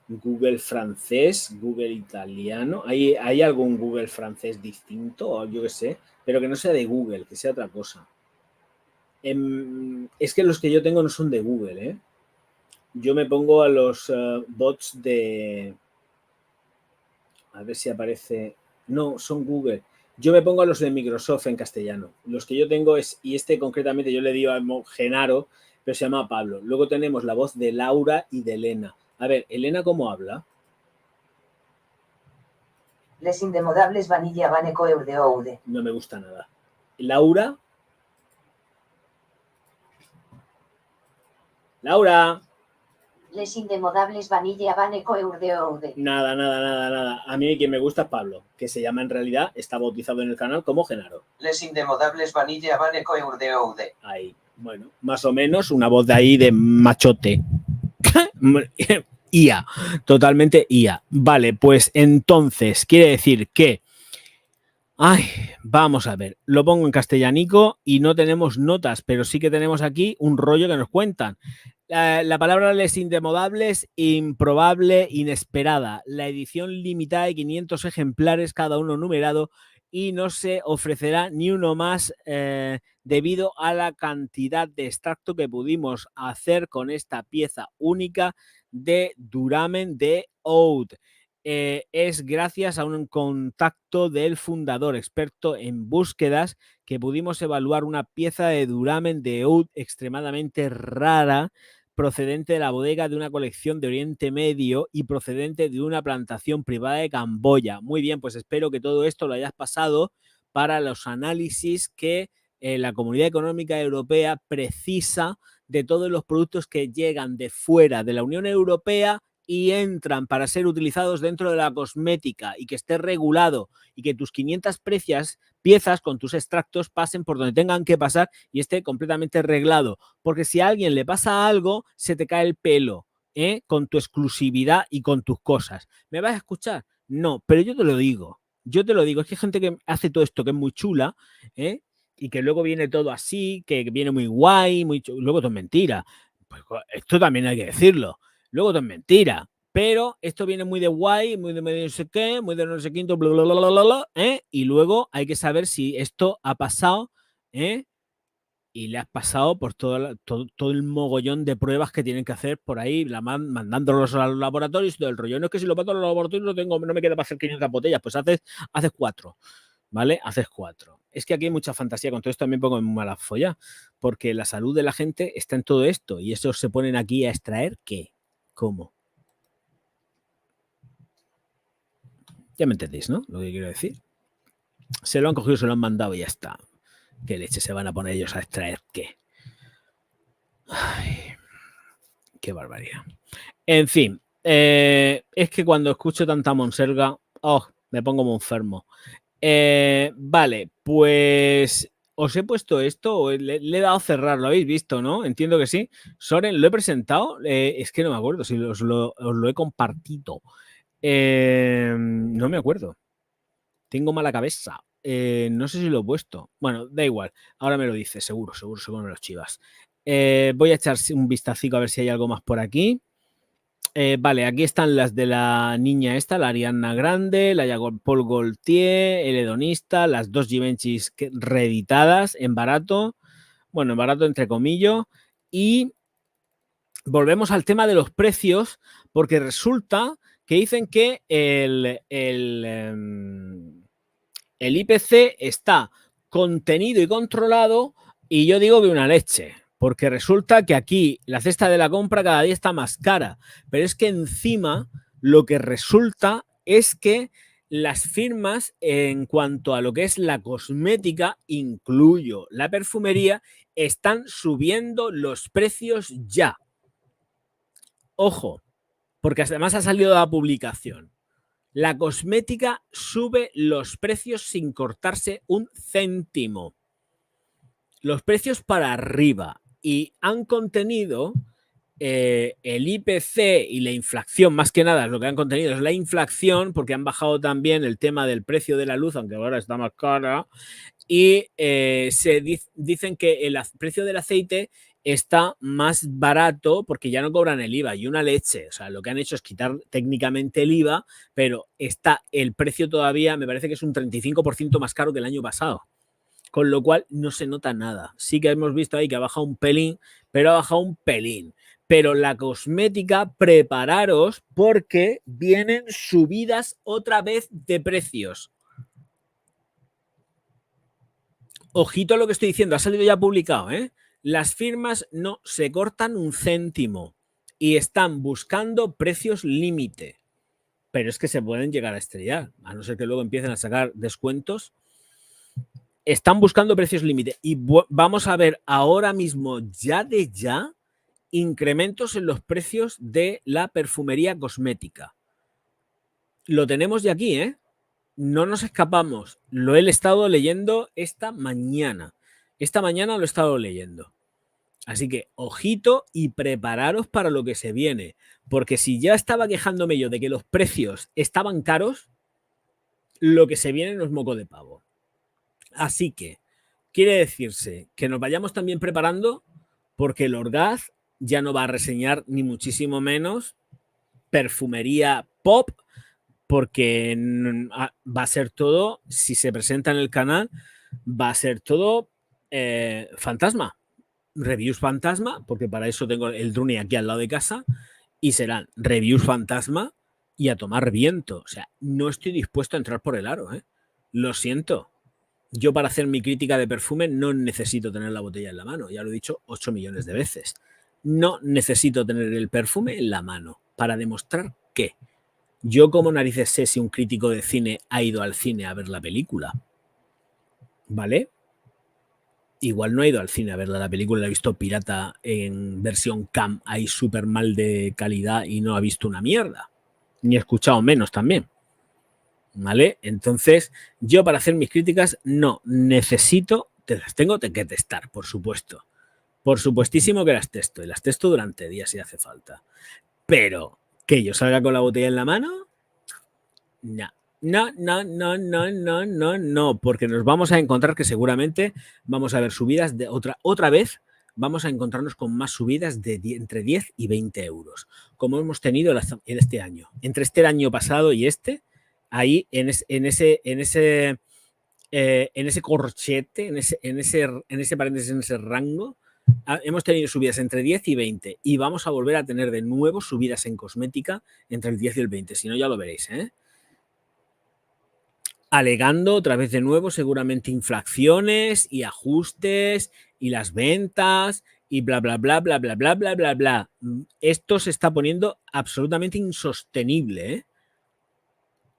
Google francés, Google italiano. ¿Hay algún Google francés distinto? O yo qué sé. Pero que no sea de Google, que sea otra cosa. Es que los que yo tengo no son de Google, ¿eh? Yo me pongo a los bots de... A ver si aparece... No, son Google. Yo me pongo a los de Microsoft en castellano. Los que yo tengo es... Y este concretamente yo le digo a Genaro, pero se llama Pablo. Luego tenemos la voz de Laura y de Elena. A ver, ¿Elena cómo habla? Les indemodables vanilla vaneco eude. No me gusta nada. Laura. Laura. Les indemodables vanilla vaneco eude. Nada. A mí quien me gusta es Pablo, que se llama en realidad, está bautizado en el canal como Genaro. Les indemodables vanilla vaneco eude. Ahí, bueno, más o menos una voz de ahí de machote. IA, totalmente IA. Vale, pues entonces quiere decir que... Ay, vamos a ver, lo pongo en castellanico y no tenemos notas, pero sí que tenemos aquí un rollo que nos cuentan. La palabra les indemodables, improbable, inesperada. La edición limitada de 500 ejemplares, cada uno numerado, y no se ofrecerá ni uno más debido a la cantidad de extracto que pudimos hacer con esta pieza única de duramen de Oud. Es gracias a un contacto del fundador experto en búsquedas que pudimos evaluar una pieza de duramen de oud extremadamente rara, procedente de la bodega de una colección de Oriente Medio y procedente de una plantación privada de Camboya. Muy bien, pues espero que todo esto lo hayas pasado para los análisis que la Comunidad Económica Europea precisa de todos los productos que llegan de fuera de la Unión Europea y entran para ser utilizados dentro de la cosmética y que esté regulado y que tus 500 piezas con tus extractos pasen por donde tengan que pasar y esté completamente reglado. Porque si a alguien le pasa algo, se te cae el pelo, ¿eh? Con tu exclusividad y con tus cosas. ¿Me vas a escuchar? No, pero yo te lo digo. Yo te lo digo. Es que hay gente que hace todo esto que es muy chula, ¿eh? Y que luego viene todo así, que viene muy guay, muy chulo. Luego todo es mentira. Pues esto también hay que decirlo. Luego todo es mentira. Pero esto viene muy de guay, muy de no sé qué, muy de no sé quinto, bla, bla, bla, bla, bla, bla, ¿eh? Y luego hay que saber si esto ha pasado, ¿eh? Y le has pasado por todo el mogollón de pruebas que tienen que hacer por ahí, mandándolos a los laboratorios y todo el rollo. No es que si lo paso a los laboratorios no me queda para hacer 500 botellas, pues haces 4, ¿vale? Haces 4. Es que aquí hay mucha fantasía, con todo esto también pongo en mala folla, porque la salud de la gente está en todo esto y eso se ponen aquí a extraer, ¿qué? ¿Cómo? Ya me entendéis, ¿no? Lo que quiero decir. Se lo han cogido, se lo han mandado y ya está. ¿Qué leche se van a poner ellos a extraer qué? Ay, qué barbaridad. En fin, es que cuando escucho tanta monserga, me pongo muy enfermo. Vale, pues os he puesto esto, le he dado a cerrar, lo habéis visto, ¿no? Entiendo que sí. Soren, ¿lo he presentado? Es que no me acuerdo si os lo he compartido. No me acuerdo. Tengo mala cabeza. No sé si lo he puesto. Bueno, da igual. Ahora me lo dice, seguro me los chivas. Voy a echar un vistacico a ver si hay algo más por aquí. Vale, aquí están las de la niña esta, la Ariana Grande, la Paul Gaultier, el hedonista, las dos Givenchy's reeditadas en barato. Bueno, en barato entre comillas. Y volvemos al tema de los precios, porque resulta que dicen que el IPC está contenido y controlado, y yo digo que una leche, porque resulta que aquí la cesta de la compra cada día está más cara, pero es que encima lo que resulta es que las firmas en cuanto a lo que es la cosmética, incluyo la perfumería, están subiendo los precios ya. Ojo, porque además ha salido la publicación. La cosmética sube los precios sin cortarse un céntimo. Los precios para arriba. Y han contenido el IPC y la inflación, más que nada, lo que han contenido es la inflación, porque han bajado también el tema del precio de la luz, aunque ahora está más cara. Y dicen que el precio del aceite está más barato porque ya no cobran el IVA y una leche. O sea, lo que han hecho es quitar técnicamente el IVA, pero está el precio todavía, me parece que es un 35% más caro que el año pasado. con lo cual no se nota nada. Sí que hemos visto ahí que ha bajado un pelín, pero ha bajado un pelín. Pero la cosmética, prepararos porque vienen subidas otra vez de precios. Ojito a lo que estoy diciendo, ha salido ya publicado, ¿eh? Las firmas no se cortan un céntimo y están buscando precios límite. Pero es que se pueden llegar a estrellar, a no ser que luego empiecen a sacar descuentos. Están buscando precios límite y vamos a ver ahora mismo, ya de ya, incrementos en los precios de la perfumería cosmética. Lo tenemos ya aquí, ¿eh? No nos escapamos. Lo he estado leyendo esta mañana. Esta mañana lo he estado leyendo. Así que ojito y prepararos para lo que se viene. Porque si ya estaba quejándome yo de que los precios estaban caros, lo que se viene no es moco de pavo. Así que quiere decirse que nos vayamos también preparando porque el Orgaz ya no va a reseñar ni muchísimo menos perfumería pop, porque va a ser todo, si se presenta en el canal, va a ser todo fantasma. Reviews fantasma, porque para eso tengo el Druni aquí al lado de casa, y serán reviews fantasma y a tomar viento. O sea, no estoy dispuesto a entrar por el aro, ¿eh? Lo siento. Yo para hacer mi crítica de perfume no necesito tener la botella en la mano, ya lo he dicho 8 millones de veces. No necesito tener el perfume en la mano para demostrar que yo como narices sé si un crítico de cine ha ido al cine a ver la película. ¿Vale? Igual no ha ido al cine a ver la película, la ha visto pirata en versión cam, ahí súper mal de calidad y no ha visto una mierda. Ni he escuchado menos también. ¿Vale? Entonces, yo para hacer mis críticas no necesito, las tengo que testar, por supuesto. Por supuestísimo que las testo, y las testo durante días si hace falta. Pero que yo salga con la botella en la mano, no. No, porque nos vamos a encontrar que seguramente vamos a ver subidas de otra vez, vamos a encontrarnos con más subidas de entre 10 y 20 euros, como hemos tenido en este año. Entre este año pasado y este, ahí en ese corchete, en ese paréntesis, en ese rango, hemos tenido subidas entre 10 y 20 y vamos a volver a tener de nuevo subidas en cosmética entre el 10 y el 20, si no ya lo veréis, ¿eh? Alegando otra vez de nuevo seguramente inflaciones y ajustes y las ventas y bla, bla, bla, bla, bla, bla, bla, bla, bla. Esto se está poniendo absolutamente insostenible, ¿eh?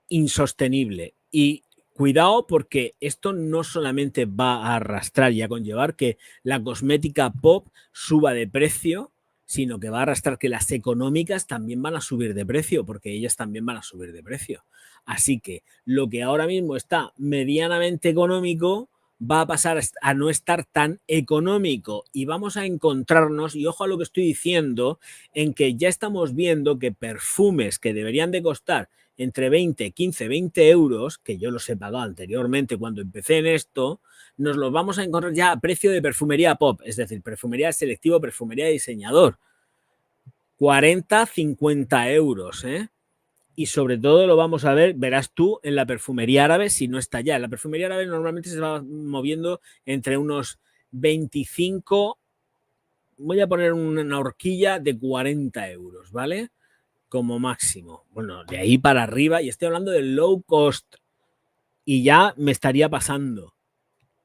Insostenible. Y cuidado porque esto no solamente va a arrastrar y a conllevar que la cosmética pop suba de precio, sino que va a arrastrar que las económicas también van a subir de precio, porque ellas también van a subir de precio. Así que lo que ahora mismo está medianamente económico va a pasar a no estar tan económico y vamos a encontrarnos, y ojo a lo que estoy diciendo, en que ya estamos viendo que perfumes que deberían de costar entre 20, 15, 20 euros, que yo los he pagado anteriormente cuando empecé en esto, nos los vamos a encontrar ya a precio de perfumería pop, es decir, perfumería selectivo, perfumería diseñador. 40, 50 euros, ¿eh? Y sobre todo lo vamos a ver, verás tú, en la perfumería árabe, si no está ya. En la perfumería árabe normalmente se va moviendo entre unos 25, voy a poner una horquilla de 40 euros, ¿vale? Como máximo. Bueno, de ahí para arriba, y estoy hablando del low cost, y ya me estaría pasando.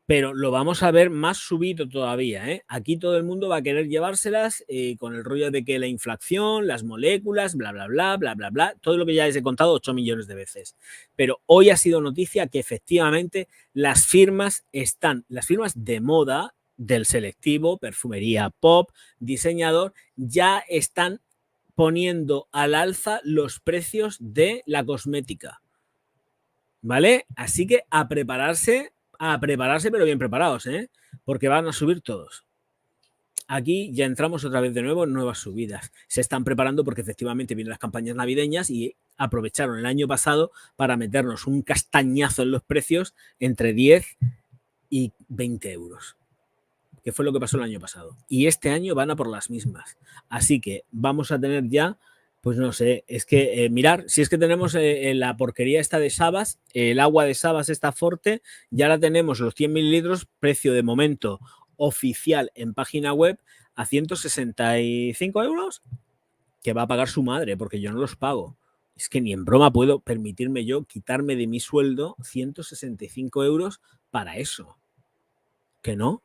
Pero lo vamos a ver más subido todavía, ¿eh? Aquí todo el mundo va a querer llevárselas con el rollo de que la inflación, las moléculas, bla, bla, bla, bla, bla, bla, todo lo que ya les he contado 8 millones de veces. Pero hoy ha sido noticia que efectivamente las firmas de moda del selectivo, perfumería pop, diseñador, ya están poniendo al alza los precios de la cosmética. ¿Vale? Así que a prepararse, pero bien preparados, ¿eh? Porque van a subir todos. Aquí ya entramos otra vez de nuevo en nuevas subidas. Se están preparando porque efectivamente vienen las campañas navideñas y aprovecharon el año pasado para meternos un castañazo en los precios entre 10 y 20 euros. Que fue lo que pasó el año pasado. Y este año van a por las mismas. Así que vamos a tener ya Pues no sé, es que mirar, si es que tenemos la porquería esta de Sabas, el agua de Sabas esta Forte, ya la tenemos los 100 mililitros, precio de momento oficial en página web a 165 euros, que va a pagar su madre, porque yo no los pago. Es que ni en broma puedo permitirme yo quitarme de mi sueldo 165 euros para eso. Que no,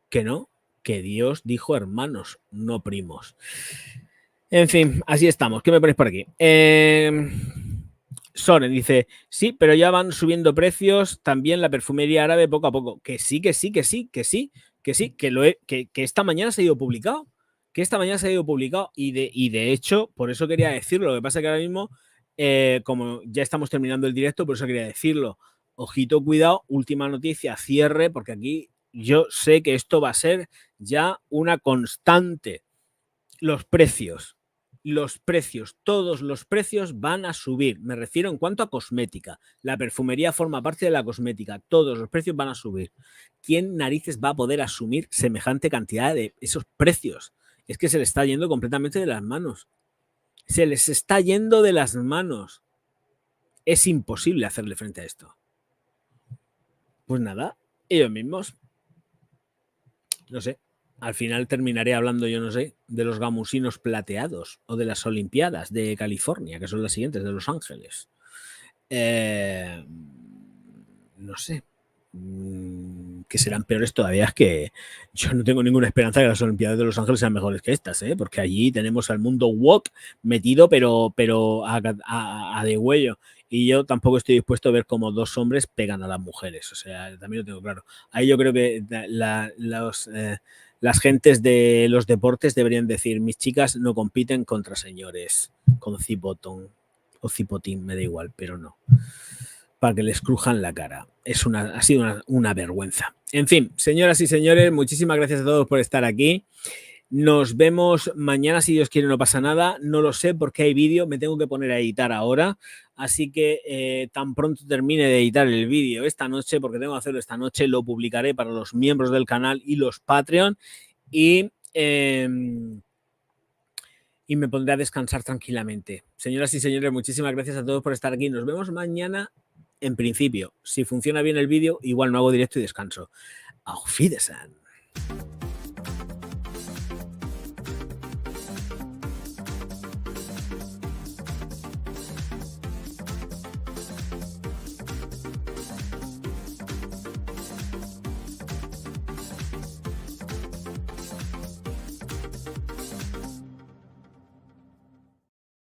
que no, que Dios dijo hermanos, no primos. En fin, así estamos. ¿Qué me ponéis por aquí? Soren dice, sí, pero ya van subiendo precios también la perfumería árabe poco a poco. Que sí, que sí, que sí, que sí, que sí, que esta mañana se ha ido publicado. Que esta mañana se ha ido publicado y de hecho, por eso quería decirlo. Lo que pasa es que ahora mismo, como ya estamos terminando el directo, por eso quería decirlo. Ojito, cuidado, última noticia, cierre, porque aquí yo sé que esto va a ser ya una constante. Los precios, todos los precios van a subir. Me refiero en cuanto a cosmética. La perfumería forma parte de la cosmética. Todos los precios van a subir. ¿Quién narices va a poder asumir semejante cantidad de esos precios? Es que se les está yendo completamente de las manos. Se les está yendo de las manos. Es imposible hacerle frente a esto. Pues nada, ellos mismos. No sé. Al final terminaré hablando, yo no sé, de los gamusinos plateados o de las Olimpiadas de California, que son las siguientes, de Los Ángeles. No sé. Que serán peores todavía. Es que yo no tengo ninguna esperanza de que las Olimpiadas de Los Ángeles sean mejores que estas, porque allí tenemos al mundo woke metido, pero a degüello. Y yo tampoco estoy dispuesto a ver cómo dos hombres pegan a las mujeres. O sea, también lo tengo claro. Ahí yo creo que las gentes de los deportes deberían decir: mis chicas no compiten contra señores con cipotón o cipotín, me da igual, pero no. Para que les crujan la cara. Ha sido una vergüenza. En fin, señoras y señores, muchísimas gracias a todos por estar aquí. Nos vemos mañana, si Dios quiere, no pasa nada. No lo sé porque hay vídeo, me tengo que poner a editar ahora. Así que tan pronto termine de editar el vídeo esta noche, porque tengo que hacerlo esta noche, lo publicaré para los miembros del canal y los Patreon. Y me pondré a descansar tranquilamente. Señoras y señores, muchísimas gracias a todos por estar aquí. Nos vemos mañana. En principio, si funciona bien el vídeo, igual no hago directo y descanso. Auf Wiedersehen.